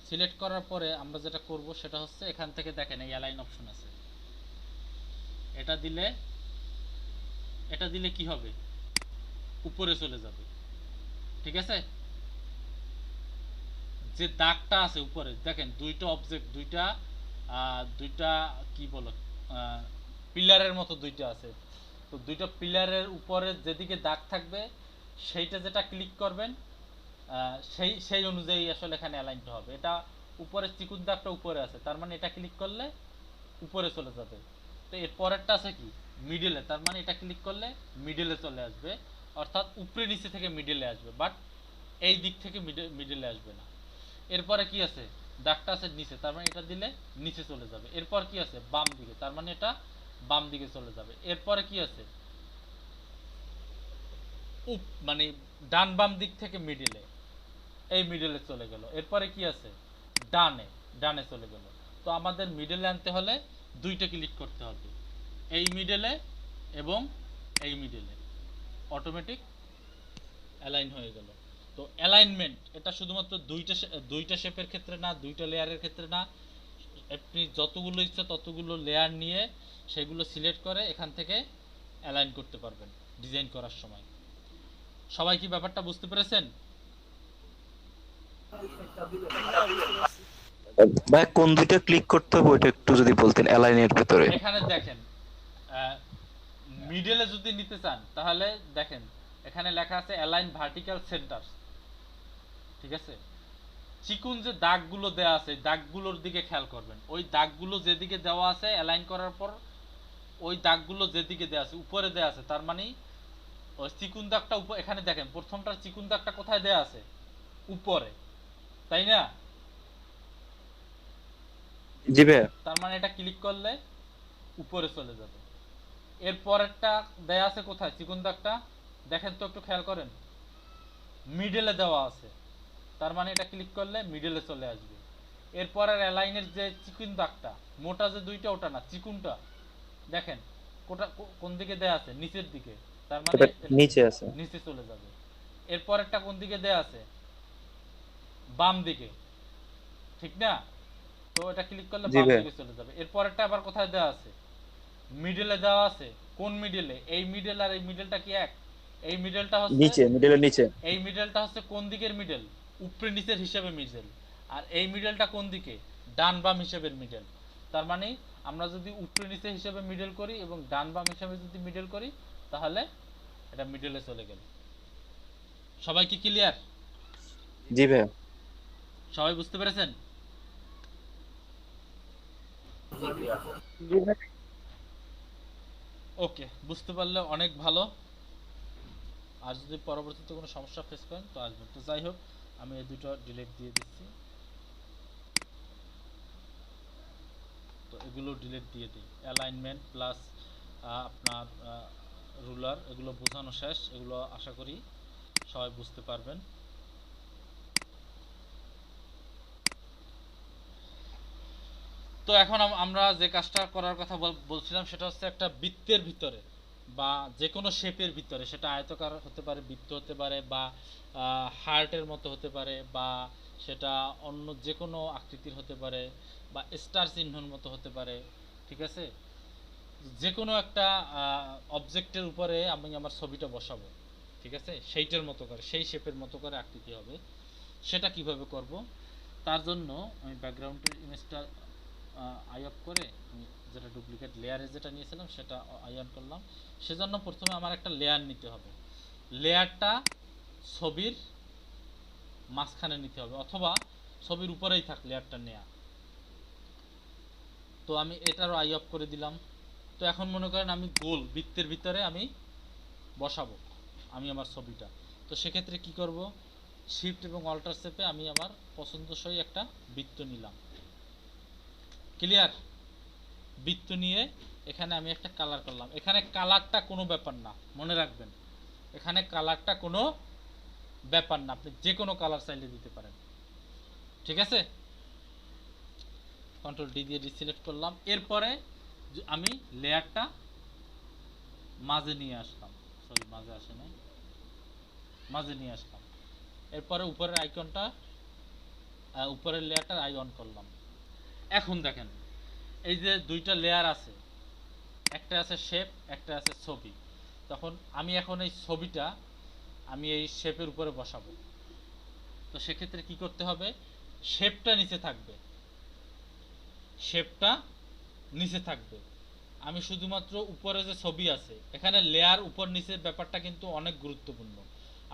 সিলেক্ট করার পরে আমরা যেটা করব সেটা হচ্ছে এখান থেকে দেখেন এই অ্যালাইন অপশন আছে, এটা দিলে কি হবে? উপরে চলে যাবে, ঠিক আছে। যে দাগটা আছে উপরে দেখেন, দুইটা অবজেক্ট, দুইটা কি বলো পিলারের মতো দুইটা আছে। তো দুইটা পিলারের উপরে যেদিকে দাগ থাকবে সেইটা যেটা ক্লিক করবেন সেই অনুযায়ী আসলে এখানে অ্যালাইনটা হবে। এটা উপরে চিকুন দাগটা উপরে আছে, তার মানে এটা ক্লিক করলে উপরে চলে যাবে। তো এর পরেরটা আছে কি মিডলে, তার মানে এটা ক্লিক করলে মিডলে চলে আসবে, অর্থাৎ উপরে নিচে থেকে মিডলে আসবে, বাট এই দিক থেকে মিডলে আসবে না। এরপরে কি আছে? দাগটা আছে নিচে, তার মানে এটা দিলে নিচে চলে যাবে। এরপর কি আছে? বাম দিকে, তার মানে এটা বাম দিকে চলে যাবে। এরপরে কি আছে? মানে ডান বাম দিক থেকে মিডলে, এই মিডলে চলে গেল। এরপরে কি আছে? ডানে চলে গেল। তো আমাদের মিডলে আনতে হলে দুইটা ক্লিক করতে হবে, এই মিডলে এবং এই মিডলে, অটোমেটিক অ্যালাইন হয়ে গেল। তো অ্যালাইনমেন্ট এটা শুধুমাত্র দুইটা শেপের ক্ষেত্রে না, দুইটা লেয়ারের ক্ষেত্রে না, আপনি যতগুলো ইচ্ছা ততগুলো লেয়ার নিয়ে সেগুলো সিলেক্ট করে এখান থেকে অ্যালাইন করতে পারবেন ডিজাইন করার সময়। সবাই কি ব্যাপারটা বুঝতে পেরেছেন? ভাই কোন দুইটা ক্লিক করতে হবে ওইটা একটু যদি বলতেন অ্যালাইনের ভিতরে। এখানে দেখেন মিডলে যদি নিতে চান তাহলে দেখেন এখানে লেখা আছে অ্যালাইন ভার্টিক্যাল সেন্টার, ঠিক আছে। চিকুন যে দাগগুলো দেওয়া আছে দাগগুলোর দিকে খেয়াল করবেন, ওই দাগগুলো যেদিকে দেওয়া আছে অ্যালাইন করার পর ওই দাগগুলো যেদিকে দেওয়া আছে উপরে দেওয়া আছে, তার মানে ওই চিকুন দাগটা এখানে দেখেন প্রথমটার চিকুন দাগটা কোথায় দেওয়া আছে? উপরে, তাই না? জি ভাই। তার মানে এটা ক্লিক করলে উপরে চলে যাবে। এর পরেরটা দেয়া আছে কোথায় চিকুন দাগটা? দেখেন তো, একটু খেয়াল করেন। মিডলে দেওয়া আছে, তার মানে এটা ক্লিক করলে মিডলে চলে আসবে। এরপরের অ্যালাইনের যে চিকুন দাগটা, মোটা যে দুইটা ওটা না, চিকুনটা দেখেন কোন দিকে দেয়া আছে, নিচের দিকে, তার মানে এটা নিচে আছে। নিচে চলে যাবে। এরপরেরটা কোন দিকে দেয়া আছে, বাম দিকে, ঠিক না? তো এটা ক্লিক করলে জি বাম ভাই। দিকে চলে যাবে। এরপরেরটা আবার কোথায় দেওয়া আছে, মিডলে দেওয়া আছে। কোন মিডলে? এই মিডল আর এই মিডলটা কি এক? এই মিডলটা হচ্ছে, নিচে, মিডলের নিচে। এই মিডলটা হচ্ছে কোন দিকের মিডল, উপরে নিচের হিসাবে মিডল। আর এই মিডলটা কোন দিকে, ডান বাম হিসাবের মিডল। তার মানে আমরা যদি উপরে নিচে হিসাবে মিডল করি এবং ডান বাম হিসাবে যদি মিডল করি, তাহলে এটা মিডলে চলে গেল। সবাই কি ক্লিয়ার? জি ভাই। সবাই বুঝতে পেরেছেন? ওকে, বুঝতে পারলে অনেক ভালো। আর যদি পরবর্তীতে কোনো সমস্যা ফেস করেন তো আসবেন। তো যাই হোক, আমি এই দুটো ডিলিট দিয়ে দিচ্ছি। তো এগুলো ডিলিট দিয়ে দিই। অ্যালাইনমেন্ট প্লাস আপনার রুলার, এগুলো বোঝানো শেষ। এগুলো আশা করি সবাই বুঝতে পারবেন। তো এখন আমরা যে কাজটা করার কথা বলছিলাম সেটা হচ্ছে একটা বৃত্তের ভিতরে বা যে কোনো শেপের ভিতরে, সেটা আয়তাকার হতে পারে, বৃত্ত হতে পারে, বা হার্টের মতো হতে পারে, বা সেটা অন্য যে কোনো আকৃতির হতে পারে, বা স্টার চিহ্নের মতো হতে পারে, ঠিক আছে? যে কোনো একটা অবজেক্টের উপরে আমি আমার ছবিটা বসাবো, ঠিক আছে? সেইটার মতো করে, সেই শেপের মতো করে আকৃতি হবে। সেটা কিভাবে করব, তার জন্য আমি ব্যাকগ্রাউন্ডের ইমেজটা আই অফ করে, আমি যেটা ডুপ্লিকেট লেয়ারে যেটা নিয়েছিলাম সেটা আই অন করলাম। সেজন্য প্রথমে আমার একটা লেয়ার নিতে হবে। লেয়ারটা ছবির মাঝখানে নিতে হবে, অথবা ছবির উপরেই থাক লেয়ারটা নেয়া। তো আমি এটারও আই অফ করে দিলাম। তো এখন মনে করেন আমি গোল বৃত্তের ভিতরে আমি বসাবো আমি আমার ছবিটা। তো সেক্ষেত্রে কি করব, শিফট এবং অল্টার চেপে আমি আমার পছন্দসই একটা বৃত্ত নিলাম। ক্লিয়ার? বৃত্ত নিয়ে এখানে আমি একটা কালার করলাম। এখানে কালারটা কোনো ব্যাপার না, মনে রাখবেন, এখানে কালারটা কোনো ব্যাপার না, আপনি যে কোনো কালার চাইলে দিতে পারেন, ঠিক আছে? কন্ট্রোল ডি দিয়ে ডিসিলেক্ট করলাম। এরপরে আমি লেয়ারটা মাঝে নিয়ে আসলাম, সরি মাঝে আসে নাই, মাঝে নিয়ে আসলাম। এরপরে উপরের আইকনটা, উপরের লেয়ারটা আই অন করলাম। এখন দেখেন এই যে দুইটা লেয়ার আছে, একটা আছে শেপ, একটা আছে ছবি। তখন আমি এখন এই ছবিটা আমি এই শেপের উপরে বসাবো। তো সেক্ষেত্রে কি করতে হবে, শেপটা নিচে থাকবে, শেপটা নিচে থাকবে। আমি শুধুমাত্র উপরে যে ছবি আছে, এখানে লেয়ার উপর নিচের ব্যাপারটা কিন্তু অনেক গুরুত্বপূর্ণ।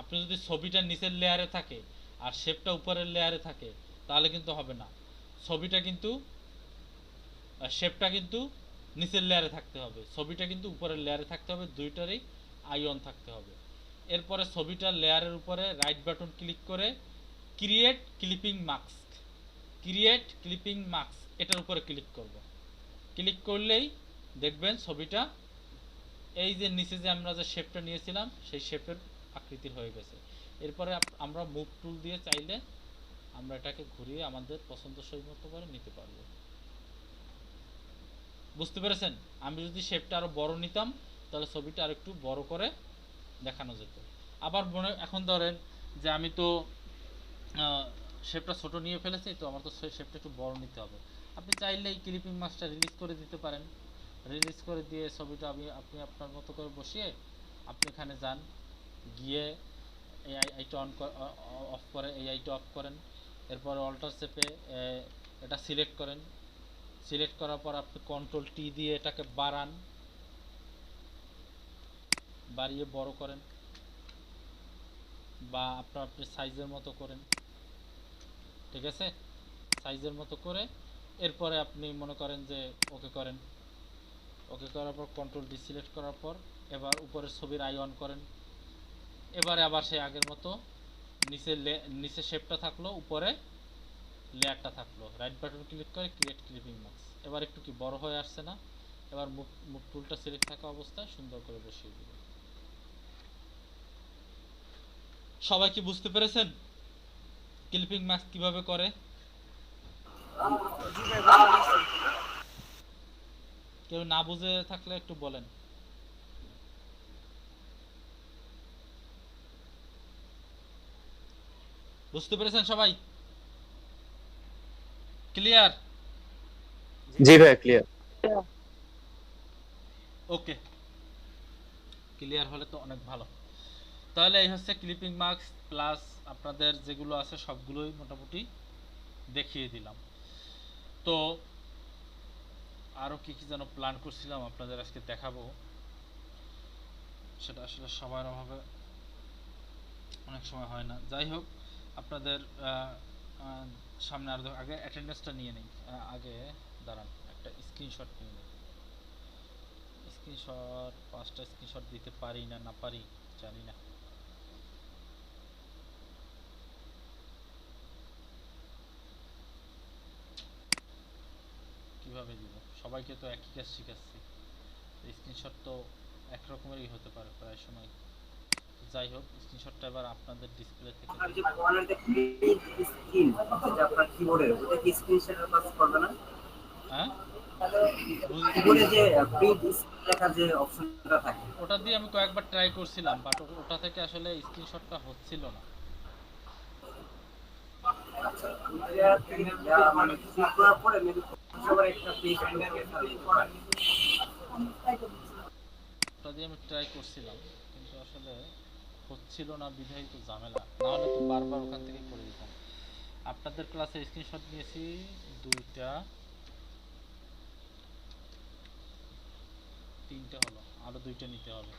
আপনি যদি ছবিটা নিচের লেয়ারে থাকে আর শেপটা উপরের লেয়ারে থাকে তাহলে কিন্তু হবে না। ছবিটা কিন্তু, শেপটা কিন্তু নিচের লেয়ারে থাকতে হবে, ছবিটা কিন্তু উপরের লেয়ারে থাকতে হবে, দুইটারই আই অন থাকতে হবে। এরপরে ছবিটার লেয়ারের উপরে রাইট বাটন ক্লিক করে create clipping mask, create clipping mask এটার উপরে ক্লিক করব। ক্লিক করলেই দেখবেন ছবিটা এই যে নিচে যে আমরা যে শেপটা নিয়েছিলাম সেই শেপের আকৃতির হয়ে গেছে। এরপরে আমরা মুভ টুল দিয়ে চাইলে আমরা এটাকে ঘুরিয়ে আমাদের পছন্দসই মতো করে নিতে পারবো। বুঝতে পেরেছেন? আমি যদি শেপটা আরো বড় নিতাম তাহলে ছবিটা আর একটু বড় করে দেখানো যেত। আবার এখন ধরেন যে আমি তো শেপটা ছোট নিয়ে ফেলেছি, তো আমার তো শেপটা একটু বড় নিতে হবে। আপনি চাইলে এই ক্লিপিং মাস্কটা রিলিজ করে দিতে পারেন। রিলিজ করে দিয়ে ছবিটা আপনি আপনার মতো করে বসিয়ে আপনি এখানে যান, গিয়ে এই আইটা অফ করে, এই আইটা অফ করেন। এরপরে অল্টার চেপে এটা সিলেক্ট করেন। সিলেক্ট করার পর আপনি কন্ট্রোল টি দিয়ে এটাকে বাড়ান, বাড়িয়ে বড় করেন, বা আপনি সাইজের মতো করেন, ঠিক আছে? সাইজের মতো করে এরপরে আপনি মনে করেন যে ওকে করেন। ওকে করার পর কন্ট্রোল ডি সিলেক্ট করার পর এবার উপরের ছবির আই অন করেন। এবারে আবার সেই আগের মতো নিচে শেপটা থাকলো, উপরে লেয়ারটা থাকলো। রাইট বাটন ক্লিক করে ক্রিয়েট ক্লিপিং মাস্ক। এবার একটু কি বড় হয়ে আসছে না? এবার মুভ টুলটা সিলেক্ট থাকা অবস্থায় সুন্দর করে বসিয়ে দিবেন। সবাই কি বুঝতে পেরেছেন ক্লিপিং মাস্ক কিভাবে করে? জি ভাই বুঝতে পারছি। কেউ না বুঝে থাকলে একটু বলেন। বুঝতে পেরেছেন সবাই? ক্লিয়ার? জি ভাই ক্লিয়ার। ওকে, ক্লিয়ার হলে তো অনেক ভালো। তাহলে এই হচ্ছে ক্লিপিং মার্কস প্লাস আপনাদের যেগুলো আছে সবগুলোই মোটামুটি দেখিয়ে দিলাম। তো আরও কি কি যেন প্ল্যান করছিলাম আপনাদের আজকে দেখাবো, সেটা আসলে সময়ের অভাবে অনেক সময় হয় না। যাই হোক, আপনাদের সামনে আরো আগে অ্যাটেন্ডেন্সটা নিয়ে নেই। আগে দাঁড়ান, একটা স্ক্রিনশট নিয়ে নিই। স্ক্রিনশট 5টা স্ক্রিনশট দিতে পারি না না পারি জানি না। কিভাবে দিব? সবাইকে তো একই কাজ শিখাচ্ছি, স্ক্রিনশট তো এক রকমেরই হতে পারে প্রায় সময়। যাই হোক, স্ক্রিনশটটা এবার আপনাদের ডিসপ্লে থেকে আর যে কর্নারে স্ক্রিন যেটা আপনার কিবোর্ডের ওটা কি স্ক্রিনশটের কাজ করবে না? হ্যাঁ, কিবোর্ডে যে প্রিন্ট স্ক্রিন লেখা যে অপশনটা থাকে ওটা দিয়ে আমি কয়েকবার ট্রাই করছিলাম, বাট ওটা থেকে আসলে স্ক্রিনশটটা হচ্ছিল না। আচ্ছা এটা মানে ক্লিক করার পরে মেবি সবার একটা পেজ ওটা দিয়ে আমি ট্রাই করছিলাম, কিন্তু আসলে হচ্ছিল না বিধায় তো ঝামেলা, নাহলে তো বারবার ওখান থেকে করে দিতাম। আপনাদের ক্লাসে স্ক্রিনশট নিয়েছি 2টা, 3টে হলো, আরো 2টা নিতে হবে।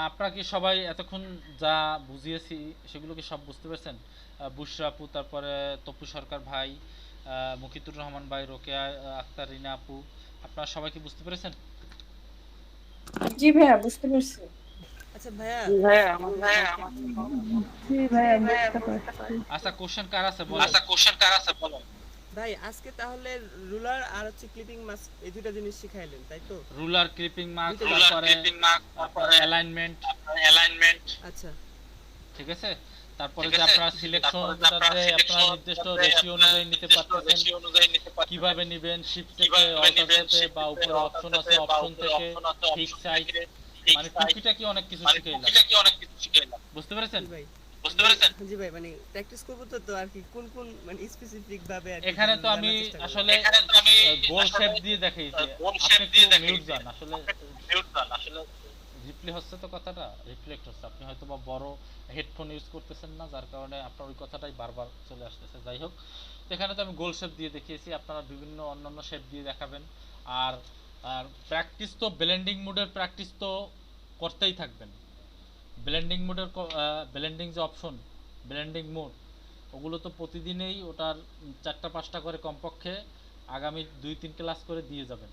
আপনারা কি সবাই এতক্ষণ যা বুঝিয়েছি সেগুলো কি সব বুঝতে পেরেছেন? বুশরা আপু, তারপরে তপু সরকার ভাই, মুকিতুর রহমান ভাই, রোকেয়া আক্তার, রিনা আপু, আপনারা সবাই কি বুঝতে পেরেছেন? জি ভাইয়া বুঝতে পারছি। আচ্ছা ভাইয়া, জি ভাইয়া বুঝতে পারছি। আচ্ছা, কোশ্চেন কার আছে বলেন। ভাই আজকে তাহলে রুলার আর হচ্ছে ক্লিপিং মাস্ক এই দুটো জিনিস শিখাইলেন তাই তো? রুলার, ক্লিপিং মার্ক, তারপরে অ্যালাইনমেন্ট। আচ্ছা ঠিক আছে, তারপরে যে আপনারা সিলেকশন, যেটাতে আপনারা নির্দিষ্ট রেশিও অনুযায়ী নিতে পারতেছেন, কিভাবে নেবেন, শিফট থেকে অল্টার থেকে, বা উপরে অপশন আছে অপশন থেকে ফিক্স সাইজ, মানে টুকিটাকি অনেক কিছু শিখাইলাম। বুঝতে পেরেছেন? জি ভাই জি ভাই, মানে প্র্যাকটিস করবো তো আর কি কোন কোন মানে স্পেসিফিক ভাবে আর কি এখানে তো আমি জানার চেষ্টা করবো। আসলে গোল শেপ দিয়ে দেখাইছি। আপনি একটু মিউট যান, আসলে রিপ্লে হচ্ছে তো, কথাটা রিফ্লেক্ট হচ্ছে। আপনি হয়তো বা বড় হেডফোন ইউজ করতেছেন না, যার কারণে আপনার ওই কথাটাই বারবার চলে আসতেছে। যাই হোক, তো এখানে তো আমি গোল শেপ দিয়ে দেখিয়েছি, আপনারা বিভিন্ন অন্যান্য শেপ দিয়ে দেখাবেন। আর আর প্র্যাকটিস তো ব্লেন্ডিং মোডের প্র্যাকটিস তো করতেই থাকবেন। ব্লেন্ডিং মোডের ব্লেন্ডিং যে অপশন, ব্লেন্ডিং মোড, ওগুলো তো প্রতিদিনই ওটার 4টা 5টা করে কমপক্ষে আগামী 2-3 ক্লাস করে দিয়ে যাবেন।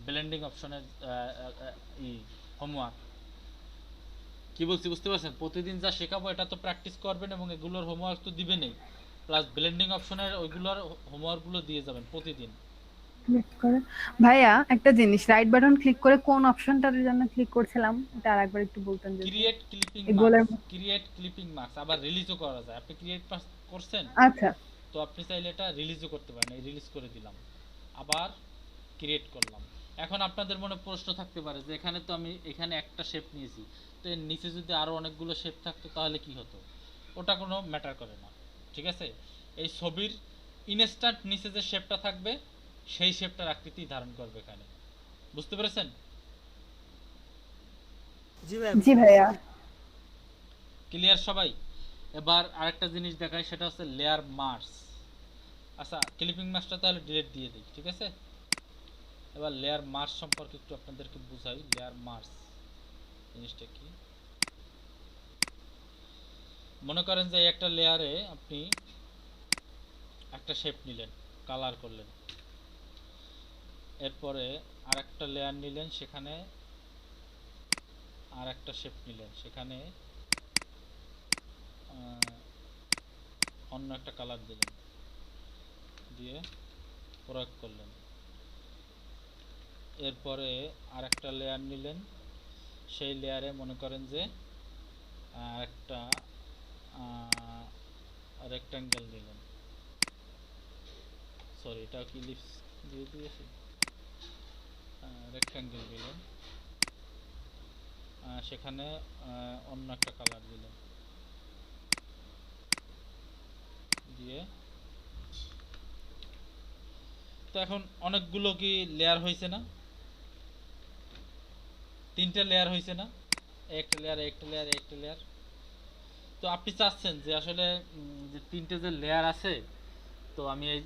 ব্লেন্ডিং অপশনের হোমওয়ার্ক কি বলছি বুঝতে পারছেন? প্রতিদিন যা শেখাবো এটা তো প্র্যাকটিস করবেন, এবং এগুলোর হোমওয়ার্ক তো দিবেনই, প্লাস ব্লেন্ডিং অপশনের ওইগুলোর হোমওয়ার্কগুলো দিয়ে যাবেন প্রতিদিন। ক্লিক করে ভাইয়া একটা জিনিস, রাইট বাটন ক্লিক করে কোন অপশনটার জন্য ক্লিক করছিলাম এটা আরেকবার একটু বলতেন যদি। ক্রিয়েট ক্লিপিং এই গোলের মার্কস, ক্রিয়েট ক্লিপিং মার্কস আবার রিলিজও করা যায়। আপনি ক্রিয়েট করছেন, আচ্ছা তো আপনি চাইলে এটা রিলিজও করতে পারেন। এই রিলিজ করে দিলাম, আবার ক্রিয়েট করলাম। এখন আপনাদের মনে প্রশ্ন থাকতে পারে যে এখানে তো আমি এখানে একটা শেপ নিয়েছি, তো এর নিচে যদি আরো অনেকগুলো শেপ থাকতো তাহলে কি হতো? ওটা কোনো ম্যাটার করে না, ঠিক আছে? এই ছবির ইনস্ট্যান্ট নিচে যে শেপটা থাকবে সেই শেপটার আকৃতি ধারণ করবে এখানে। বুঝতে পেরেছেন? জি ভাই জি ভাইয়া ক্লিয়ার সবাই? এবার আরেকটা জিনিস দেখাই, সেটা হচ্ছে লেয়ার মার্কস। আচ্ছা, ক্লিপিং মার্কসটা তাহলে ডিলিট দিয়ে দিই, ঠিক আছে? এবার লেয়ার মার্কস সম্পর্কে একটু আপনাদেরকে বুঝাই। লেয়ার মার্কস জিনিসটা কি? মনে করেন যে একটা লেয়ারে আপনি একটা শেপ নিলেন, কালার করলেন, এরপরে আরেকটা লেয়ার নিলেন, সেখানে আর একটা শেপ নিলেন, সেখানে অন্য একটা কালার দিলেন, দিয়ে প্রয়োগ করলেন। এরপরে আরেকটা লেয়ার নিলেন, সেই লেয়ারে মনে করেন যে একটা রেক্ট্যাঙ্গেল দিলেন, সরি এটা কি লিপস দিয়ে দিয়েছি, রেক্ট্যাঙ্গেল দিলেন, সেখানে অন্য একটা কালার দিলেন, দিয়ে তো এখন অনেকগুলো কি লেয়ার হয়েছে না, 3টে লেয়ার হয়েছে না, একটা লেয়ার একটা লেয়ার একটা লেয়ার। তো আপনি চাচ্ছেন যে আসলে যে 3টে যে লেয়ার আছে, তো আমি এই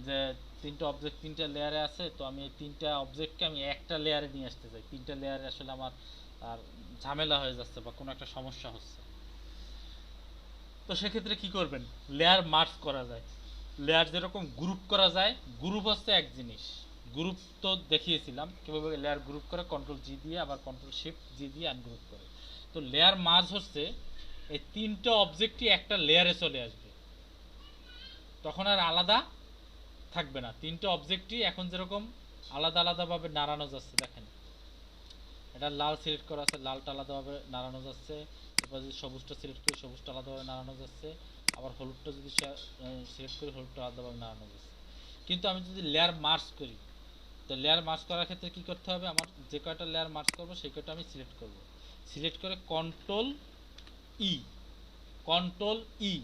যে 3টে অবজেক্ট 3টে লেয়ারে আছে, তো আমি এই 3টা অবজেক্টকে আমি একটা লেয়ারে নিয়ে আসতে চাই। 3টে লেয়ারে আসলে আমার আর ঝামেলা হয়ে যাচ্ছে বা কোনো একটা সমস্যা হচ্ছে। তো সেক্ষেত্রে কি করবেন, লেয়ার মার্জ করা যায়। লেয়ার যেরকম গ্রুপ করা যায়, গ্রুপ হচ্ছে এক জিনিস, গ্রুপ তো দেখিয়েছিলাম কীভাবে লেয়ার গ্রুপ করে, কন্ট্রোল জি দিয়ে আবার কন্ট্রোল শিফট জি দিয়ে আনগ্রুপ করে। তো লেয়ার মার্জ হচ্ছে এই 3টে অবজেক্টই একটা লেয়ারে চলে আসবে, তখন আর আলাদা থাকবে না। 3টে অবজেক্টই এখন যেরকম আলাদা আলাদাভাবে নাড়ানো যাচ্ছে, দেখেন এটা লাল সিলেক্ট করা আছে, লালটা আলাদাভাবে নাড়ানো যাচ্ছে, এরপর যদি সবুজটা সিলেক্ট করি সবুজটা আলাদাভাবে নাড়ানো যাচ্ছে, আবার হলুদটা যদি সিলেক্ট করি হলুদটা আলাদাভাবে নাড়ানো যাচ্ছে। কিন্তু আমি যদি লেয়ার মার্জ করি, তো লেয়ার মার্জ করার ক্ষেত্রে কি করতে হবে, আমার যে কয়টা লেয়ার মার্জ করবো সেই কয়টা আমি সিলেক্ট করব, সিলেক্ট করে কন্ট্রোল ই, কন্ট্রোল ই,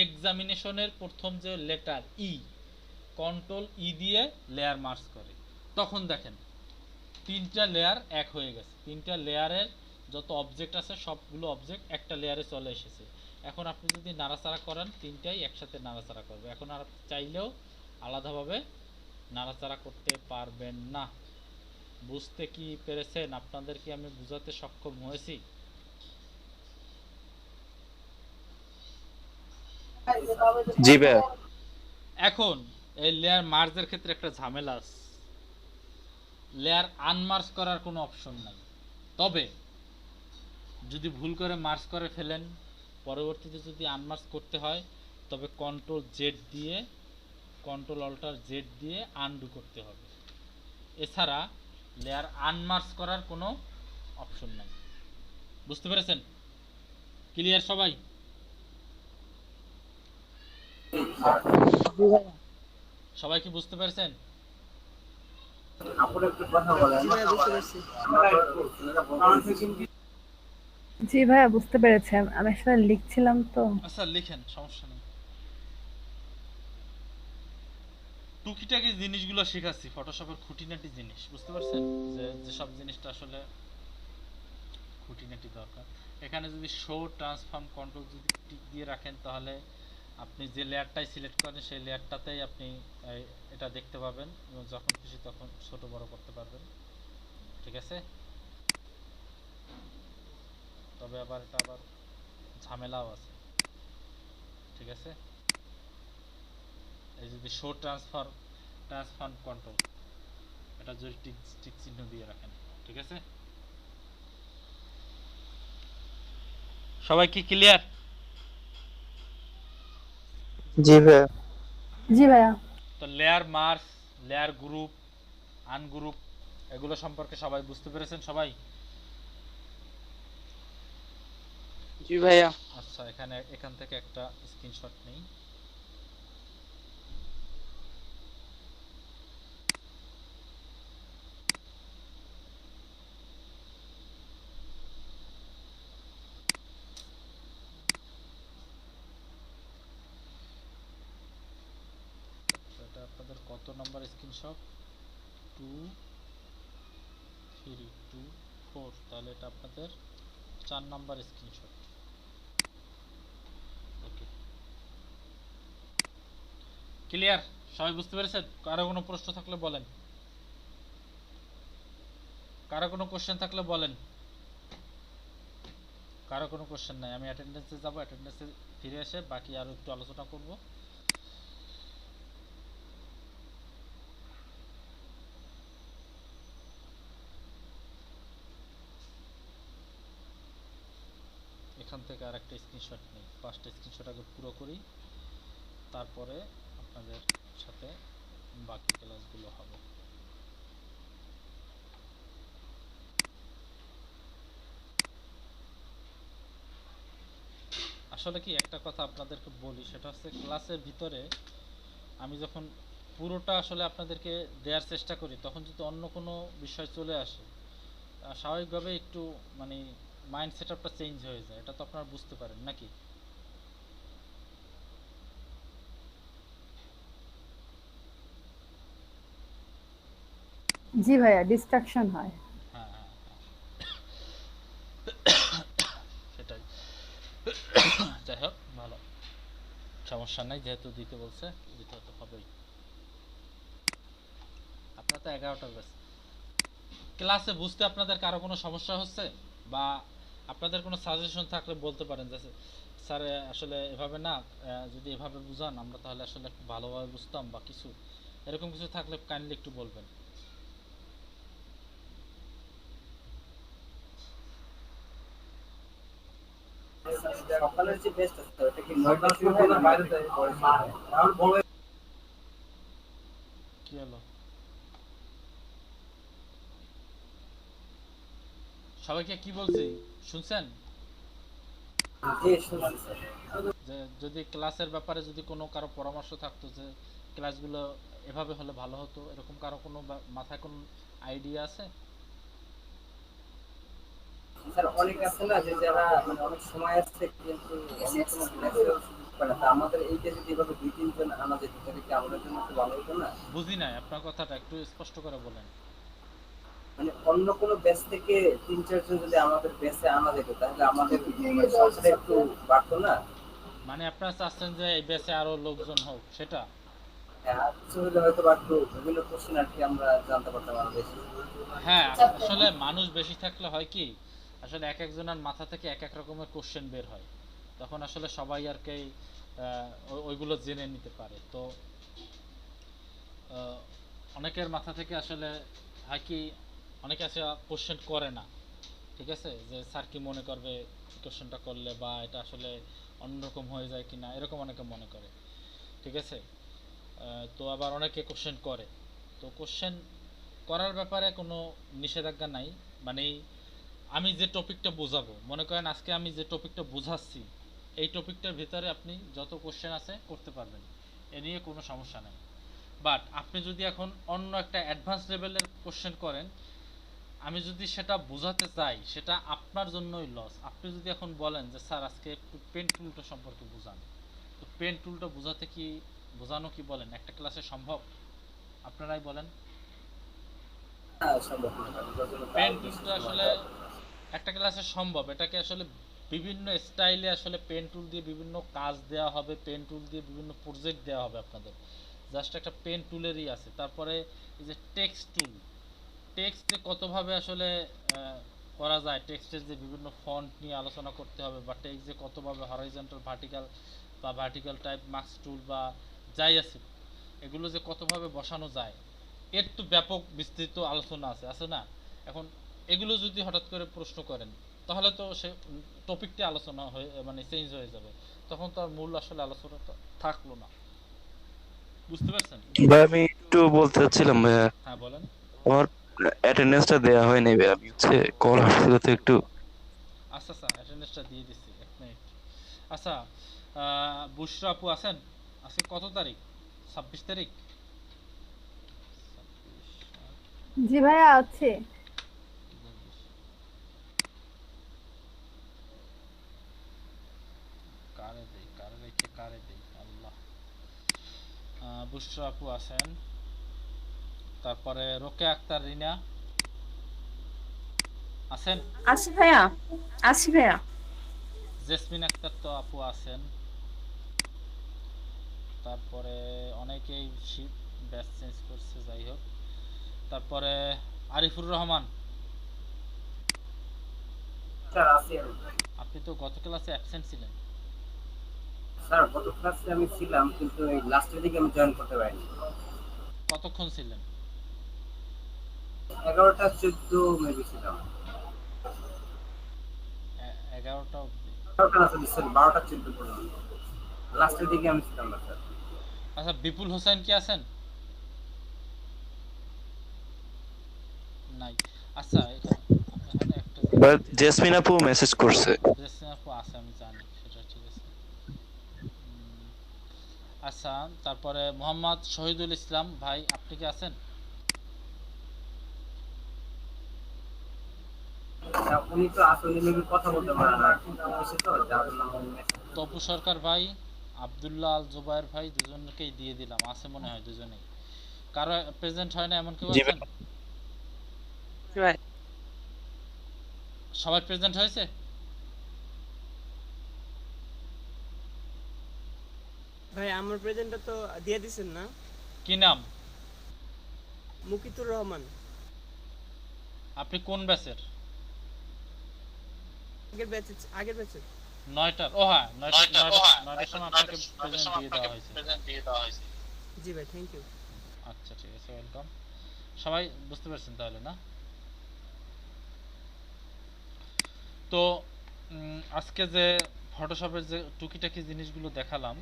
এক্সামিনেশনের প্রথম যে লেটার ই, কন্ট্রোল ই দিয়ে লেয়ার মার্জ করে। তখন দেখেন 3টা লেয়ার এক হয়ে গেছে, 3টা লেয়ারের যত অবজেক্ট আছে সবগুলো অবজেক্ট একটা লেয়ারে চলে এসেছে। এখন আপনি যদি নাড়াচাড়া করেন 3টাই একসাথে নাড়াচাড়া করবে। এখন আর চাইলেও আলাদাভাবে নাড়াচাড়া করতে পারবেন না। বুঝতে কি পেরেছেন? আপনাদের কি আমি বুঝাতে সক্ষম হয়েছি? জি ভাইয়া। এখন এই লেয়ার মার্জের ক্ষেত্রে একটা ঝামেলা আছে, লেয়ার আনমার্জ করার কোনো অপশন নাই। তবে যদি ভুল করে মার্জ করে ফেলেন, পরবর্তীতে যদি আনমার্জ করতে হয়, তবে কন্ট্রোল জেড দিয়ে, কন্ট্রোল অল্টার জেড দিয়ে আনডু করতে হবে। এছাড়া লেয়ার আনমার্জ করার কোনো অপশন নাই। বুঝতে পেরেছেন? ক্লিয়ার সবাই? সবাই কি বুঝতে পেরেছেন? আপনার একটু কথা বলেন। জি ভাইয়া বুঝতে পারছি। জি ভাইয়া বুঝতে পেরেছি, আমি আসলে লিখছিলাম তো। আচ্ছা লিখেন, সমস্যা নেই। টুকিটাকি জিনিসগুলো শেখাচ্ছি, ফটোশপের খুঁটিনাটি জিনিস, বুঝতে পারছেন? যে যেসব জিনিসটা আসলে খুঁটিনাটি দরকার। এখানে যদি শো ট্রান্সফর্ম কন্ট্রোল যদি টিক দিয়ে রাখেন, তাহলে আপনি যে লেয়ারটাই সিলেক্ট করেন সেই লেয়ারটাতেই আপনি এটা দেখতে পাবেন এবং যখন খুশি তখন ছোট বড় করতে পারবেন। ঠিক আছে? তবে আবার এটা আবার ঝামেলাও আছে। ঠিক আছে? এই যদি শো ট্রান্সফর্ম কন্ট্রোল, এটা যদি টিক চিহ্ন দিয়ে রাখেন। ঠিক আছে? সবাই কি ক্লিয়ার? জি ভাইয়া। জি ভাইয়া। তো layer merge, layer group, ungroup, এগুলো সম্পর্কে সবাই বুঝতে পেরেছেন? সবাই? জি ভাইয়া। আচ্ছা, এখান থেকে একটা স্ক্রিনশট নেই। এটা আপনাদের কত নম্বর স্ক্রিনশট? 2 3 2 4, তাহলে এটা আপনাদের 4 নম্বর স্ক্রিনশট। ওকে, ক্লিয়ার? সবাই বুঝতে পেরেছেন? কারো কোনো প্রশ্ন থাকলে বলেন, কারো কোনো কোশ্চেন থাকলে বলেন। কারো কোনো কোশ্চেন নাই? আমি অ্যাটেন্ডেন্সে যাব, অ্যাটেন্ডেন্সে ফিরে এসে বাকি আরো একটু আলোচনা করব। এখান থেকে আর একটা স্ক্রিনশট নেই, 5টা স্ক্রিনশট আগে পুরো করি, তারপরে আপনাদের সাথে বাকি ক্লাসগুলো হবে। আসলে কি একটা কথা আপনাদেরকে বলি, সেটা হচ্ছে ক্লাসের ভিতরে আমি যখন পুরোটা আসলে আপনাদেরকে দেওয়ার চেষ্টা করি, তখন যদি অন্য কোনো বিষয় চলে আসে, স্বাভাবিকভাবে একটু মানে মাইন্ড সেট আপটা চেঞ্জ হয়ে যায়। এটা তো আপনারা বুঝতে পারেন নাকি? জি ভাইয়া, ডিস্ট্রাকশন হয়। হ্যাঁ হ্যাঁ সেটাই। যাই হোক, ভালো, সমস্যা নাই, যেহেতু দিতে বলছে দিতে তো হবেই। আপনার তো 11টার ব্যাচ। ক্লাসে বুঝতে আপনাদের কারো কোনো সমস্যা হচ্ছে, বা আপনাদের কোনো সাজেশন থাকলে বলতে পারেন, যে স্যার আসলে এভাবে না, যদি এভাবে বুঝান আমরা তাহলে আসলে একটু ভালোভাবে বুঝতাম, বা কিছু এরকম কিছু থাকলে কাইন্ডলি একটু বলবেন। সকালের যে বেস্ট আছে ওটা কি 9টার সময় হয় না বাইরে যায় পরে সময়? এখন বড় কি হলো? সবাইকে কি বলছি শুনছেন? যে শুনছি স্যার। যে যদি ক্লাসের ব্যাপারে যদি কোনো কারো পরামর্শ থাকতো, যে ক্লাসগুলো এভাবে হলে ভালো হতো, এরকম কারো কোনো মাথায় কোনো আইডিয়া আছে? স্যার অনেক আছে না, যে যারা মানে অনেক সময় আছে কিন্তু অন্য কোনো ক্লাসেও সুযোগ পায় না। তা আমাদের এইটা যদি এভাবে 2-3 জন আনা যেত তাহলে কি আমাদের জন্য একটু ভালো হতো না? বুঝি নাই আপনার কথাটা, একটু স্পষ্ট করে বলেন। মানে অন্য কোনো ব্যাচ থেকে 3-4 জন যদি আমাদের ব্যাচে আনা যেত তাহলে আমাদের মানে সংখ্যাটা একটু বাড়তো না? মানে আপনারা চাচ্ছেন যে এই ব্যাচে আরো লোকজন হোক, সেটা? হ্যাঁ, কিছু হলে হয়তো বা একটু বিভিন্ন কোশ্চেন আর কি আমরা জানতে পারতাম আরো বেশি। হ্যাঁ, আসলে মানুষ বেশি থাকলে হয় কি, আসলে এক একজনের মাথা থেকে এক এক রকমের কোশ্চেন বের হয়, তখন আসলে সবাই আর কি ওইগুলো জেনে নিতে পারে। তো অনেকের মাথা থেকে আসলে হয় কি, অনেকে আসে কোশ্চেন করে না, ঠিক আছে, যে স্যার কি মনে করবে কোশ্চেনটা করলে, বা এটা আসলে অন্যরকম হয়ে যায় কিনা, এরকম অনেকে মনে করে, ঠিক আছে। তো আবার অনেকে কোশ্চেন করে। তো কোশ্চেন করার ব্যাপারে কোনো নিষেধাজ্ঞা নাই, মানে আমি যে টপিকটা বোঝাবো, মনে করেন আজকে আমি যে টপিকটা বোঝাচ্ছি, এই টপিকটার ভিতরে আপনি যত কোশ্চেন আছে করতে পারবেন, এ নিয়ে কোনো সমস্যা নেই। বাট আপনি যদি এখন অন্য একটা অ্যাডভান্স লেভেলের কোশ্চেন করেন, আমি যদি সেটা বোঝাতে চাই, সেটা আপনার জন্যই লস। আপনি যদি এখন বলেন যে স্যার আজকে একটু পেন টুলটা সম্পর্কে বোঝান, তো পেন টুলটা বোঝানো কি বলেন একটা ক্লাসে সম্ভব? আপনারাই বলেন। হ্যাঁ, সম্ভব না। পেন টুলটা আসলে একটা ক্লাসে সম্ভব, এটাকে আসলে বিভিন্ন স্টাইলে আসলে পেন টুল দিয়ে বিভিন্ন কাজ দেওয়া হবে, পেন টুল দিয়ে বিভিন্ন প্রজেক্ট দেওয়া হবে আপনাদের, জাস্ট একটা পেন টুলেরই আছে। তারপরে এই যে টেক্সট টুল, টেক্সটে কতভাবে আসলে করা যায়, টেক্সটের যে বিভিন্ন ফন্ট নিয়ে আলোচনা করতে হবে, বা টেক্সট যে কতভাবে হরাইজন্টাল, ভার্টিক্যাল বা ভার্টিক্যাল টাইপ মার্কস টুল বা যাই আছে, এগুলো যে কতভাবে বসানো যায়, এর তো ব্যাপক বিস্তৃত আলোচনা আছে না? এখন এগুলো যদি হঠাৎ করে প্রশ্ন করেন, তাহলে তো সে টপিকটি আলোচনা হয়ে মানে চেঞ্জ হয়ে যাবে, তখন তো আর মূল আসলে আলোচনাটা থাকলো না। বুঝতে পারছেন? ভাই আমি একটু বলতে চাচ্ছিলাম ভাইয়া, হ্যাঁ বলেন। আমার অ্যাটেন্ডেন্সটা দেয়া হয়নি ভাই, আমি হচ্ছে কল আসছিল তো একটু। আচ্ছা আচ্ছা, অ্যাটেন্ডেন্সটা দিয়ে দিচ্ছি, 1 মিনিট। আচ্ছা, বুশরা আপু আছেন? আজকে কত তারিখ? 26 তারিখ। জি ভাইয়া, আছে। কারে দেই আল্লাহ। বুশরা আপু আছেন, তারপরে রোকেয়া আক্তার রিনা আছেন, আসি ভাইয়া, আসি ভাইয়া। জেসমিন আক্তার তো আপু আছেন, তারপরে অনেকেই ব্যাচ চেঞ্জ করছে, যাই হোক। তারপরে আরিফুর রহমান, স্যার আছি আমি। আপনি তো গত ক্লাসে অ্যাবসেন্ট ছিলেন। স্যার গত ক্লাসে আমি ছিলাম কিন্তু এই লাস্টের দিকে আমি জয়েন করতে পারিনি। কতক্ষণ ছিলেন? 11টা 14 মেবি ছিলাম। 11টা অবধি? 11টা না সরি 12টা 14 পর্যন্ত। লাস্টের দিকে আমি ছিলাম না স্যার। আচ্ছা, বিপুল হোসেন কি আছেন? নাই। আচ্ছা, এখানে একটা বাট জেসমিন আপু মেসেজ করছে। জেসমিন আপু আছে, আমি জানি, সেটা ঠিক আছে। আচ্ছা, তারপরে মোহাম্মদ শহীদুল ইসলাম ভাই, আপনি কি আছেন? উনি তো আসলে মেবি কথা বলতে পারে না, অফিসে তো যার জন্য আমি message করি। তপু সরকার ভাই, আব্দুল্লাহ আল জুবায়ের ভাই, দুজনকেই দিয়ে দিলাম, আছে মনে হয় দুজনেই। কারো প্রেজেন্ট হয় না এমন কেউ জি আছেন? ভাই সবাই প্রেজেন্ট হয়েছে? ভাই আমার প্রেজেন্টটা তো দিয়ে দিছেন না? কি নাম? মুকিতুর রহমান। আপনি কোন ব্যাচের? আগের ব্যাচে 9টার? ও হ্যাঁ, 9টার সময় আপনাকে প্রেজেন্ট দিয়ে দেওয়া হয়েছে। জি ভাই, থ্যাংক ইউ। আচ্ছা ঠিক আছে, ওয়েলকাম। সবাই বুঝতে পারছেন তাহলে না? তো আজকে যে ফটোশপের যে টুকিটাকি জিনিসগুলো দেখালাম,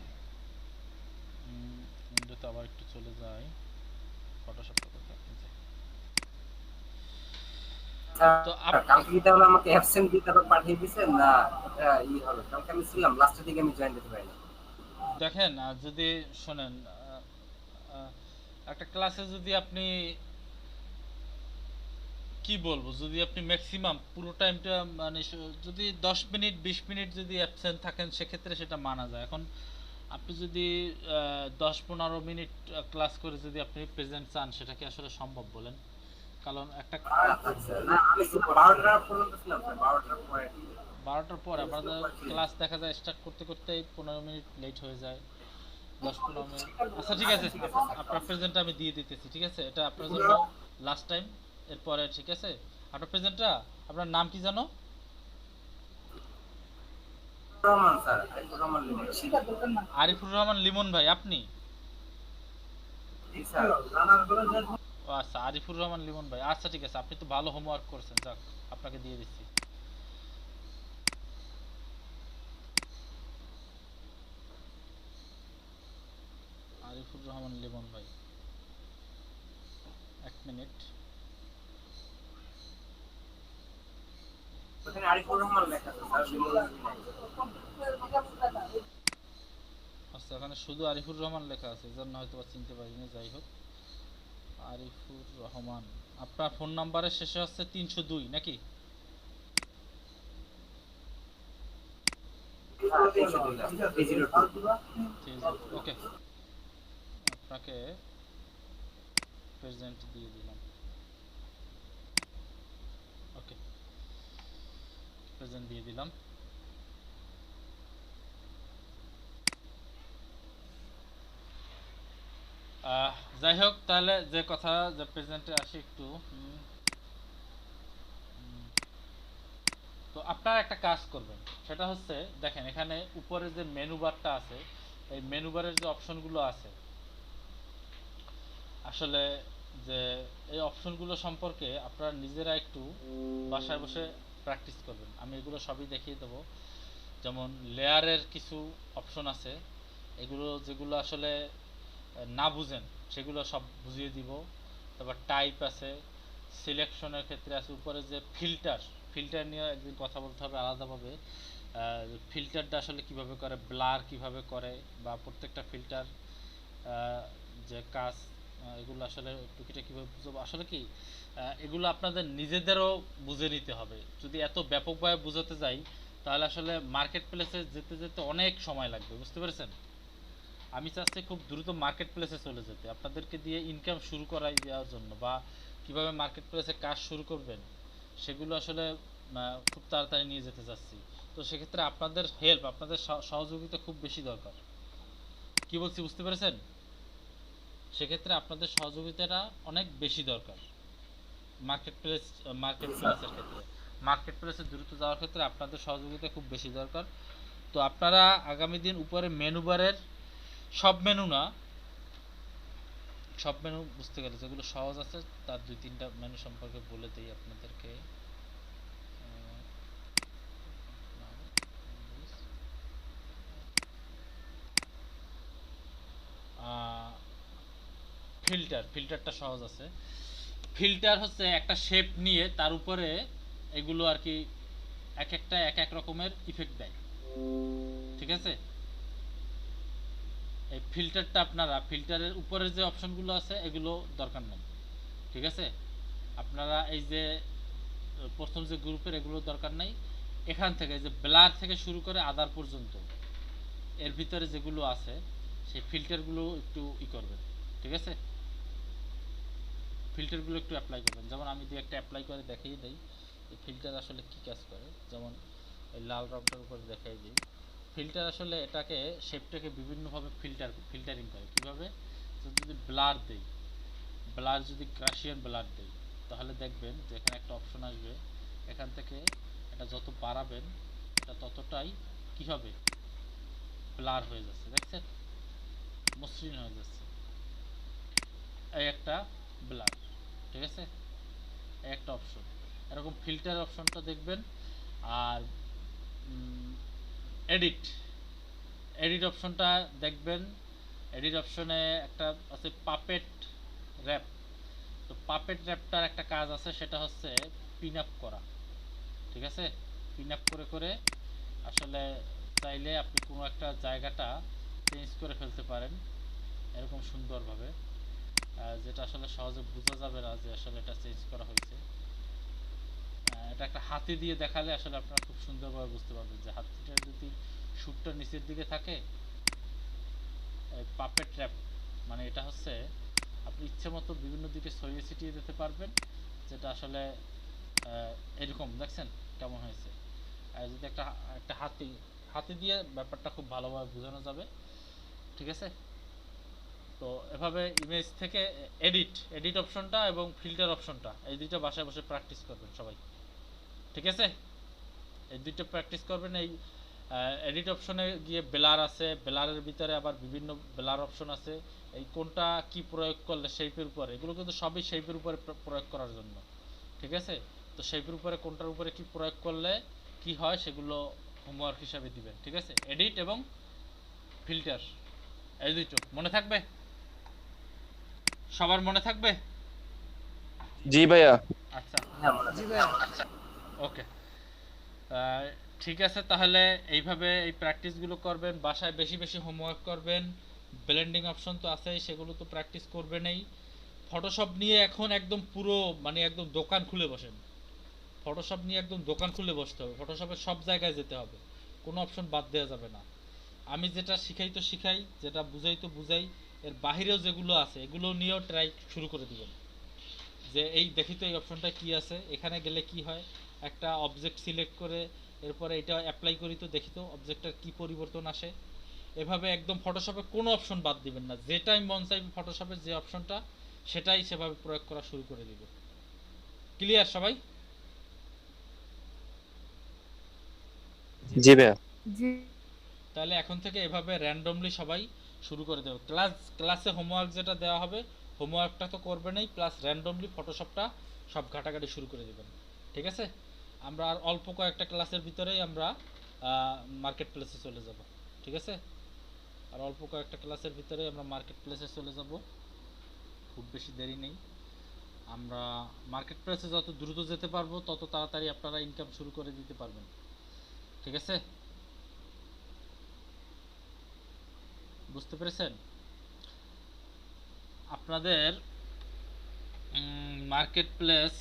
উইন্ডোতে আবার একটু চলে যাই, ফটোশপটা কোথায়? এই যে। তো কালকে কি তাহলে আমাকে অ্যাবসেন্ট দিয়ে তারপর পাঠিয়ে দিয়েছেন না? এটা হবে, কালকে আমি ছিলাম, লাস্টের দিকে আমি জয়েন দিতে পারিনি। দেখেন, যদি শোনেন, একটা ক্লাসে যদি আপনি কি বলবো, যদি আপনি ম্যাক্সিমাম পুরো টাইমটা মানে যদি 10 মিনিট 20 মিনিট যদি অ্যাবসেন্ট থাকেন, সেক্ষেত্রে সেটা মানা যায়। এখন আপনি যদি 10-15 মিনিট ক্লাস করে যদি আপনি প্রেজেন্ট চান, সেটা কি আসলে সম্ভব বলেন? কারণ একটা আচ্ছা, না আমি তো 12টা পর্যন্ত ছিলাম, 12টার পরে 12টার পর আপনাদের ক্লাস দেখা যায় স্টার্ট করতে করতেই 15 মিনিট লেট হয়ে যায়, 10-15 মিনিট। আচ্ছা ঠিক আছে, আপনার প্রেজেন্টটা আমি দিয়ে দিতেছি, ঠিক আছে? এটা আপনার জন্য লাস্ট টাইম, এরপরে ঠিক আছে? আপনার প্রেজেন্টটা, আপনার নাম কি জানো? রহমান স্যার, আরিফুর রহমান লিমন। আরিফুর রহমান লিমন ভাই, আপনি? জি স্যার। ও আচ্ছা, আরিফুর রহমান লিমন ভাই, আচ্ছা ঠিক আছে, আপনি তো ভালো হোমওয়ার্ক করেছেন, যাক আপনাকে দিয়ে দিচ্ছি। আরিফুর রহমান লিমন ভাই, এক মিনিট। ওখানে আরিফুর রহমান লেখা আছে স্যার, লিমন নাই। আচ্ছা, এখানে শুধু আরিফুর রহমান লেখা আছে, এজন্য হয়তো বা চিনতে পারিনি। যাই হোক, আরিফুর রহমান, আপনার ফোন নাম্বারের শেষে হচ্ছে 302 নাকি? ওকে, আপনাকে প্রেজেন্ট দিয়ে দিলাম। ওকে, প্রেজেন্ট দিয়ে দিলাম। যাই হোক, তাহলে যে কথা, যে প্রেজেন্টে আসি একটু। তো আপনারা একটা কাজ করবেন, সেটা হচ্ছে দেখেন এখানে উপরে যে মেনু বারটা আছে, এই মেনু বারের যে অপশনগুলো আছে, আসলে যে এই অপশনগুলো সম্পর্কে আপনারা নিজেরা একটু বাসায় বসে প্র্যাকটিস করবেন। আমি এগুলো সবই দেখিয়ে দেবো। যেমন লেয়ারের কিছু অপশন আছে, এগুলো যেগুলো আসলে না বুঝেন সেগুলো সব বুঝিয়ে দিব। তারপর টাইপ আছে, সিলেকশনের ক্ষেত্রে আছে, উপরে যে ফিল্টার নিয়ে একদিন কথা বলতে হবে আলাদাভাবে। ফিল্টারটা আসলে কিভাবে করে, ব্লার কিভাবে করে, বা প্রত্যেকটা ফিল্টার যে কাজ, এগুলো আসলে টুকিটা কীভাবে বুঝবো, আসলে কি এগুলো আপনাদের নিজেদেরও বুঝে নিতে হবে। যদি এত ব্যাপকভাবে বুঝাতে যাই, তাহলে আসলে মার্কেট প্লেসে যেতে যেতে অনেক সময় লাগবে, বুঝতে পেরেছেন? আমি চাচ্ছি খুব দ্রুত মার্কেট প্লেসে চলে যেতে, আপনাদেরকে দিয়ে ইনকাম শুরু করাই দেওয়ার জন্য, বা কিভাবে মার্কেট প্লেসে কাজ শুরু করবেন সেগুলো আসলে খুব তাড়াতাড়ি নিয়ে যেতে চাচ্ছি। তো সেক্ষেত্রে আপনাদের হেল্প, আপনাদের সহযোগিতা খুব বেশি দরকার। কি বলছি বুঝতে পেরেছেন? সেক্ষেত্রে আপনাদের সহযোগিতাটা অনেক বেশি দরকার মার্কেট প্লেসের ক্ষেত্রে। মার্কেট প্লেসে দ্রুত যাওয়ার ক্ষেত্রে আপনাদের সহযোগিতা খুব বেশি দরকার। তো আপনারা আগামী দিন উপরে মেনু বারের সব মেনু না, সব মেনু বুঝতে গেলে যেগুলো সহজ আছে তার 2-3টা মেনু সম্পর্কে বলে দিই আপনাদেরকে। ফিল্টারটা সহজ আছে। ফিল্টার হচ্ছে একটা শেপ নিয়ে তার উপরে এগুলো আর কি এক একটা এক এক রকমের ইফেক্ট দেয়, ঠিক আছে? এই ফিল্টারটা আপনারা ফিল্টারের উপরের যে অপশনগুলো আছে এগুলো দরকার নেই, ঠিক আছে? আপনারা এই যে প্রথম যে গ্রুপের এগুলো দরকার নেই। এখান থেকে যে ব্লার থেকে শুরু করে আদার পর্যন্ত এর ভিতরে যেগুলো আছে সেই ফিল্টারগুলো একটু করবেন, ঠিক আছে? ফিল্টারগুলো একটু অ্যাপ্লাই করবেন। যেমন আমি দুই একটা অ্যাপ্লাই করে দেখিয়ে দিই এই ফিল্টার আসলে কি কাজ করে। যেমন এই লাল রংটার উপর দেখাই দিই। ফিল্টার আসলে এটাকে শেপটাকে বিভিন্নভাবে ফিল্টারিং করে। কীভাবে? যদি ব্লার দেই, ব্লার যদি গাউসিয়ান ব্লার দেই, তাহলে দেখবেন যে এখানে একটা অপশন আসবে, এখান থেকে এটা যত বাড়াবেন এটা ততটাই কি হবে, ব্লার হয়ে যাচ্ছে, দেখছেন? মসৃণ হয়ে যাচ্ছে। এই একটা ব্লার, ঠিক আছে? এই একটা অপশন। এরকম ফিল্টার অপশনটা দেখবেন। আর এডিট অপশনটা দেখবেন। এডিট অপশনে একটা আছে পাপেট র্যাপ। তো পাপেট র্যাপটার একটা কাজ আছে, সেটা হচ্ছে পিন আপ করা, ঠিক আছে? পিন আপ করে করে আসলে চাইলে আপনি কোনো একটা জায়গাটা চেঞ্জ করে ফেলতে পারেন এরকম সুন্দরভাবে, যেটা আসলে সহজে বোঝা যাবে না যে আসলে এটা চেঞ্জ করা হয়েছে। এটা একটা হাতি দিয়ে দেখালে আসলে আপনারা খুব সুন্দরভাবে বুঝতে পারবেন যে হাতিটা যদি সুটটা নিচের দিকে থাকে, পাপেট ট্র্যাপ মানে এটা হচ্ছে আপনি ইচ্ছে মতো বিভিন্ন দিকে ছড়িয়ে ছিটিয়ে দিতে পারবেন, যেটা আসলে এরকম দেখছেন কেমন হয়েছে। আর যদি একটা একটা হাতি দিয়ে ব্যাপারটা খুব ভালোভাবে বোঝানো যাবে, ঠিক আছে? তো এভাবে ইমেজ থেকে এডিট অপশনটা এবং ফিল্টার অপশনটা এই দুইটা বাসায় বসে প্র্যাকটিস করবেন সবাই, ঠিক আছে? এই দুইটা প্র্যাকটিস করবেন। এই এডিট অপশনে গিয়ে ব্লার আছে, ব্লারের ভিতরে আবার বিভিন্ন ব্লার অপশন আছে। এই কোনটা কি প্রয়োগ করলে শেপের উপরে, এগুলো কিন্তু সবই শেপের উপরে প্রয়োগ করার জন্য, ঠিক আছে? তো শেপের উপরে কোনটার উপরে কি প্রয়োগ করলে কি হয় সেগুলো হোমওয়ার্ক হিসাবে দিবেন, ঠিক আছে? এডিট এবং ফিল্টার এই দুটো মনে থাকবে, সবার মনে থাকবে? জি ভাইয়া। আচ্ছা, হ্যাঁ মনে জি থাকে। ভাইয়া। ওকে। ঠিক আছে, তাহলে এইভাবে এই প্র্যাকটিসগুলো করবেন, বাসায় বেশি বেশি হোমওয়ার্ক করবেন। ব্লেন্ডিং অপশন তো আছেই, সেগুলো তো প্র্যাকটিস করবেনই। ফটোশপ নিয়ে এখন একদম পুরো মানে একদম দোকান খুলে বসেন। ফটোশপ নিয়ে একদম দোকান খুলে বসতে হবে, ফটোশপের সব জায়গায় যেতে হবে, কোনো অপশন বাদ দেওয়া যাবে না। আমি যেটা শিখাই তো শিখাই, যেটা বুঝাই তো বুঝাই, এর বাহিরেও যেগুলো আছে এগুলো নিয়েও ট্রাই শুরু করে দিবেন। যে এই দেখি তো এই অপশনটা কি আছে, এখানে গেলে কি হয়, একটা অবজেক্ট সিলেক্ট করে এরপরে এটা অ্যাপ্লাই করি তো দেখি তো অবজেক্টটার কি পরিবর্তন আসে। এভাবে একদম ফটোশপে কোনো অপশন বাদ দিবেন না, যেটাই মন চাইবে ফটোশপের যে অপশনটা সেটাই সেভাবে প্রয়োগ করা শুরু করে দিবেন। ক্লিয়ার সবাই? জি ভাইয়া। জি তাহলে এখন থেকে এভাবে র্যান্ডমলি সবাই শুরু করে দেবে। ক্লাসে হোমওয়ার্ক যেটা দেওয়া হবে হোমওয়ার্কটা তো করবেনই, প্লাস র্যান্ডমলি ফটোশপটা সব ঘাটাঘাটি শুরু করে দেবেন, ঠিক আছে? আমরা আর অল্প কয়েকটা ক্লাসের ভিতরেই আমরা মার্কেট প্লেসে চলে যাব, ঠিক আছে? আর অল্প কয়েকটা ক্লাসের ভিতরেই আমরা মার্কেট প্লেসে চলে যাব, খুব বেশি দেরি নেই। আমরা মার্কেট প্লেসে যত দ্রুত যেতে পারবো তত তাড়াতাড়ি আপনারা ইনকাম শুরু করে দিতে পারবেন, ঠিক আছে? বুঝতে পেরেছেন? আপনাদের মার্কেট প্লেস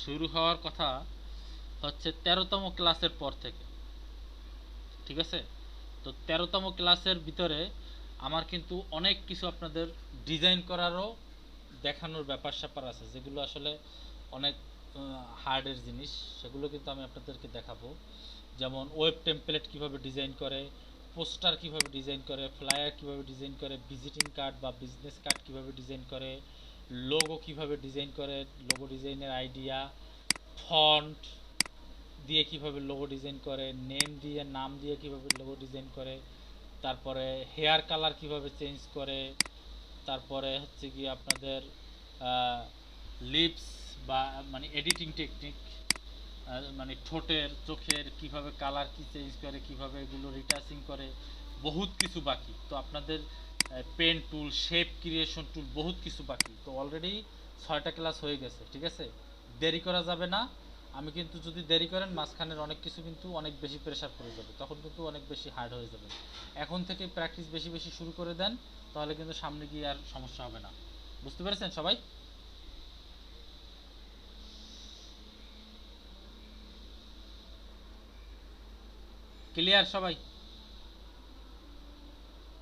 শুরু হওয়ার কথা হচ্ছে 13তম ক্লাসের পর থেকে, ঠিক আছে? তো 13তম ক্লাসের ভিতরে আমার কিন্তু অনেক কিছু আপনাদের ডিজাইন করারও দেখানোর ব্যাপার স্যাপার আছে, যেগুলো আসলে অনেক হার্ডের জিনিস, সেগুলো কিন্তু আমি আপনাদেরকে দেখাবো। যেমন ওয়েব টেমপ্লেট কিভাবে ডিজাইন করে, পোস্টার কিভাবে ডিজাইন করে, ফ্লায়ার কিভাবে ডিজাইন করে, ভিজিটিং কার্ড বা বিজনেস কার্ড কিভাবে ডিজাইন করে, লোগো কিভাবে ডিজাইন করে, লোগো ডিজাইনের আইডিয়া, ফন্ট দিয়ে কিভাবে লোগো ডিজাইন করে, নাম দিয়ে কিভাবে লোগো ডিজাইন করে, তারপরে হেয়ার কালার কিভাবে চেঞ্জ করে, তারপরে হচ্ছে কি আপনাদের লিপস বা মানে এডিটিং টেকনিক, মানে ঠোঁটের চোখের কিভাবে কালার কি চেঞ্জ করে, কিভাবে এগুলো রিটাচিং করে, বহুত কিছু বাকি। তো আপনাদের পেন টুল, শেপ ক্রিয়েশন টুল, বহুত কিছু বাকি। তো অলরেডি 6টা ক্লাস হয়ে গেছে, ঠিক আছে? দেরি করা যাবে না। আমি কিন্তু যদি দেরি করেন মাঝখানের অনেক কিছু কিন্তু অনেক বেশি প্রেসার পড়ে যাবে, তখন কিন্তু অনেক বেশি হার্ড হয়ে যাবে। এখন থেকে প্র্যাকটিস বেশি বেশি শুরু করে দেন, তাহলে কিন্তু সামনে গিয়ে আর সমস্যা হবে না। বুঝতে পেরেছেন সবাই? ক্লিয়ার সবাই?